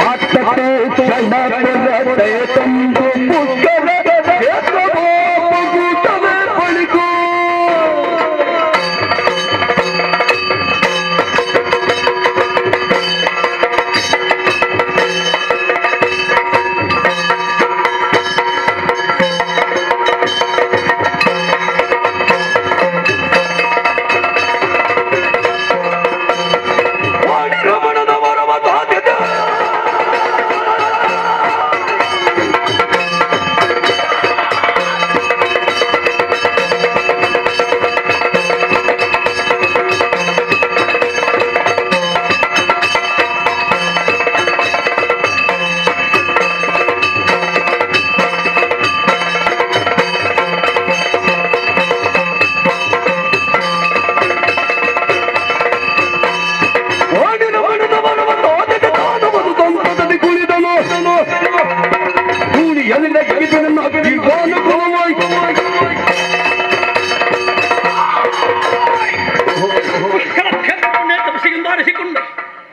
ಆತತೆ ಕ್ಷಣಪರತೆ ತಂದು ಪುಷ್ಕರ ಎತ್ತವೋ ಪಗುಟವೇ ಪಳಿಗೂ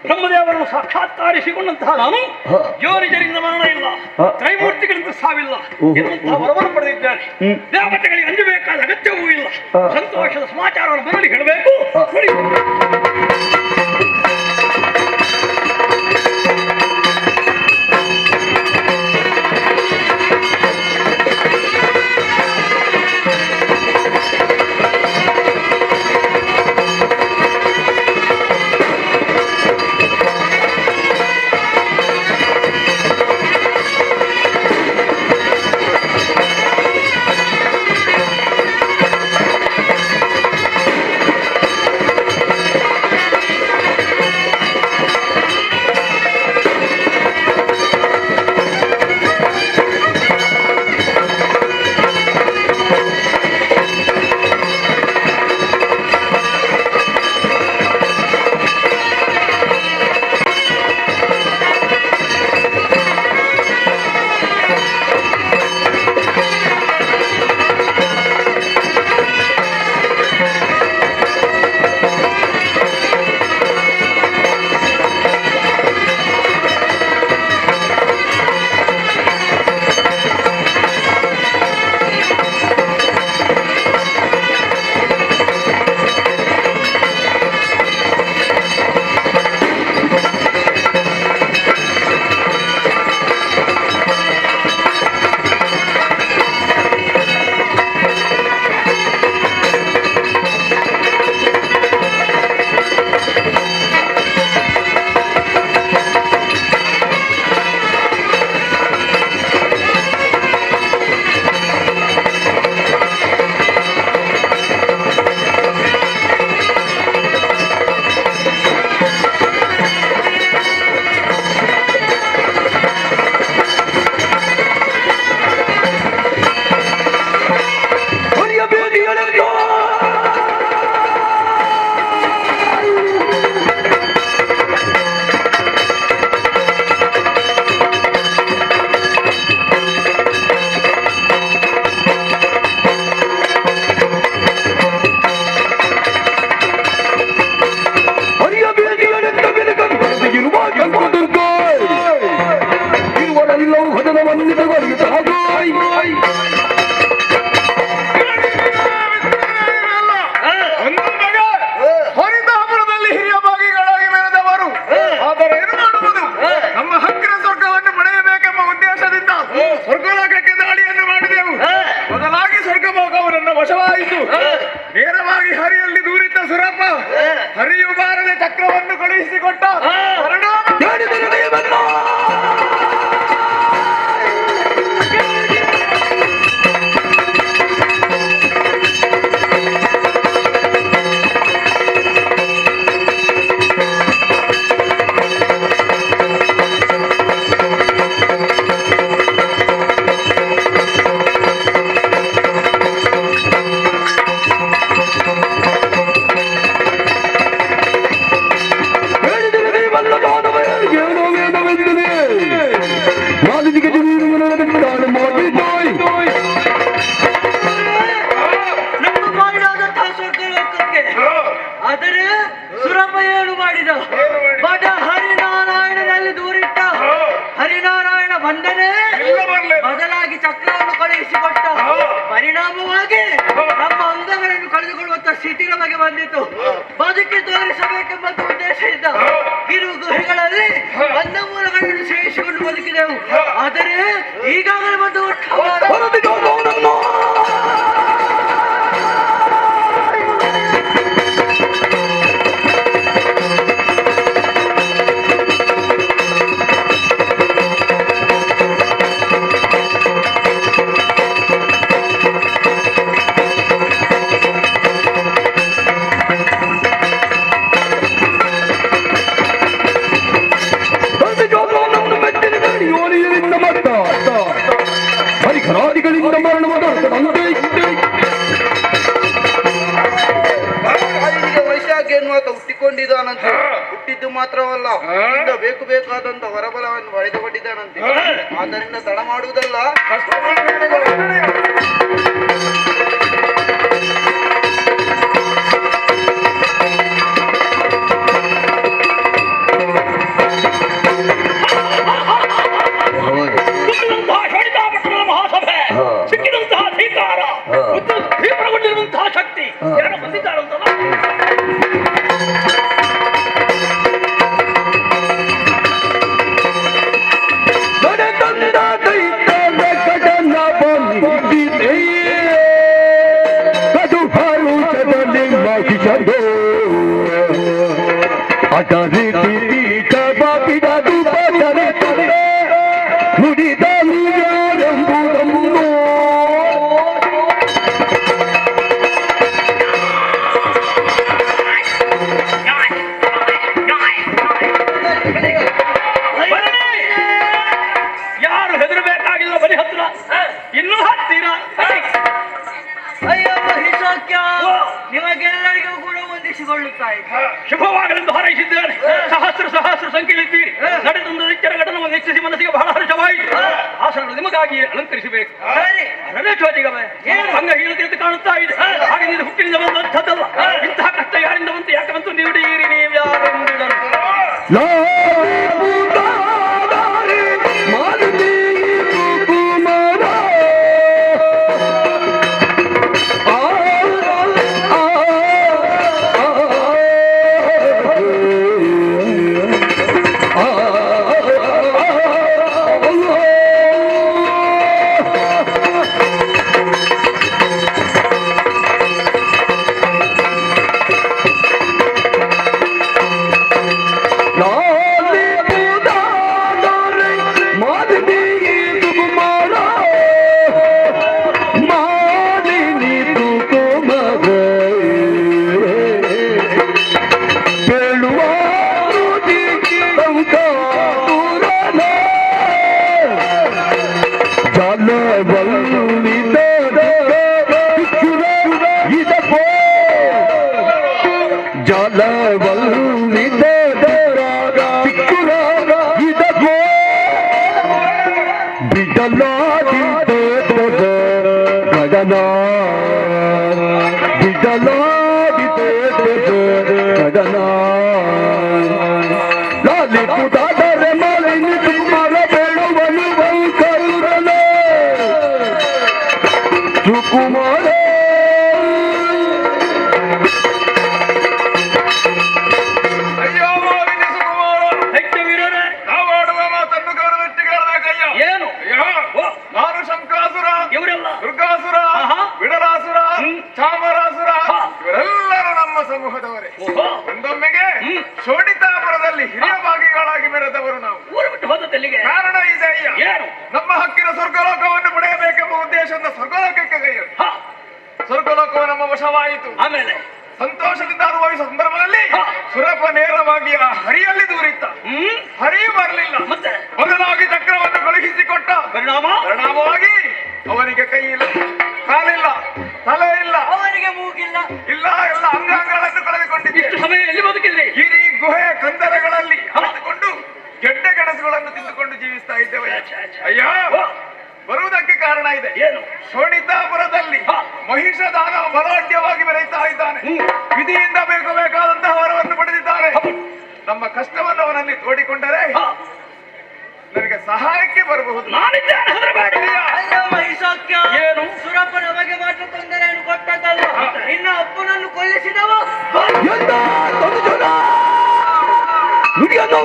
ಬ್ರಹ್ಮದೇವರನ್ನು ಸಾಕ್ಷಾತ್ಕಾರಿಸಿಕೊಂಡಂತಹ ನಾನು ಯೋನಿಜರಿಂದ ಮರಣ ಇಲ್ಲ, ತ್ರೈಮೂರ್ತಿಗಳಿಂದ ಸಾವಿಲ್ಲ ಎನ್ನುವಂತಹ ವರವನ್ನು ಪಡೆದಿದ್ದೇನೆ. ದೇವತೆಗಳಿಗೆ ಅಂಜಬೇಕಾದ ಅಗತ್ಯವೂ ಇಲ್ಲ. ಸಂತೋಷದ ಸಮಾಚಾರವನ್ನು ಮರಳಿ ಹೇಳಬೇಕು. ಆದರೆ ಏನು ಮಾಡುವುದು? ನಮ್ಮ ಹಕ್ಕಿನ ಸ್ವರ್ಗವನ್ನು ಪಡೆಯಬೇಕೆಂಬ ಉದ್ದೇಶದಿಂದ ಎಂದು ನೇರವಾಗಿ ಹರಿಯಲ್ಲಿ ದೂರಿದ್ದ ಸುರಪ್ಪ ಹರಿಯು ಬಾರದೆ ಚಕ್ರವನ್ನು ಕಳುಹಿಸಿಕೊಟ್ಟ ಪರಿಣಾಮ ಆದರೆ ಸುರಪ್ಪ ಏನು ಮಾಡಿದ? ಬಡ ಹರಿನಾರಾಯಣನಲ್ಲಿ ದೂರಿಟ್ಟ. ಹರಿನಾರಾಯಣ ಬಂದನೇ ಬದಲಾಗಿ ಚಕ್ರವನ್ನು ಕಳುಹಿಸಿಕೊಟ್ಟ. ಪರಿಣಾಮವಾಗಿ ನಮ್ಮ ಅಂಗಗಳನ್ನು ಕಳೆದುಕೊಳ್ಳುವಂತ ಸ್ಥಿತಿ ನಮಗೆ ಬಂದಿತ್ತು. ಬದುಕಿ ತೋರಿಸಬೇಕೆಂಬ ಉದ್ದೇಶದಿಂದ ಕಿರು ಗುಹೆಗಳಲ್ಲಿ ಅನ್ನ ಮೂಲಗಳನ್ನು ಸೇರಿಸಿಕೊಂಡು ಬದುಕಿದೆವು. ಆದರೆ ಈಗಾಗಲೇ ಬಂದು ಪರಿಕರಾದಿಗಳಿಂದ ಮರಣವಾದ ವೈಶಾಖ ಎನ್ನುವಾತ ಹುಟ್ಟಿಕೊಂಡಿದ್ದಾನಂತೆ. ಹುಟ್ಟಿದ್ದು ಮಾತ್ರವಲ್ಲ, ಬೇಕು ಬೇಕಾದಂತ ಹೊರಬಲವನ್ನು ಪಡೆದುಕೊಂಡಿದ್ದಾನಂತೆ. ಆದ್ದರಿಂದ ತಡ ಮಾಡುವುದಲ್ಲ. ಸಿಕ್ಕಿದಂತಹ ಅಧಿಕಾರ ಮತ್ತು ತೀವ್ರಗೊಂಡಿರುವಂತಹ ಶಕ್ತಿ ಯಾರು ಬಂದಿದ್ದಾರಂತಲ್ಲ. ಇನ್ನೂ ಹತ್ತಿರ ಅಯ್ಯೋ ಮಹಿಷಾಕ್ಯ, ನಿಮಗೆಲ್ಲರಿಗೂ ಕೂಡ ವಂದಿಸಿಕೊಳ್ಳುತ್ತಾ ಇದ್ದೆ. ಶುಭವಾಗಲೆಂದು ಹಾರೈಸಿದ್ದೇನೆ. ಸಹಸ್ರ ಸಹಸ್ರ ಸಂಖ್ಯೆಯಲ್ಲಿದ್ದೀರಿ. ನಡೆದೊಂದು ನಿತ್ಯರ ಘಟನವನ್ನು ವೀಕ್ಷಿಸಿ ಮನಸ್ಸಿಗೆ ಬಹಳ ಹರ್ಷವಾಯಿತು. ಆಸನಗಳು ನಿಮಗಾಗಿ ಅಲಂಕರಿಸಬೇಕು. ಅಂಗಹೀನತೆ ಕಾಣುತ್ತಾ ಇದೆ. ಹಾಗೆ ನೀನು ಹುಟ್ಟಿನಿಂದ ಬಂದಂಥದ್ದಲ್ಲ. ಇಂತಹ ಕಷ್ಟ ಯಾರಿಂದ ಬಂತು, ಯಾಕೆ ಬಂತು, ನೀಡಿರಿ ನೀವು ಯಾರೆಂದಿಡಲು ದುರ್ಗಾಸುರ, ವಿಡಲಾಸುರ, ಚಾಮರ ನಮ್ಮ ಹಕ್ಕಿನ ಸ್ವರ್ಗಲೋಕವನ್ನು ಪಡೆಯಬೇಕೆಂಬ ಉದ್ದೇಶದಿಂದ ಸ್ವರ್ಗಲೋಕಕ್ಕೆ ಕೈಯೊಡ್ಡಿ. ಸ್ವರ್ಗಲೋಕವು ನಮ್ಮ ವಶವಾಯಿತು. ಆಮೇಲೆ ಸಂತೋಷದಿಂದ ಅನುಭವಿಸುವ ಸಂದರ್ಭದಲ್ಲಿ ಸುರಪ ನೇರವಾಗಿ ಆ ಹರಿಯಲ್ಲಿ ದೂರಿತ್ತ. ಹರಿಯು ಬರಲಿಲ್ಲ. ಮತ್ತೆ ಬದಲಾಗಿ ಚಕ್ರವನ್ನು ಕಳುಹಿಸಿಕೊಟ್ಟ. ಪರಿಣಾಮವಾಗಿ ಅವನಿಗೆ ಕೈ ಇಲ್ಲ, ಕಾಲಿಲ್ಲ, ತಲೆ ಇಲ್ಲ, ಅವನಿಗೆ ಮೂಗಿಲ್ಲ, ಇಲ್ಲ, ಎಲ್ಲ ಅಂಗಾಂಗಗಳನ್ನು ಕಳೆದುಕೊಂಡಿದ್ದೆ. ಇಷ್ಟು ಸಮಯ ಎಲ್ಲಿ ಬದುಕಿದ್ರಿ? ಹಿರಿ ಗುಹೆಯ ಕಂದರಗಳಲ್ಲಿ ಹಾಕಿಕೊಂಡು ಗೆಡ್ಡೆ ಗೆಣಸುಗಳನ್ನು ತಿಂದುಕೊಂಡು ಜೀವಿಸ್ತಾ ಇದ್ದೇವೆ. ಅಯ್ಯೋ, ಬರುವುದಕ್ಕೆ ಕಾರಣ ಇದೆ. ಏನು? ಶೋಣಿತಾಪುರದಲ್ಲಿ ಮಹಿಷದಾನ ಬಲಾಢ್ಯವಾಗಿ ಬೆರೆಯುತ್ತಾ ಇದ್ದಾನೆ. ವಿಧಿಯಿಂದ ಬೇಕಾದಂತಹ ವರವನ್ನು ಪಡೆದಿದ್ದಾರೆ. ನಮ್ಮ ಕಷ್ಟವನ್ನು ಅವನಲ್ಲಿ ತೋಡಿಕೊಂಡರೆ ನನಗೆ ಸಹಾಯಕ್ಕೆ ಬರಬಹುದು. ನಾನಿದ್ದೇನೆ, ಹೆದರಬೇಡಿ. ಅಯ್ಯೋ ಮಹಿಷಾಕ್ಯ, ಏನು? ಸುರಪ ನಮಗೆ ಮಾತ್ರ ತೊಂದರೆಯನ್ನು ಕೊಟ್ಟದ್ದಲ್ಲ, ನಿನ್ನ ಅಪ್ಪನನ್ನು ಕೊಲ್ಲಿಸಿದವ. ಎಂತ ತೊಂದರೆನ? ನುಡಿಯನ್ನು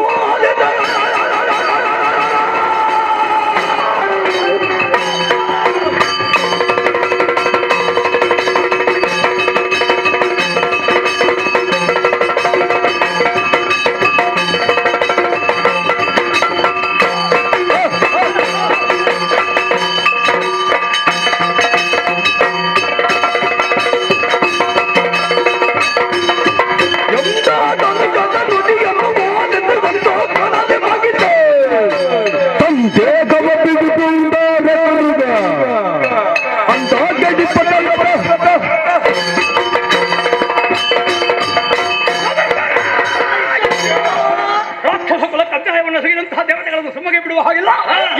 ರಾಕ್ಷಸ ಕುಲಕ್ಕೆ ಅಧ್ಯಾಯವನ್ನು ಸಿಗಿದಂತಹ ದೇವತೆಗಳನ್ನು ಸುಮ್ಮಗೆ ಬಿಡುವ ಹಾಗಿಲ್ಲ.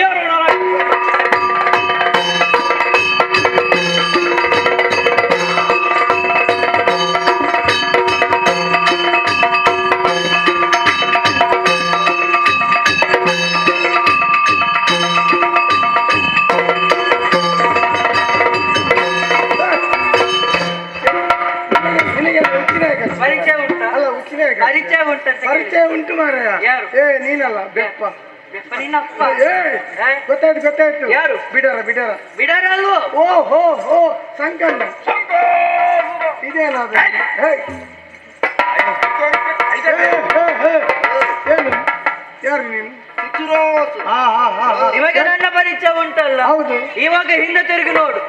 ಯಾರು ಪರಿಚಯ ಉಂಟಾ? ಅಲ್ಲ ಉಚ್ಚಿನ ಪರಿಚಯ ಉಂಟಂತ ಪರಿಚಯ ಉಂಟು ಮಾರಾಯ. ಯಾರು? ನೀನಲ್ಲ ಬೆಪ್ಪ. ನಿನ್ನಪ್ಪ ಗೊತ್ತಾಯ್ತು. ಯಾರು? ಬಿಡರ ಬಿಡಾರ ಅಲ್ವೋ? ಓ ಹೋ ಹೋ ಸಂಕಣ್ಣ ಇದೇನ ಏನು? ಯಾರು ನೀನು? ನಿಮಗೆ ನನ್ನ ಪರಿಚಯ ಉಂಟಲ್ಲ? ಹೌದು. ಇವಾಗ ಹಿಂದೆ ತಿರುಗಿ ನೋಡು.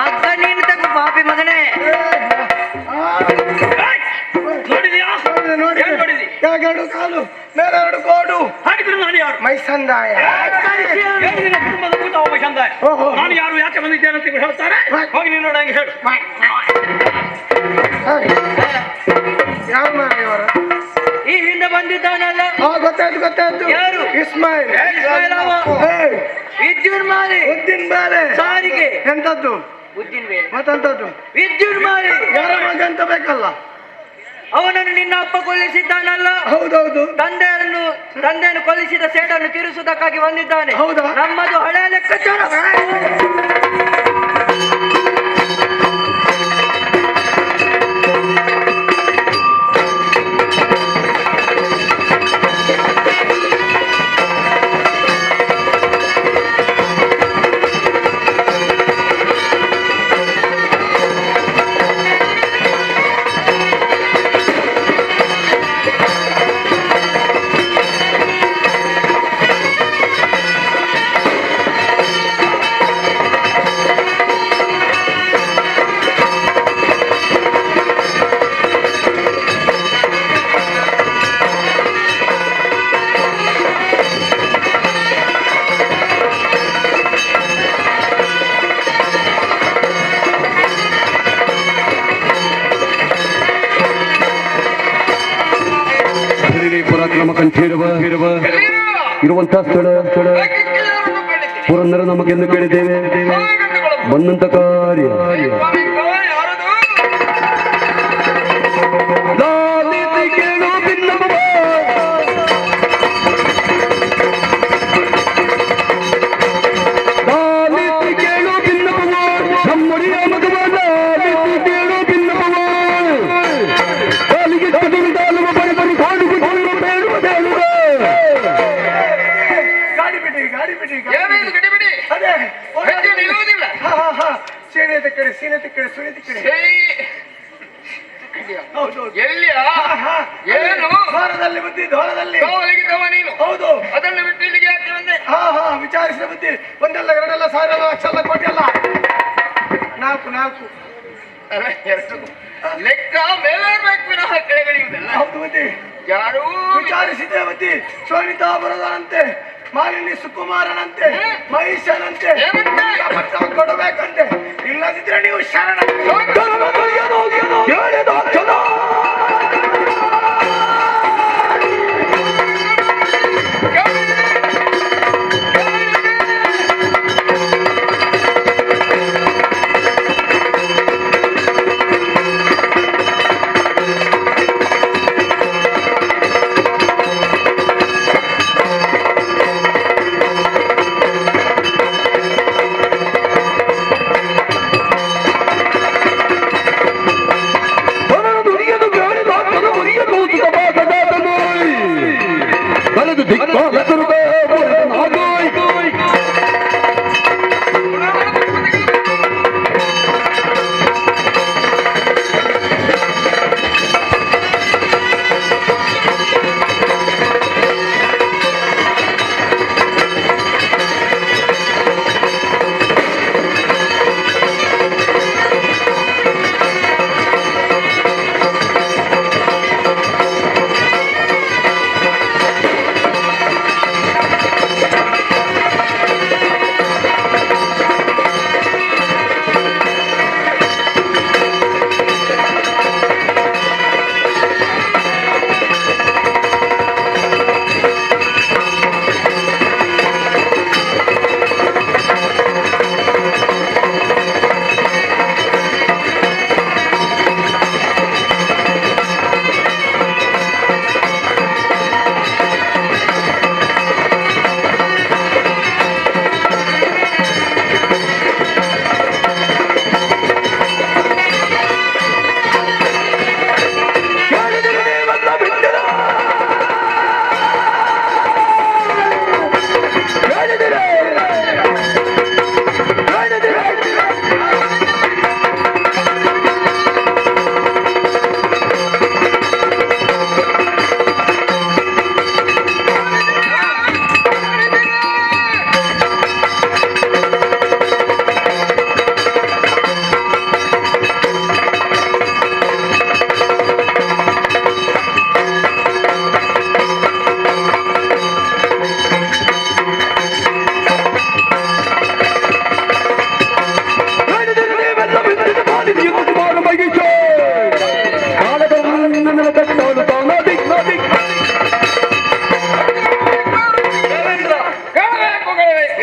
ಅಕ್ಕ ನೀನು ತಗೋ ಪಾಪಿ ಮಗನೇ. ನೋಡಿದ್ಯಾ? ನೋಡಿ ಏನ್ ನೋಡಿದಿ? ಎರಡು ಕಾಲು ಮೇಲೆ ಎರಡು ಕೋಡು. ಹಾಗಿದ್ರೆ ನಾನು ಯಾರು? ಮೈಸಂದಾಯ. ಏನು ನಿನ್ನ ಕುಟುಂಬದ ಭೂತ ಒಬ್ಬ ಚಂದಾಯ. ಓಹೋ. ನಾನು ಯಾರು, ಯಾಕೆ ಬಂದಿದ್ದೇನೆ ಅಂತ ಇವ್ರು ಹೇಳ್ತಾರೆ. ಹೋಗಿ ನೀನು ನೋಡ, ಹಂಗೆ ಹೇಳು. ಯಾವ ಮಾರಾಯವರ? ಈ ಹಿಂದೆ ಬಂದಿದ್ದಾನಲ್ಲ, ಗೊತ್ತಾಯ್ತು. ಯಾರು? ಇಸ್ಮಾಯಿಲ್. ವಿದ್ಯುನ್ ಮಾರಿ. ಉದ್ದಿನ ಬೇರೆ ಸಾರಿಗೆ. ಎಂತದ್ದು? ಉದ್ದಿನ ಬೇರೆ ಮತ್ತಂತದ್ದು? ವಿದ್ಯುನ್ ಮಾರಿ. ಯಾರ ಮಗ ಅಂತ ಬೇಕಲ್ಲ? ಅವನನ್ನು ನಿನ್ನ ಅಪ್ಪ ಕೊಲ್ಲಿಸಿದ್ದಾನಲ್ಲ. ಹೌದೌದು. ತಂದೆಯನ್ನು ಕೊಲ್ಲಿಸಿದ ಸೇಡನ್ನು ತೀರಿಸುವುದಕ್ಕಾಗಿ ಬಂದಿದ್ದಾನೆ. ಹೌದಾ? ನಮ್ಮದು ಹಳೆಯ ಲೆಕ್ಕಾಚಾರ. ಪರಾಕ್ರಮ ಕಂಠೀರವ ಇರುವಂತಹ ಸ್ಥಳ ಪುರಂದರ ನಮಗೆಂದು ಕೇಳಿದ್ದೇವೆ. ಬಂದಂತ ಕಾರ್ಯ ಗಾಡಿ ಬಿಡಿ ಏನೇನು ಗಡಿಬಿಡಿ ಅದೇ ಹೆಜ್ಜೆ ನಿಲ್ಲುವುದಿಲ್ಲ. ಸೀನೆತ ಕಡೆ ಸೀನೆತ ಕಡೆ ಸುನಿತ ಕಡೆ ಹೌದು ಎಲ್ಲಿಯ ಏನು ದ್ವಾರದಲ್ಲಿ ಬುದ್ಧಿ ದ್ವಾರದಲ್ಲಿ ಕಾವಲಿಗಿದ್ದವ ನೀನು. ಹೌದು ಅದನ್ನು ಬಿಟ್ಟು ಇಲ್ಲಿಗೆ ಯಾಕೆ ಬಂದೆ? ವಿಚಾರಿಸಿದ ಬುದ್ಧಿ ಒಂದಲ್ಲ ಎರಡಲ್ಲ ಸಾವಿರ ಲಕ್ಷ ಎಲ್ಲ ಕೋಟಿ ಅಲ್ಲ ನಾಲ್ಕು ಅಲ್ಲ, ಎರಡು ಲೆಕ್ಕ ಮೇಲೇರ್ಬೇಕು ವಿನಃ ಕೆಳಗಿಳಿಯುವುದಲ್ಲ. ಹೌದು ಬುದ್ಧಿ ಯಾರೂ ವಿಚಾರಿಸಿದೆ ಬುದ್ಧಿ ಶೋಣಿತಾ ಬರೋದನಂತೆ ಮಾಲಿನಿ ಸುಕುಮಾರನಂತೆ ಮಹಿಷನಂತೆ ಏನಂತೆ? ಪತ್ರ ಕೊಡಬೇಕಂತೆ ಇಲ್ಲದಿದ್ರೆ ನೀವು ಶರಣ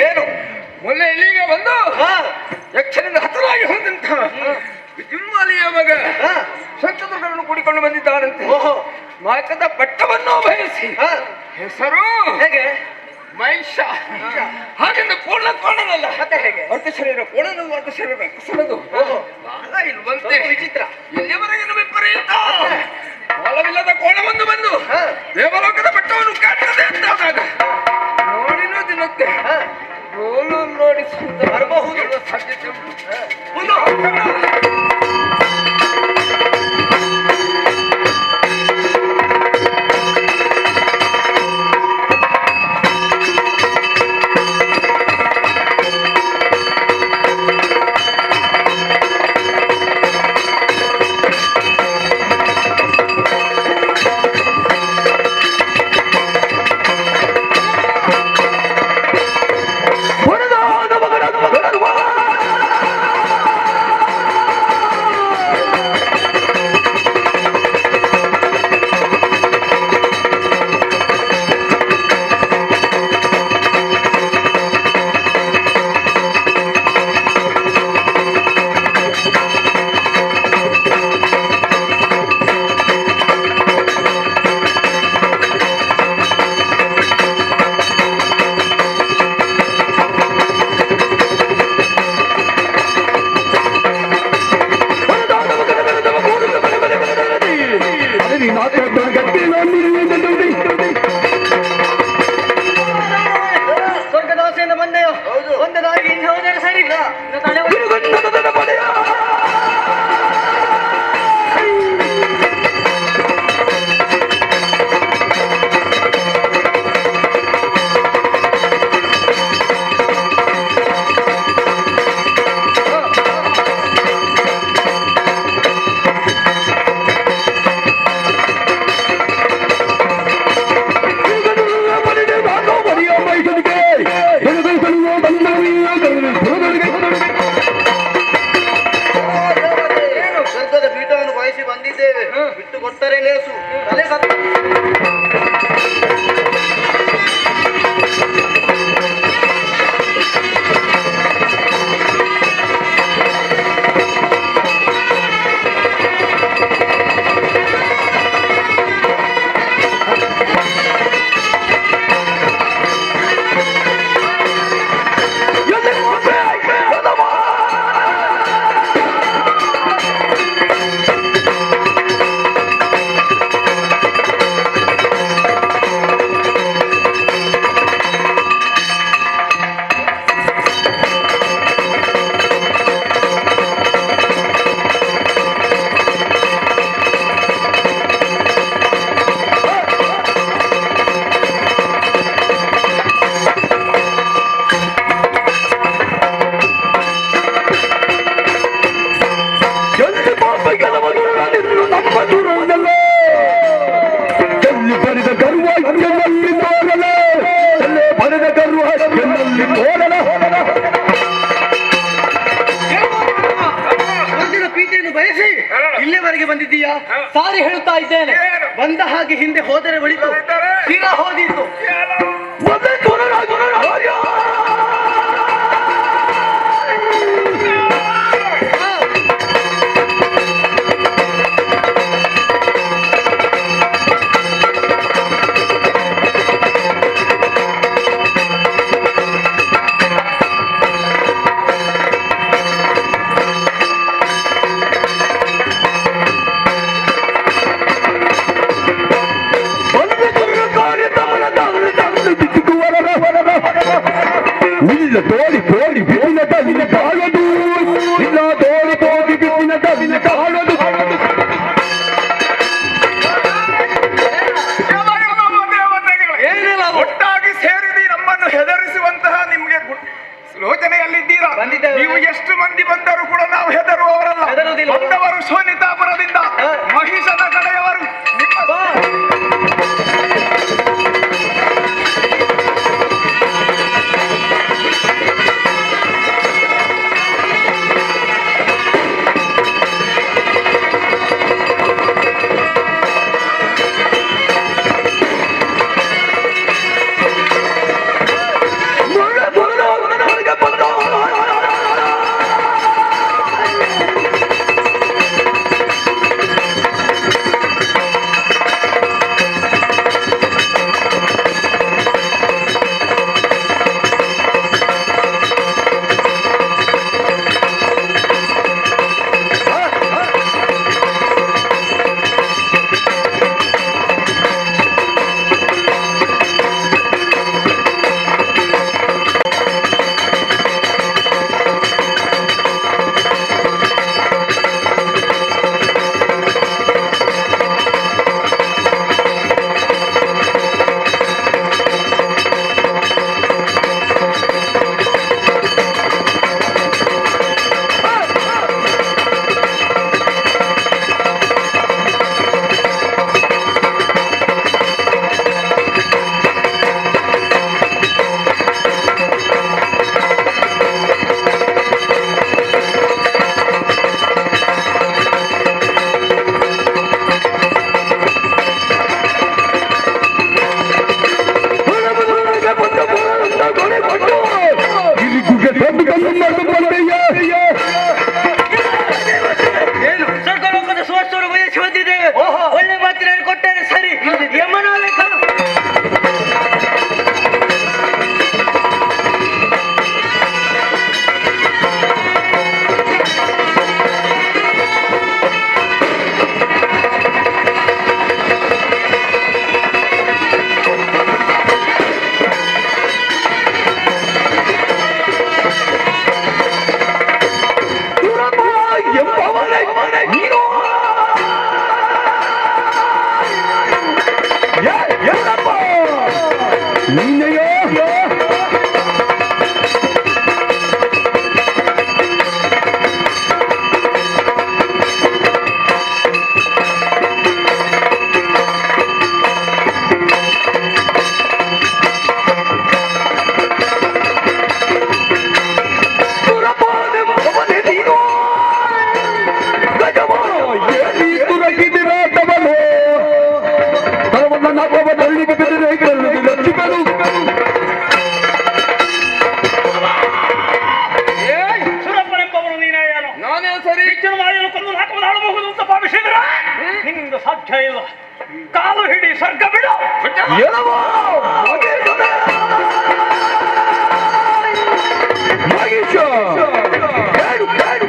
ಏನು ಮೊನ್ನೆ ಇಲ್ಲಿಗೆ ಬಂದು ಯಕ್ಷನಿಂದ ಹತರಾಗಿ ಹೋದಂತಹ ವಿದ್ಯುನ್ಮಾಲಿಯ ಮಗ ಸಂತದುರ್ಗರನ್ನು ಕೂಡಿಕೊಂಡು ಬಂದಿದ್ದಾರಂತೆ. ನಾಯಕದ ಪಟ್ಟವನ್ನು ಬಯಸಿ ಹೆಸರು ಹೇಗೆ ಮಹಿಷ. ಹಾಗೆಂದು ಪೂರ್ಣ ಕೋಣನಲ್ಲ, ಮತ್ತೆ ಹೇಗೆ ಅರ್ಧ ಶರೀರ ಕೋಣನದು ಅರ್ಧ ಶರೀರ ಕಸನದು ಬಹಳ ಇಲ್ವಂತೆ. ವಿಚಿತ್ರ ಎಲ್ಲಿಯವರೆಗಿನ ವಿಪರೀತ ಫಲವಿಲ್ಲದ ಕೋಣವೊಂದು ಬಂದು ದೇವಲೋಕದ ಪಟ್ಟವನ್ನು ಕಾಟದೆ ಅಂತಾದಾಗ ನೋಡಿನ ದಿನಕ್ಕೆ ಗೋಲು ನೋಡಿ ಬರಬಹುದು ಸಾಧ್ಯತೆ ಉಂಟು. ಬಂದೆಯೋ ಹೌದು. ಒಂದು ದಾರಿಗೆ ಇನ್ನು ಹೋದರೆ ಸರಿ ಇಲ್ಲ ಇನ್ನು ತಲೆ ಒಡ್ಡಿ- ಸ್ವರ್ಗದ ಪೀಠವನ್ನು ಬಯಸಿ ಬಂದಿದ್ದೇವೆ ಬಿಟ್ಟು ಕೊಟ್ಟರೆ ಲೇಸು ತಲೆ ಕತ್ತು. ಸ್ವರ್ಗದ ಪೀಠೆಯನ್ನು ಬಯಸಿ ಇಲ್ಲಿವರೆಗೆ ಬಂದಿದ್ದೀಯಾ? ಸಾರಿ ಹೇಳುತ್ತಾ ಇದ್ದೇನೆ, ಬಂದ ಹಾಗೆ ಹಿಂದೆ ಹೋದರೆ ಒಳಿತು, ತೀರ ಹೋದೀತು. ತೋಡಿ ತೋಡಿ ಬಿಸಿನ ತಲ್ಲಿನ ಕಾಳದು ಇಲ್ಲ ತೋಡಿ ತೋಡಿ ಬಿಸಿನ ತಲ್ಲಿನ ಕಾಳದು ಒಟ್ಟಾಗಿ ಸೇರಿದಿ ನಮ್ಮನ್ನು ಹೆದರಿಸುವಂತಹ ನಿಮ್ಗೆ ಯೋಚನೆಯಲ್ಲಿದ್ದೀರಾ? ಬಂದಿದ್ದೇವೆ. ನೀವು ಎಷ್ಟು ಮಂದಿ ಬಂದರೂ ಕೂಡ ನಾವು ಹೆದರುವವರಲ್ಲ. ಹೆದರುವುದಿಲ್ಲ. ಬಂದವರು ಸೋನಿತಾಪುರದಿಂದ ಮಹಿಷನ ಕಡೆಯವರು ನಿಮ್ಮ ಏನು ಸ್ವರ್ಗಲೋಕದ ಸುವಸ್ತರು ಬಯಸಿ ಬಂದಿದ್ದೇವೆ. ಒಳ್ಳೆ ಮಾತಿನ ಕೊಟ್ಟರೆ ಸರಿ. ಯಮನಾಲೆ ಸಾಧ್ಯ ಇಲ್ಲ. ಕಾಲು ಹಿಡಿ ಸ್ವರ್ಗ ಬಿಡು. ಏನವೋ ಮಗೇಶನೇ! ಮಗೇಶ! ಕೇಳು, ಕೇಳು.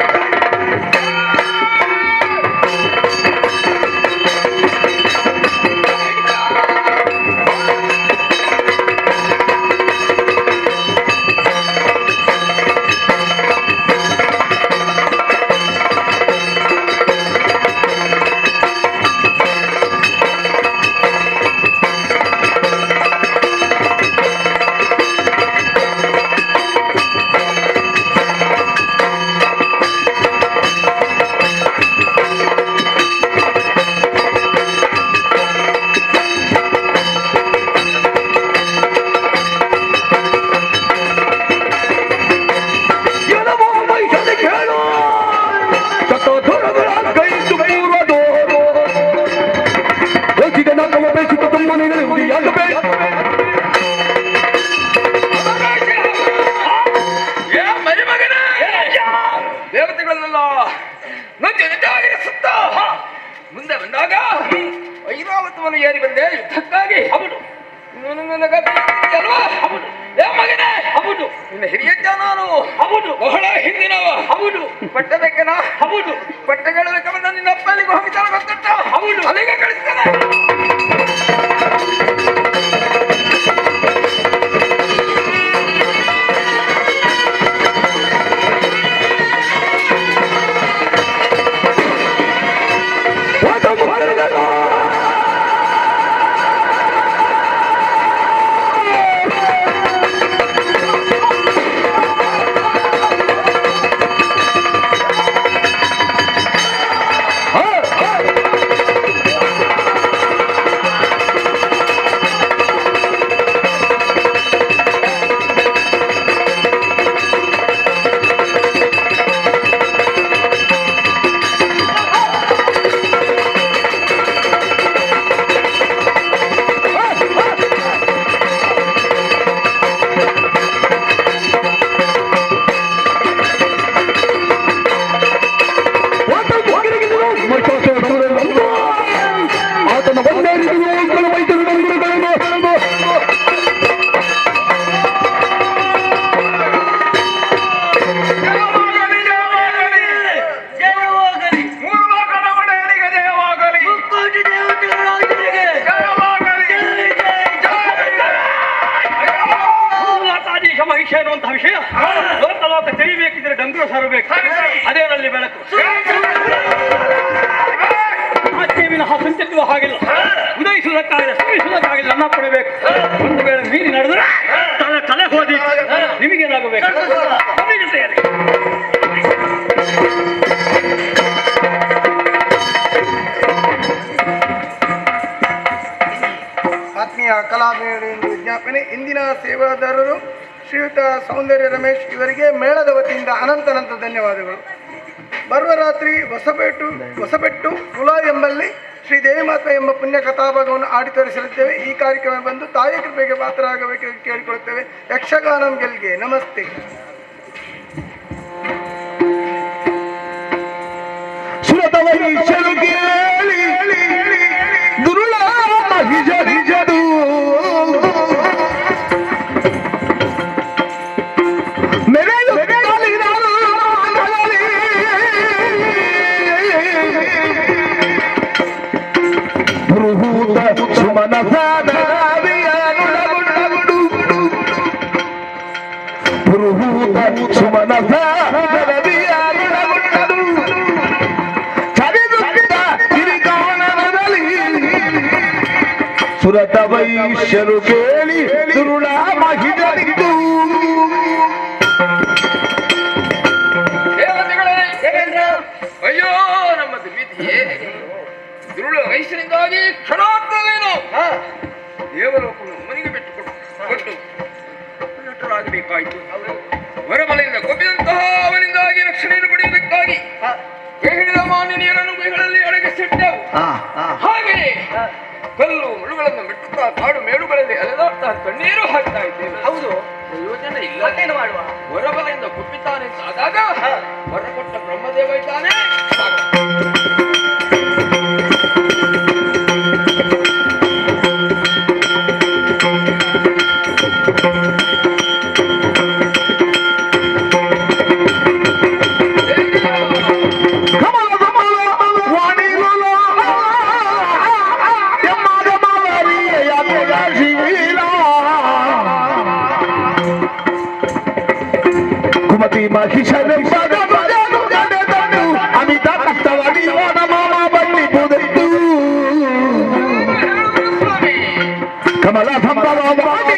ದೇವತೆಗಳನ್ನೆಲ್ಲ ಸುತ್ತ ಮುಂದೆ ಬಂದಾಗ ಐರಾವತವನ್ನು ಏರಿ ಬಂದೆ ಯುದ್ಧಕ್ಕಾಗಿ. ಹೌದು, ಮಗನೇ. ಹೌದು, ನಿನ್ನ ಹಿರಿಯಜ್ಜ ನಾನು. ಹೌದು, ಬಹಳ ಹಿಂದಿನವ. ಹೌದು, ಪಟ್ಟಬೇಕನ. ಹೌದು, ಪಟ್ಟಗಳಕ್ಕೆ ಬಂದ ನಿನ್ನ ಅಪ್ಪನಿಗೆ ಹೋಗಿದ್ದಾನೆ ಗೊತ್ತುಂಟ. ಹೌದು, ಅಲ್ಲಿಗೆ ಕಳಿಸ್ತೇನೆ. ಮಹಿಷ ಅನ್ನುವಂತಹ ವಿಷಯ ಲೋಕ ತಿಳಿಬೇಕಿದ್ರೆ ಡಂಗುರ ಸಾರಬೇಕು. ಅದೇನಲ್ಲಿ ಬೆಳಕು. ಆಚೆವಿನ ಸಂಚರಿಸುವ ಹಾಗಿಲ್ಲ, ಉದಯಿಸುವುದಕ್ಕಾಗಿಲ್ಲ, ಶ್ರಮಿಸುವುದಕ್ಕಾಗಿಲ್ಲ. ನನ್ನ ಪಡಬೇಕು. ಒಂದು ವೇಳೆ ಮೀರಿ ನಡೆದ್ರೆ ತಲೆ ಹೋದಿ ನಿಮಗೇನಾಗಬೇಕು? ಜೊತೆಯಲ್ಲಿ ಆತ್ಮೀಯ ಕಲಾಮೇಳೆಯಿಂದ ವಿಜ್ಞಾಪನೆ. ಇಂದಿನ ಸೇವಾದಾರರು ಶ್ರೀಯುತ ಸೌಂದರ್ಯ ರಮೇಶ್ ಇವರಿಗೆ ಮೇಳದ ವತಿಯಿಂದ ಅನಂತ ಧನ್ಯವಾದಗಳು. ಬರುವ ರಾತ್ರಿ ಹೊಸಪೆಟ್ಟು ಕುಲಾ ಎಂಬಲ್ಲಿ ಶ್ರೀ ದೇವಿಮಾತ ಎಂಬ ಪುಣ್ಯ ಕಥಾಭಾಗವನ್ನು ಆಡಿ ತೋರಿಸಲಿದ್ದೇವೆ. ಈ ಕಾರ್ಯಕ್ರಮ ಬಂದು ತಾಯಿಯ ಕೃಪೆಗೆ ಪಾತ್ರರಾಗಬೇಕೆಂದು ಕೇಳಿಕೊಳ್ಳುತ್ತೇವೆ. ಯಕ್ಷಗಾನಂ ಗೆಲ್ಗೆ ನಮಸ್ತೆ. ಸುರತ ವೈಶ್ಯರು ಕೇಳಿ ದುರುಳ ಮಹಿಳೆಯರಿದ್ದು ಅಯ್ಯೋ ನಮ್ಮ ದುರ್ವಿಧಿಯೇ, ದುರುಳ ವೈಶ್ಯರಿಂದಾಗಿ ಕ್ಷಣಾರ್ಥವೇನು ದೇವಲೋಕವನ್ನು ಮನೆಗೆ ಕೊಟ್ಟು ನಟರಾಗಬೇಕಾಯಿತು. ಹೊರಬಲೆಯಿಂದ ಕೊಬ್ಬಿದಂತಹ ಅವನಿಂದಾಗಿ ರಕ್ಷಣೆಯನ್ನು ಪಡೆಯುವುದಕ್ಕಾಗಿ ಹಿಡಿದ ಮಾನ್ಯನಿಯರನ್ನು ಗುಹೆಗಳಲ್ಲಿ ಅಡಗಿಸಿಟ್ಟೆವು. ಹಾಗೆಯೇ ಕಲ್ಲು ಮುಳುಗಳನ್ನು ಮೆಟ್ಟುತ್ತಾ ಕಾಡು ಮೇಡುಗಳಲ್ಲಿ ಅಲೆದಾಡ್ತಾ ಕಣ್ಣೀರು ಹಾಕ್ತಾ ಇದ್ದೇವೆ. ಹೌದು, ಪ್ರಯೋಜನ ಇಲ್ಲ. ಹೊರಬಲೆಯಿಂದ ಕೊಬ್ಬಿದ್ದಾನೆ ಆದಾಗ ಹೊರಕೊಟ್ಟ ಬ್ರಹ್ಮದೇವ ಇದ್ದಾನೆ. ಕುಮತಿ ಮಹಿಷನೆಂಬ ಅಮಿತ ಕಷ್ಟವಾದಿ ವಾದ ಮಾಮ ಬನ್ನಿ ಬುದೆತ್ತು ಕಮಲ ಸಂಭವ ಮಾಡಿ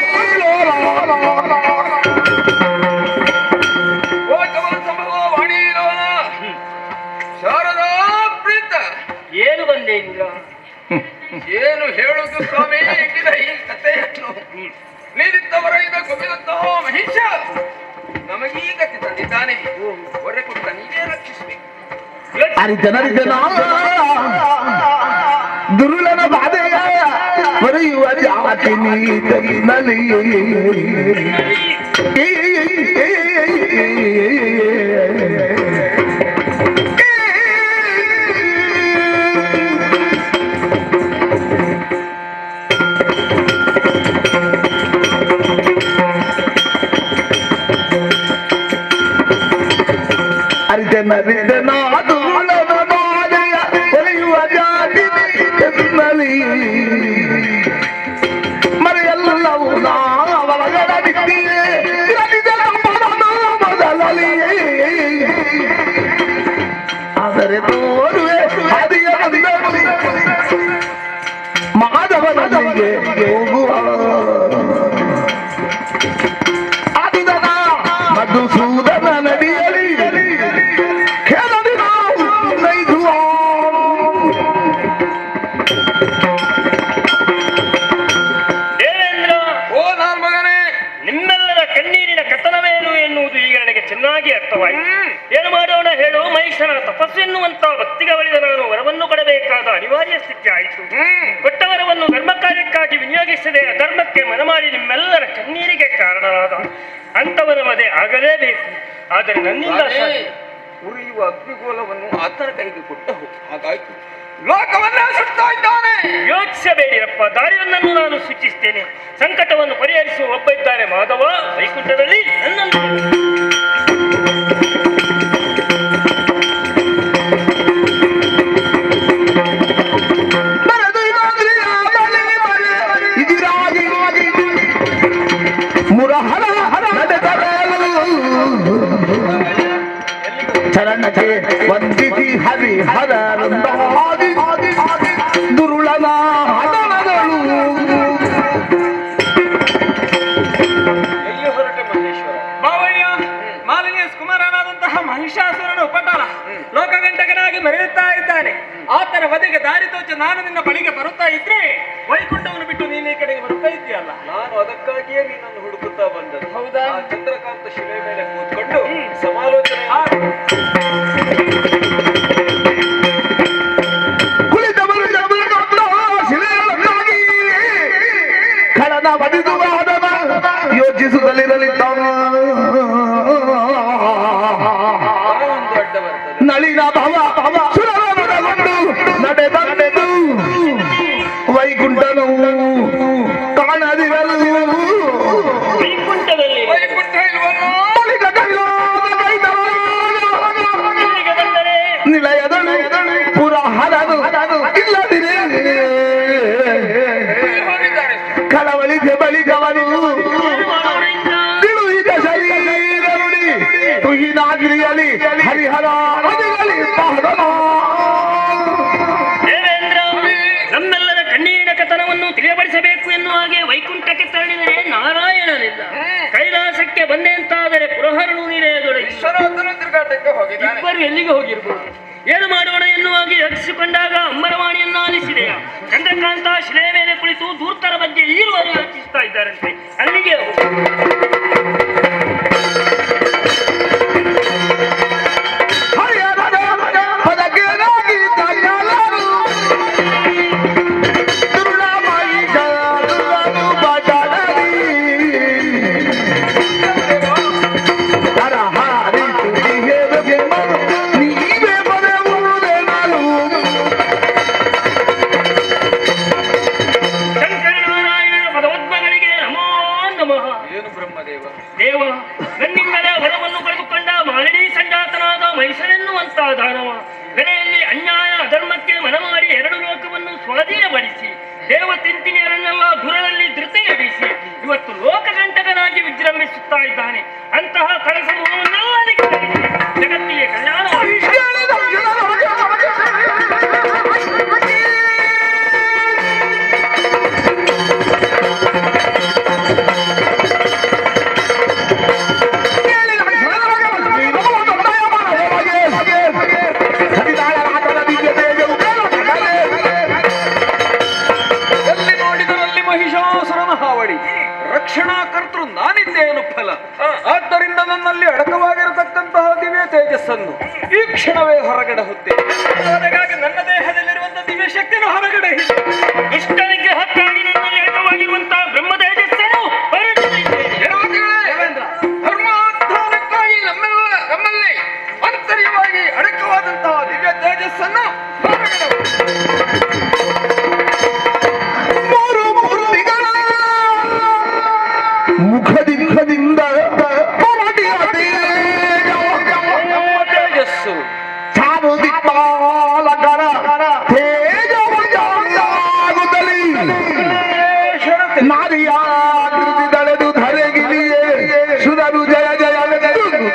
ಶಾರದಾ ಪ್ರೀತ ಏನು ಬಂದೆ ಇಂದ್ರ? ಏನು ಹೇಳುದು ಸ್ವಾಮಿ ಈಗಿನ ಈ ಕಥೆಯನ್ನು ನೀರಿದ್ದವರಿಂದ ಕೊಬ್ಬಿದಂತಹ ಮಹಿಷ ನಮಗೀಗ ತಂದಿದ್ದಾನೆ. ಹೊರೆ ಕೊಟ್ಟ ನೀವೇ ರಕ್ಷಿಸಬೇಕು. ಅರಿತನರಿತನ ದುರುಳನ ಬಾಧೆಯ ಹೊರೆಯುವ ಜಾತಿ ನೀತನಲ್ಲಿ ಹೊರೆಯುವ ಜಾತಿ ನೀತನಲ್ಲಿ ಮರೆಯಲ್ಲವು ನಾವಳಗಡಿದ್ದೀಯೇ ಆದರೆ ತೋರುವೆ ಹದಿಯ ಮಾಧವನಿಗೆ ಹೋಗುವ ಆದುದನ ಮಧುಸೂದನ ನಡಿಯಲಿ ಕೆಳದಿ ನಾವು ನೈದುವ ದೇವೇಂದ್ರ, ಓ ನಾನ್ ಮಗನೇ, ನಿಮ್ಮೆಲ್ಲರ ಕಣ್ಣೀರಿನ ಕಥನವೇನು ಎನ್ನುವುದು ಈಗ ನನಗೆ ಚೆನ್ನಾಗಿ ಅರ್ಥವಾಯಿತು. ಏನು ಮಾಡೋಣ ಹೇಳು? ಮಹಿಷನ ತಪಸ್ಸು ಎನ್ನುವಂತ ಭಕ್ತಿಗೆ ಬಳಿದ ನಾನು ವರವನ್ನು ಕೊಡಬೇಕಾದ ಅನಿವಾರ್ಯ ಸ್ಥಿತಿ ಆಯಿತು. ಕೊಟ್ಟ ವರವನ್ನು ಧರ್ಮ ಕಾರ್ಯಕ್ಕಾಗಿ ವಿನಿಯೋಗಿಸದೆ ಅಧರ್ಮಕ್ಕೆ ಮನಮಾಡಿ ನಿಮ್ಮೆಲ್ಲರ ಕಣ್ಣೀರಿಗೆ ಕಾರಣರಾದ ಅಂತವರ ಮದೆ ಆಗಲೇಬೇಕು. ಆದರೆ ನನ್ನಿಂದ ಸಾಧ್ಯ. ಉರಿಯುವ ಅಗ್ನಿಗೋಲವನ್ನು ಆತನ ಕೈಗೆ ಕೊಟ್ಟ ಹಾಗಾಯ್ತು. ಲೋಕವನ್ನ ಸುತ್ತಾ ಇದ್ದಾನೆ. ಯೋಚಿಸಬೇಡಿರಪ್ಪ, ದಾರಿಯೊಂದನ್ನು ನಾನು ಸೂಚಿಸ್ತೇನೆ. ಸಂಕಟವನ್ನು ಪರಿಹರಿಸುವ ಒಬ್ಬ ಇದ್ದಾನೆ, ಮಾಧವ. ವೈಕುಂಠದಲ್ಲಿ ನನ್ನನ್ನು ಚರಣಕ್ಕೆ ವಂದಿಸಿ ಹರಿ ಹರರಂದಾದಿ ದುರುಳನ ಹದನಗಳು ಎಲ್ಲಿ ಹೊರಟೆ ಮಹೇಶ್ವರ? ಬಾವಯ್ಯ, ಮಾಲಿನ್ಯ ಕುಮಾರನಾದಂತಹ ಮಹಿಷಾಸುರನು ಉಪಟಳ ಲೋಕಗಂಟಕನಾಗಿ ಮೆರೆಯುತ್ತಾ ಇದ್ದಾನೆ. ಆತನ ವಧೆಗೆ ದಾರಿ ತೋಚಿ ನಾನು ನಿನ್ನ ಬಳಿಗೆ ಬರುತ್ತಾ ಇದ್ರೆ ವೈಕುಂಠವನ್ನು ಬಿಟ್ಟು ನೀನು ಈ ಕಡೆಗೆ ಬರುತ್ತಾ ಇದ್ದೀಯಲ್ಲ. ನಾನು ಅದಕ್ಕಾಗಿಯೇ ನಿನ್ನನ್ನು ಹುಡುಕುತ್ತಾ ಬಂದದ್ದು. ಹೌದಾ? ಆ ಚಂದ್ರಕಾಂತ ಶಿಲೆ ಮೇಲೆ ಕೂತ್ಕೊಂಡು ಸಮಾಲೋಚನೆ ಕುಳಿತವರು ಶಿಲೆಗಳನ್ನಾಗಿ ಖಳನ ಬದಿದು ವಾದನ ಯೋಚಿಸುತ್ತಲಿರಲಿದ್ದ ಒಂದು ಅಡ್ಡ ಬರ್ತದೆ. ನಳಿನ ಭವ ಸುರವರಗೊಂಡು ನಡೆದು ವೈಕುಂಠನು ಕಾಣದಿರಲು ವೈಕುಂಠದಲ್ಲಿ ವೈಕುಂಠ ಇಲ್ವಲ್ಲೋ? ಬಳಿಕ ಇಲ್ಲಿಗೆ ಬಂದರೆ ನಿಲಯದಳು ಪುರಹರನು ಇಲ್ಲದಿರೇ ಹೋಗಿದ್ದಾರೆ. ಕಳವಳಿಗೆ ಬಳಿಕವನು ಏನು ಮಾಡೋಣ ಇಂದ್ರ? ತಿಳುಹಿದ ಶರೀರನುಡಿ ತುಹಿನಾಗ್ರಿಯಲಿ ಹರಿಹರ ನದಿಗಳಿ ಪಾದನ ದೇವೇಂದ್ರ, ನಮ್ಮೆಲ್ಲರ ಕಣ್ಣೀರಿನ ಕಥನವನ್ನು ತಿಳಿಯಪಡಿಸಬೇಕು ಎನ್ನುವ ಹಾಗೆ ವೈಕುಂಠಕ್ಕೆ ತೆರಳಿದರೆ ನಾರಾಯಣನಿಲ್ಲ. ಕೈಲಾಸಕ್ಕೆ ಬಂದೆ ಅಂತಾದರೆ ಪುರಹರನು ನಿಲಯದೊಳಗೆ ವಿಶ್ವನಾಥನು ತಿರುಗಾಟಕ್ಕೆ ಹೋಗಿದ್ದಾನೆ. ಇಬ್ಬರು ಎಲ್ಲಿಗೆ ಹೋಗಿರ್ಬೋದು? ಏನು ಮಾಡೋಣ ಎನ್ನುವಾಗಿ ಯೋಚಿಸಿಕೊಂಡಾಗ ಅಂಬರವಾಣಿಯನ್ನು ಆಲಿಸಿದೆಯ ಚಂದ್ರಕಾಂತ ಶಿಲೆಯ ಮೇಲೆ ಕುಳಿತು ಧೂರ್ತರ ಬಗ್ಗೆ ಈರುವರು ಯೋಚಿಸ್ತಾ ಇದ್ದಾರಂತೆ. ಅಲ್ಲಿಗೆ ಪದಕೇನಾಗಿ ತನ್ನಲರು ದುರ್ಳಾಮಾಯಿ ದುರ್ಗನು ಬಡಾಡರಿ ಹರಹಾರಿ ತುದಿಗೆ ನೀವೇ ಬರೆಯುವುದೇ ನಾನು ಶಂಕರನಾರಾಯಣನ ಪದವದ್ಮಗಳಿಗೆ ನಮೋ ನಮಃ. ಏನು ಬ್ರಹ್ಮದೇವ? ದೇವ, ನನ್ನಿಂದಲೇ ಹೊರವನ್ನು ಪಡೆದುಕೊಂಡ ಮಾಲಿನಿ ಸಂಜಾತನಾದ ಮೈಸೂರೆನ್ನುವಂತ ದಾನವ ಬೆಲೆಯಲ್ಲಿ ಅನ್ಯಾಯ ಅಧರ್ಮಕ್ಕೆ ಮನಮಾಡಿ ಎರಡು ಲೋಕವನ್ನು ಸ್ವಾಧೀನಪಡಿಸಿ ದೇವ ತಿಂತಿನಿಯರನ್ನೆಲ್ಲ ದೂರದಲ್ಲಿ ಧೃತಿಯಡಿಸಿ ಇವತ್ತು ಲೋಕಕಂಟಕನಾಗಿ ವಿಜೃಂಭಿಸುತ್ತಾ ಇದ್ದಾನೆ. ಅಂತಹ ಕಳಸಮೂಹವನ್ನೆಲ್ಲ ತೇಜಸ್ಸನ್ನು ಈ ಕ್ಷಣವೇ ಹೊರಗಡೆ ಹೊತ್ತೆ ಅದಕ್ಕಾಗಿ ನನ್ನ ದೇಹದಲ್ಲಿರುವಂತಹ ದಿವ್ಯ ಶಕ್ತಿಯನ್ನು ಹೊರಗಡೆ ದುಷ್ಟ ನಿಗ್ರಹಕ್ಕಾಗಿ ನನ್ನಲ್ಲಿ ಅಡಕವಾಗಿರುವಂತಹ ಬ್ರಹ್ಮ ತೇಜಸ್ಸನ್ನು ಧರ್ಮಾಧಾನಕ್ಕಾಗಿ ನಮ್ಮಲ್ಲಿ ಆಂತರ್ಯವಾಗಿ ಅಡಕವಾದಂತಹ ದಿವ್ಯ ತೇಜಸ್ಸನ್ನು ಹೊರಗಡೆ ಮುಖದಿಂದ ತೇಜಸ್ಸು ನಾರಿಯ ತಳೆದು ಧರೆಗಿಲಿಯೇ ಸುರರು ಜಯ ಜಯ ಗೈದರು.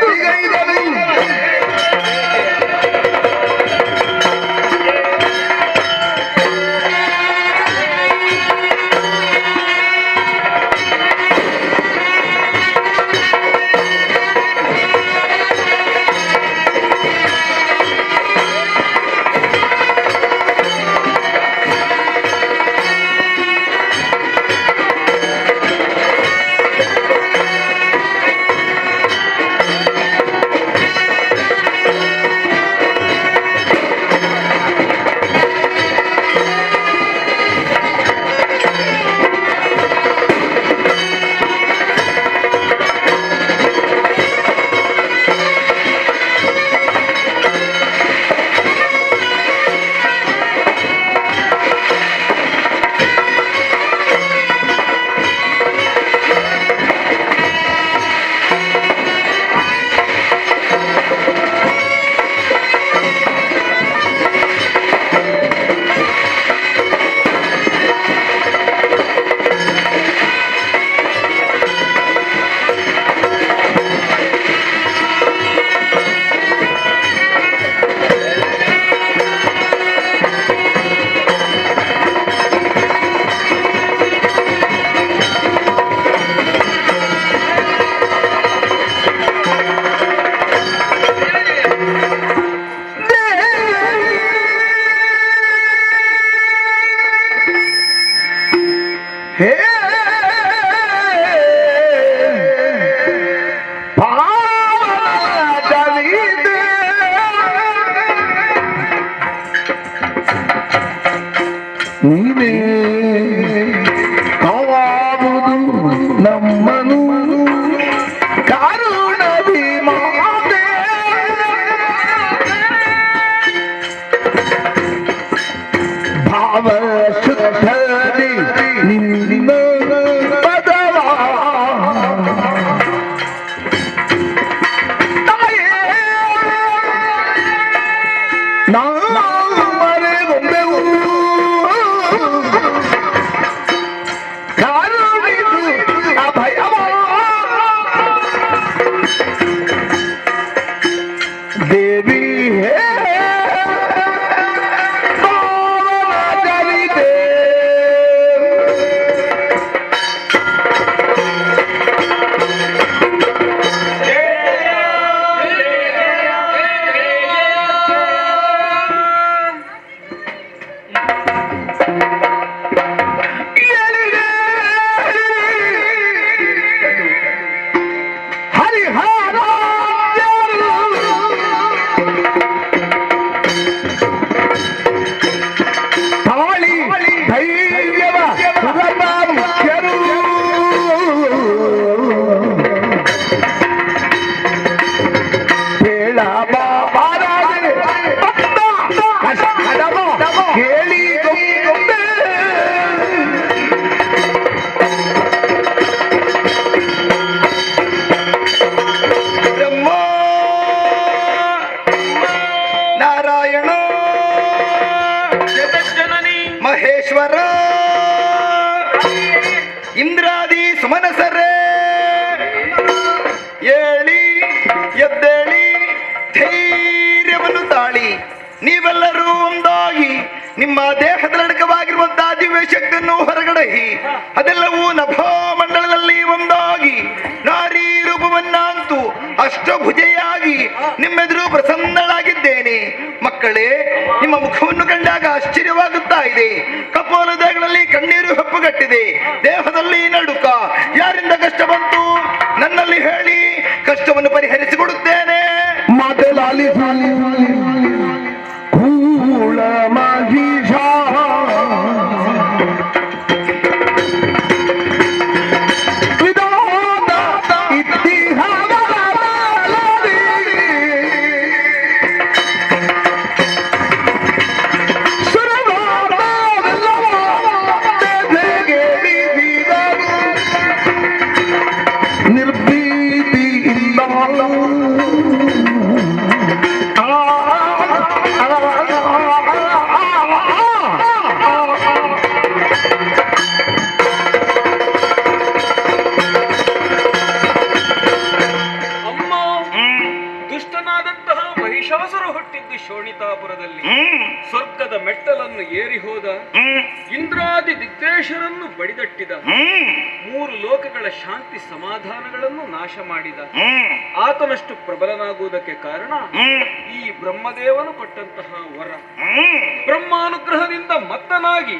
ನೀವೇ ಕಾವಾವುದು ನಮ್ಮನು ಕಾರುಣದಿ ಮಾತೆ ಭಾವ ಶುದ್ಧದಿ ನಿನ್ನ ಪದವ ದೇವಿ ಹೇ ಮಹೇಶ್ವರ ಇಂದ್ರಾದಿ ಸುಮನಸರೇ ಏಳಿ ಎದ್ದೇಳಿ ಧೈರ್ಯವನ್ನು ತಾಳಿ ನೀವೆಲ್ಲರೂ ಒಂದಾಗಿ ನಿಮ್ಮ ದೇಹದಡಕವಾಗಿರುವಂತಹ ದಿವ್ಯ ಶಕ್ತಿಯನ್ನು ಹೊರಗಡಹಿ ಅದೆಲ್ಲವೂ ನಭೋಮಂಡಲದಲ್ಲಿ ಒಂದಾಗಿ ನಾರಿ ರೂಪವನ್ನಂತೂ ಅಷ್ಟಭುಜೆಯಾಗಿ ನಿಮ್ಮೆದುರು ಪ್ರಸನ್ನಳಾಗಿದ್ದೇನೆ. ಮಕ್ಕಳೇ, ನಿಮ್ಮ ಮುಖವನ್ನು ಕಂಡಾಗ ಆಶ್ಚರ್ಯವಾಗುತ್ತಾ ಇದೆ. ಕಪೋಲದಲ್ಲಿ ಕಣ್ಣೀರು ಹೆಪ್ಪುಗಟ್ಟಿದೆ, ದೇಹದಲ್ಲಿ ನಡುಕ. ಯಾರಿಂದ ಕಷ್ಟ ಬಂತು ನನ್ನಲ್ಲಿ ಹೇಳಿ, ಕಷ್ಟವನ್ನು ಪರಿಹರಿಸಿಕೊಡುತ್ತೇನೆ. ಮೊದಲ ಲಾಲಿಸಿ ಕೂಳ ಮಹಿಷ ಶೋಣಿತಾಪುರದಲ್ಲಿ ಸ್ವರ್ಗದ ಮೆಟ್ಟಲನ್ನು ಏರಿ ಹೋದ ಇಂದ್ರಾದಿ ದಿಗ್ದೇಶರನ್ನು ಬಡಿದಟ್ಟಿದ 3 ಲೋಕಗಳ ಶಾಂತಿ ಸಮಾಧಾನಗಳನ್ನು ನಾಶ ಮಾಡಿದ ಆತನಷ್ಟು ಪ್ರಬಲನಾಗುವುದಕ್ಕೆ ಕಾರಣ ಈ ಬ್ರಹ್ಮದೇವನು ಕೊಟ್ಟಂತಹ ವರ. ಬ್ರಹ್ಮಾನುಗ್ರಹದಿಂದ ಮತ್ತನಾಗಿ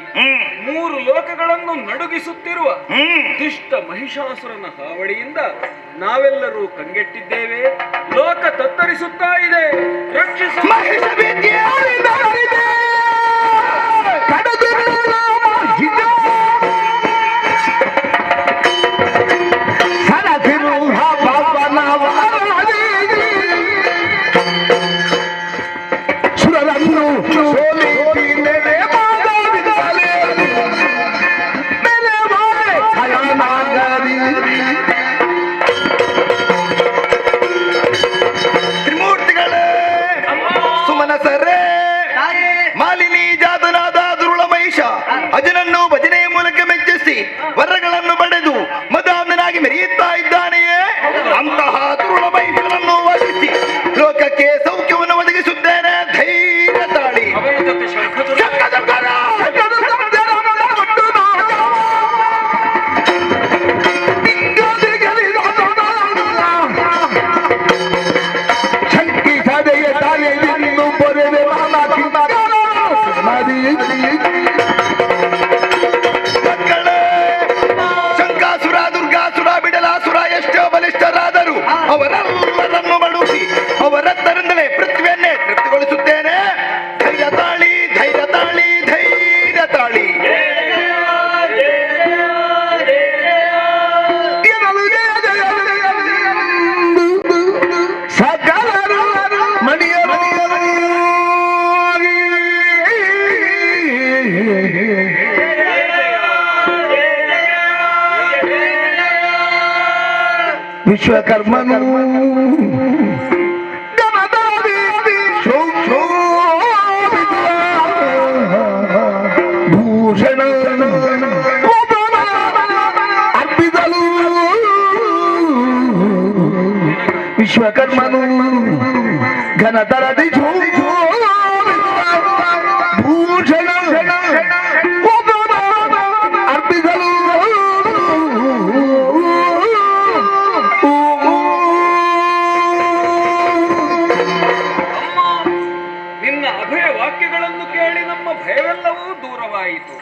3 ಲೋಕಗಳನ್ನು ನಡುಗಿಸುತ್ತಿರುವ ದುಷ್ಟ ಮಹಿಷಾಸುರನ ಹಾವಳಿಯಿಂದ ನಾವೆಲ್ಲರೂ ಕಂಗೆಟ್ಟಿದ್ದೇವೆ. ಲೋಕ ತತ್ತರಿಸುತ್ತಾ ಇದೆ. ರಕ್ಷಿಸ ಅಜನನ್ನು ಭಜನೆಯ ಮೂಲಕ ಮೆಚ್ಚಿಸಿ ವರಗಳನ್ನು ಪಡೆದು ಮದಾಂಧನಾಗಿ ಮೆರೆಯುತ್ತಾ ಇದ್ದಾನೆಯೇ, ಅಂತಹ ದುರುಳ ಮಹಿಷನನ್ನು ವಧಿಸಿ ಲೋಕಕ್ಕೆ ಸೌಖ್ಯವನ್ನು ಒದಗಿಸುತ್ತೇನೆ. ಧೈರ್ಯ ತಾಳಿ. ಅವರೆಲ್ಲರನ್ನು ಬಡಿಸಿ ಅವರೆಲ್ಲರಿಂದಲೇ ಪೃಥ್ವಿಯನ್ನೇ ತೃಪ್ತಿಗೊಳಿಸುತ್ತೇನೆ. ಧೈರ್ಯ ತಾಳಿ, ಧೈರ್ಯ ತಾಳಿ, ಧೈರ್ಯ ತಾಳಿ. ವಿಶ್ವಕರ್ಮನು ಭೂಷಣ ಅರ್ಪಿಸಲು ವಿಶ್ವಕರ್ಮನು ಘನತರದಿ ಭೂಷಣ ಅರ್ಪಿಸಲು ವಾಕ್ಯಗಳನ್ನು ಕೇಳಿ ನಮ್ಮ ಭಯವೆಲ್ಲವೂ ದೂರವಾಯಿತು.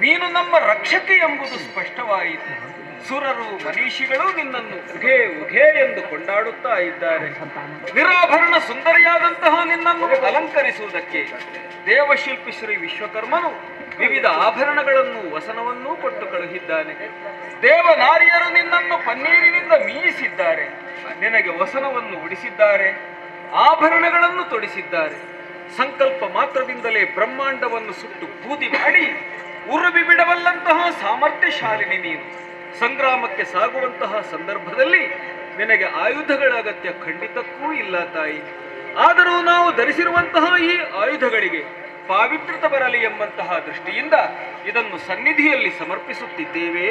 ನೀನು ನಮ್ಮ ರಕ್ಷಕ ಎಂಬುದು ಸ್ಪಷ್ಟವಾಯಿತು. ಸುರರು ಮನೀಷಿಗಳು ನಿನ್ನನ್ನು ಉಘೇ ಉಘೇ ಎಂದು ಕೊಂಡಾಡುತ್ತಾ ಇದ್ದಾರೆ. ನಿರಾಭರಣ ಸುಂದರಿಯಾದಂತಹ ನಿನ್ನನ್ನು ಅಲಂಕರಿಸುವುದಕ್ಕೆ ದೇವಶಿಲ್ಪಿ ಶ್ರೀ ವಿಶ್ವಕರ್ಮನು ವಿವಿಧ ಆಭರಣಗಳನ್ನು ವಸನವನ್ನೂ ಕೊಟ್ಟು ಕಳುಹಿದ್ದಾನೆ. ದೇವನಾರಿಯರು ನಿನ್ನನ್ನು ಪನ್ನೀರಿನಿಂದ ಮೀಯಿಸಿದ್ದಾರೆ. ನಿನಗೆ ವಸನವನ್ನು ಉಡಿಸಿದ್ದಾರೆ, ಆಭರಣಗಳನ್ನು ತೊಡಿಸಿದ್ದಾರೆ. ಸಂಕಲ್ಪ ಮಾತ್ರದಿಂದಲೇ ಬ್ರಹ್ಮಾಂಡವನ್ನು ಸುಟ್ಟು ಬೂದಿ ಮಾಡಿ ಉರುಬಿ ಬಿಡಬಲ್ಲಂತಹ ಸಾಮರ್ಥ್ಯಶಾಲಿನಿ ನೀನು. ಸಂಗ್ರಾಮಕ್ಕೆ ಸಾಗುವಂತಹ ಸಂದರ್ಭದಲ್ಲಿ ನಿನಗೆ ಆಯುಧಗಳ ಅಗತ್ಯ ಖಂಡಿತಕ್ಕೂ ಇಲ್ಲ ತಾಯಿ. ಆದರೂ ನಾವು ಧರಿಸಿರುವಂತಹ ಈ ಆಯುಧಗಳಿಗೆ ಪಾವಿತ್ರತೆ ಬರಲಿ ಎಂಬಂತಹ ದೃಷ್ಟಿಯಿಂದ ಇದನ್ನು ಸನ್ನಿಧಿಯಲ್ಲಿ ಸಮರ್ಪಿಸುತ್ತಿದ್ದೇವೆ.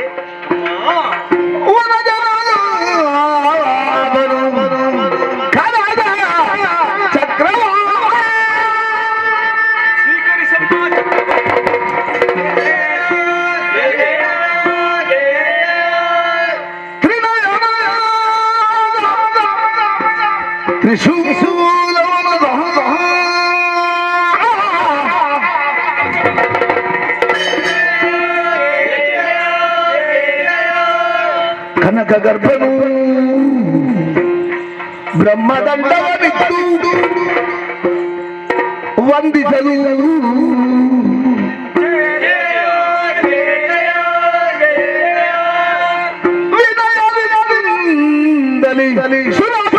ಕನಕ ಗರ್ಭನು ಬ್ರಹ್ಮದಂಡವನಿತ್ತು ವಂದಿಸಲು ವಿನಯವಿನದಿಂದಲಿ ಸುಲಭ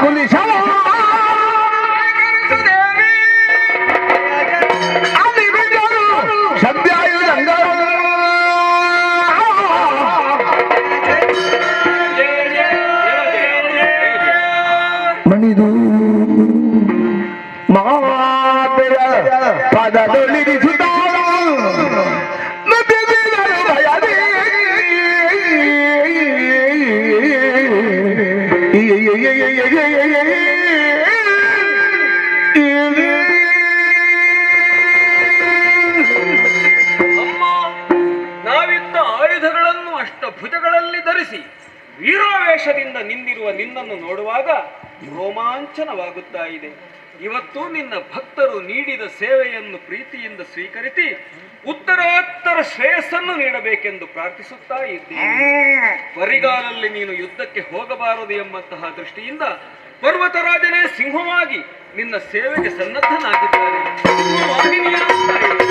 ಕುಲಿಶವ ಸದ್ಯಾಯುಧಂಗ ಮಣಿದು ಮಾತೆಯ ಪದದೊಳಿರಿಸುತ್ತ ಅಮ್ಮ, ನಾವಿದ್ದ ಆಯುಧಗಳನ್ನು ಅಷ್ಟಭುಜಗಳಲ್ಲಿ ಧರಿಸಿ ವೀರಾವೇಶದಿಂದ ನಿಂದಿರುವ ನಿನ್ನನ್ನು ನೋಡುವಾಗ ರೋಮಾಂಚನವಾಗುತ್ತಾ ಇದೆ. ಇವತ್ತು ನಿನ್ನ ಭಕ್ತರು ನೀಡಿದ ಸೇವೆಯನ್ನು ಪ್ರೀತಿಯಿಂದ ಸ್ವೀಕರಿಸಿ ಉತ್ತರೋತ್ತರ ಶ್ರೇಯಸ್ಸನ್ನು ನೀಡಬೇಕೆಂದು ಪ್ರಾರ್ಥಿಸುತ್ತಾ ಇದ್ದೀನಿ. ಬರಿಗಾಲಲ್ಲಿ ನೀನು ಯುದ್ಧಕ್ಕೆ ಹೋಗಬಾರದು ಎಂಬಂತಹ ದೃಷ್ಟಿಯಿಂದ ಪರ್ವತರಾಜನೇ ಸಿಂಹವಾಗಿ ನಿನ್ನ ಸೇವೆಗೆ ಸನ್ನದ್ಧನಾಗಿದ್ದಾನೆ. ಸಿಂಹವಾಹಿನಿಯಾಗುತ್ತಾ ಇದೆ.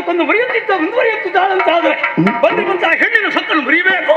ಕೊಂದು ಮುಂದುವರಿಯುತ್ತಿದ್ದಾಳಂತಾದ್ರೆ ಬಂದಿರುವಂತಹ ಹೆಣ್ಣಿನ ಸತ್ತನ್ನು ಮುರಿಯಬೇಕು.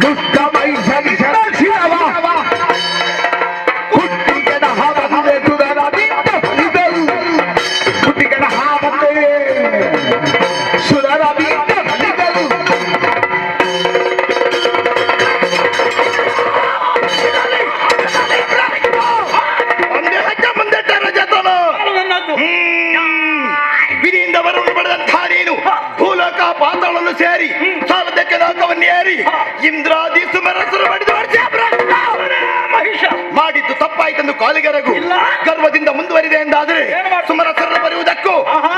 ದುಷ್ಟ ಮೈಷರಿಷರ ಶಿರವ ಕುಟ್ಟಿಗಡ ಹಾವಂದೆ ಸುರರ ಬಿಟ್ಟ ಫಲಿದರು ಕುಟ್ಟಿಗಡ ಹಾವಂದೆ ಸುರರ ಬಿಟ್ಟ ಫಲಿದರು ಒಂದೇ ಹೆಜ್ಜೆ ಮುಂದಿಟ್ಟರೆ ಜತನ ನನ್ನದ್ದು ವಿಧಿಯಿಂದ ವರವನ್ನು ಪಡೆದಂತಹ ನೀನು ಭೂಲೋಕ ಪಾತಾಳವನ್ನು ಸೇರಿ ಸಾಲದಕ್ಕೆ ಲೋಕವನ್ನು ಏರಿ ಇಂದ್ರಾದಿ ಸುಮರಸರು ಬಡಿದು ಮಹಿಷ ಮಾಡಿದ್ದು ತಪ್ಪಾಯ್ತೆಂದು ಕಾಲಿಗೆರಗು ಇಲ್ಲ. ಗರ್ವದಿಂದ ಮುಂದುವರಿದೆ ಎಂದಾದರೆ ಏನು ಮಾಡ್ತೀಯ? ಸುಮರಸರನ್ನು ಬರೆಯುವುದಕ್ಕೂ ಆಹಾ.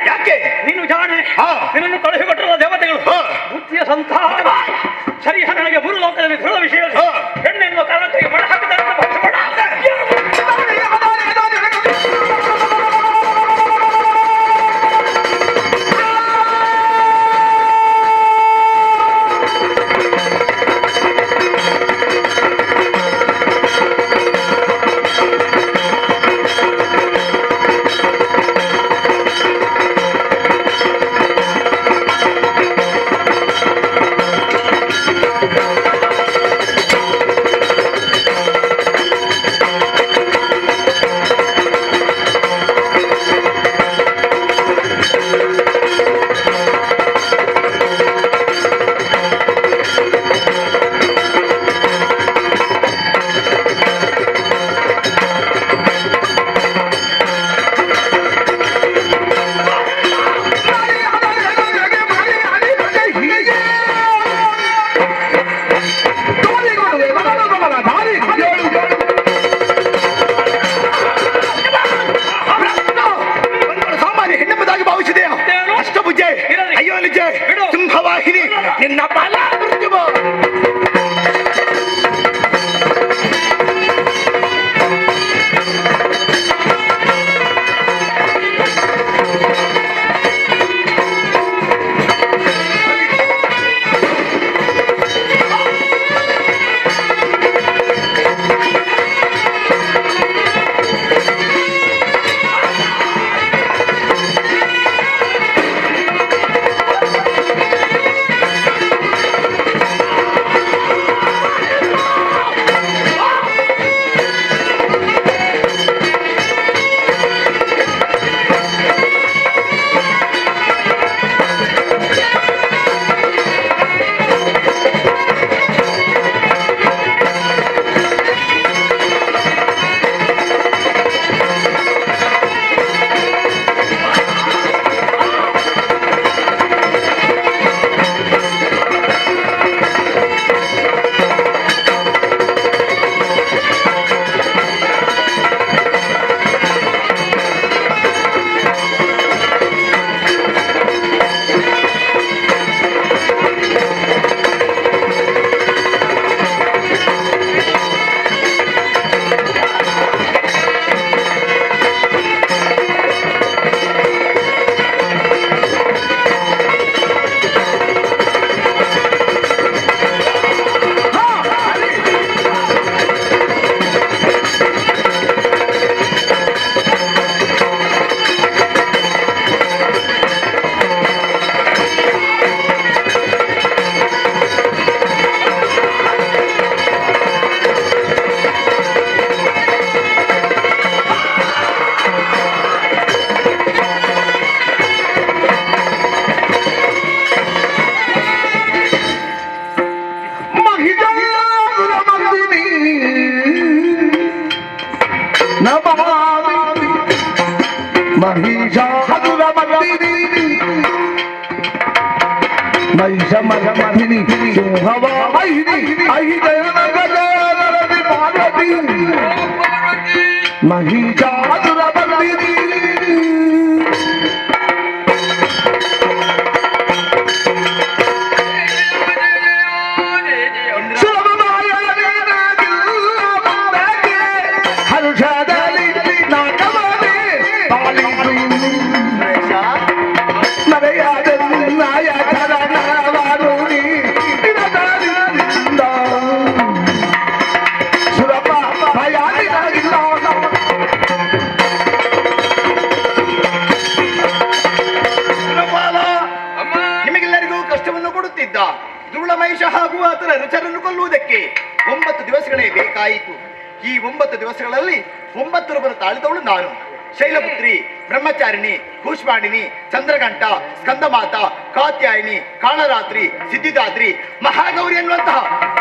ಯಾಕೆ ನೀನು ಜಾಣೆ ಹಾ. ನಿನ್ನನ್ನು ಕಳುಹಿಕೊಟ್ಟಿರುವ ದೇವತೆಗಳು ಹಾ. ಬುದ್ಧಿಯ ಸಂತಾನ ಸರಿಹ ನನಗೆ ಭೂಲೋಕದಲ್ಲಿ ದೃಢ ವಿಷಯ ಹಾ. ಹೆಣ್ಣೆನ್ನುವ ಕಾರಣಕ್ಕೆ ಬಡ ಹಾಕಿದ್ದಾರೆ ಅಂತ ಭಾಷೆ ಮಾಡ. ಮಹಿಷಾಸುರಮರ್ದಿನಿ ನಮಾಮಿ ಮಹಿಷಾಸುರಮರ್ದಿನಿ ಮಹಿಷಮರ್ದಿನಿ ಸಿಂಹವಾಹಿನಿ ಅಹಿಜಯನಗರದಿ ಪಾರ್ವತಿ ಮಹಿಷಾಸುರಮರ್ದಿನಿ ನಿಮಗೆಲ್ಲರಿಗೂ ಕಷ್ಟವನ್ನು ಕೊಡುತ್ತಿದ್ದ ದುರುಳ ಮಹಿಷ ಹಾಗೂ ಆತನ ರುಚರನ್ನು ಕೊಲ್ಲುವುದಕ್ಕೆ 9 ದಿವಸಗಳೇ ಬೇಕಾಯಿತು. ಈ 9 ದಿವಸಗಳಲ್ಲಿ 9 ರೂಪನ್ನು ತಾಳಿದವಳು ನಾನು. ಶೈಲಪುತ್ರಿ, ಬ್ರಹ್ಮಚಾರಿಣಿ, ಕೂಷ್ಮಾಣಿನಿ, ಚಂದ್ರಘಂಟ, ಸ್ಕಂದಮಾತ, ಕಾತ್ಯಾಯಿನಿ, ಕಾಳರಾತ್ರಿ, ಸಿದ್ಧಿದಾತ್ರಿ, ಮಹಾಗೌರಿ ಎನ್ನುವಂತಹ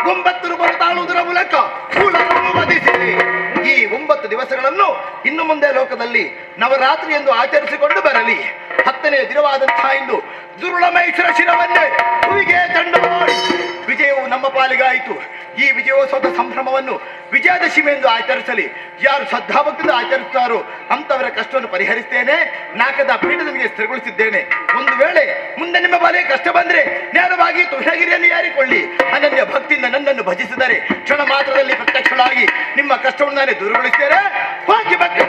9 ರೂಪವನ್ನು ತಾಳುವುದರ ಮೂಲಕ ಕೂಳನ್ನು ವಧಿಸಿದೆ. ಈ 9 ದಿವಸಗಳನ್ನು ಇನ್ನು ಮುಂದೆ ಲೋಕದಲ್ಲಿ ನವರಾತ್ರಿ ಎಂದು ಆಚರಿಸಿಕೊಂಡು ಬರಲಿ. 10ನೇ ದಿನವಾದಂತಹ ಇಂದು ದುರುಳ ಮಹಿಷರ ಶಿರವನ್ನೇ ಹೂವಿಗೆ ತಂಡು ಮಾಡಿ ವಿಜಯವು ನಮ್ಮ ಪಾಲಿಗಾಯಿತು. ಈ ವಿಜಯೋತ್ಸವದ ಸಂಭ್ರಮವನ್ನು ವಿಜಯದಶಮಿ ಎಂದು ಆಚರಿಸಲಿ. ಯಾರು ಶ್ರದ್ಧಾಭಕ್ತಿಯಿಂದ ಆಚರಿಸುತ್ತಾರೋ ಅಂತವರ ಕಷ್ಟವನ್ನು ಪರಿಹರಿಸ್ತೇನೆ. ನಾಕದ ಪೀಠದನಿಗೆ ಸ್ಥಿರಗೊಳಿಸಿದ್ದೇನೆ. ಒಂದು ವೇಳೆ ಮುಂದೆ ನಿಮ್ಮ ಬಾಲೆ ಕಷ್ಟ ಬಂದ್ರೆ ನೇರವಾಗಿ ತುಷಗಿರಿಯಲ್ಲಿ ಯಾರಿಕೊಳ್ಳಿ. ಅನನ್ಯ ಭಕ್ತಿಯಿಂದ ನನ್ನನ್ನು ಭಜಿಸಿದರೆ ಕ್ಷಣ ಮಾತ್ರದಲ್ಲಿ ಪ್ರತ್ಯಕ್ಷಳಾಗಿ ನಿಮ್ಮ ಕಷ್ಟವನ್ನು ನಾನೇ ದೂರಗೊಳಿಸ್ತೇನೆ. ಹೋಗಿ ಭಕ್ತಿ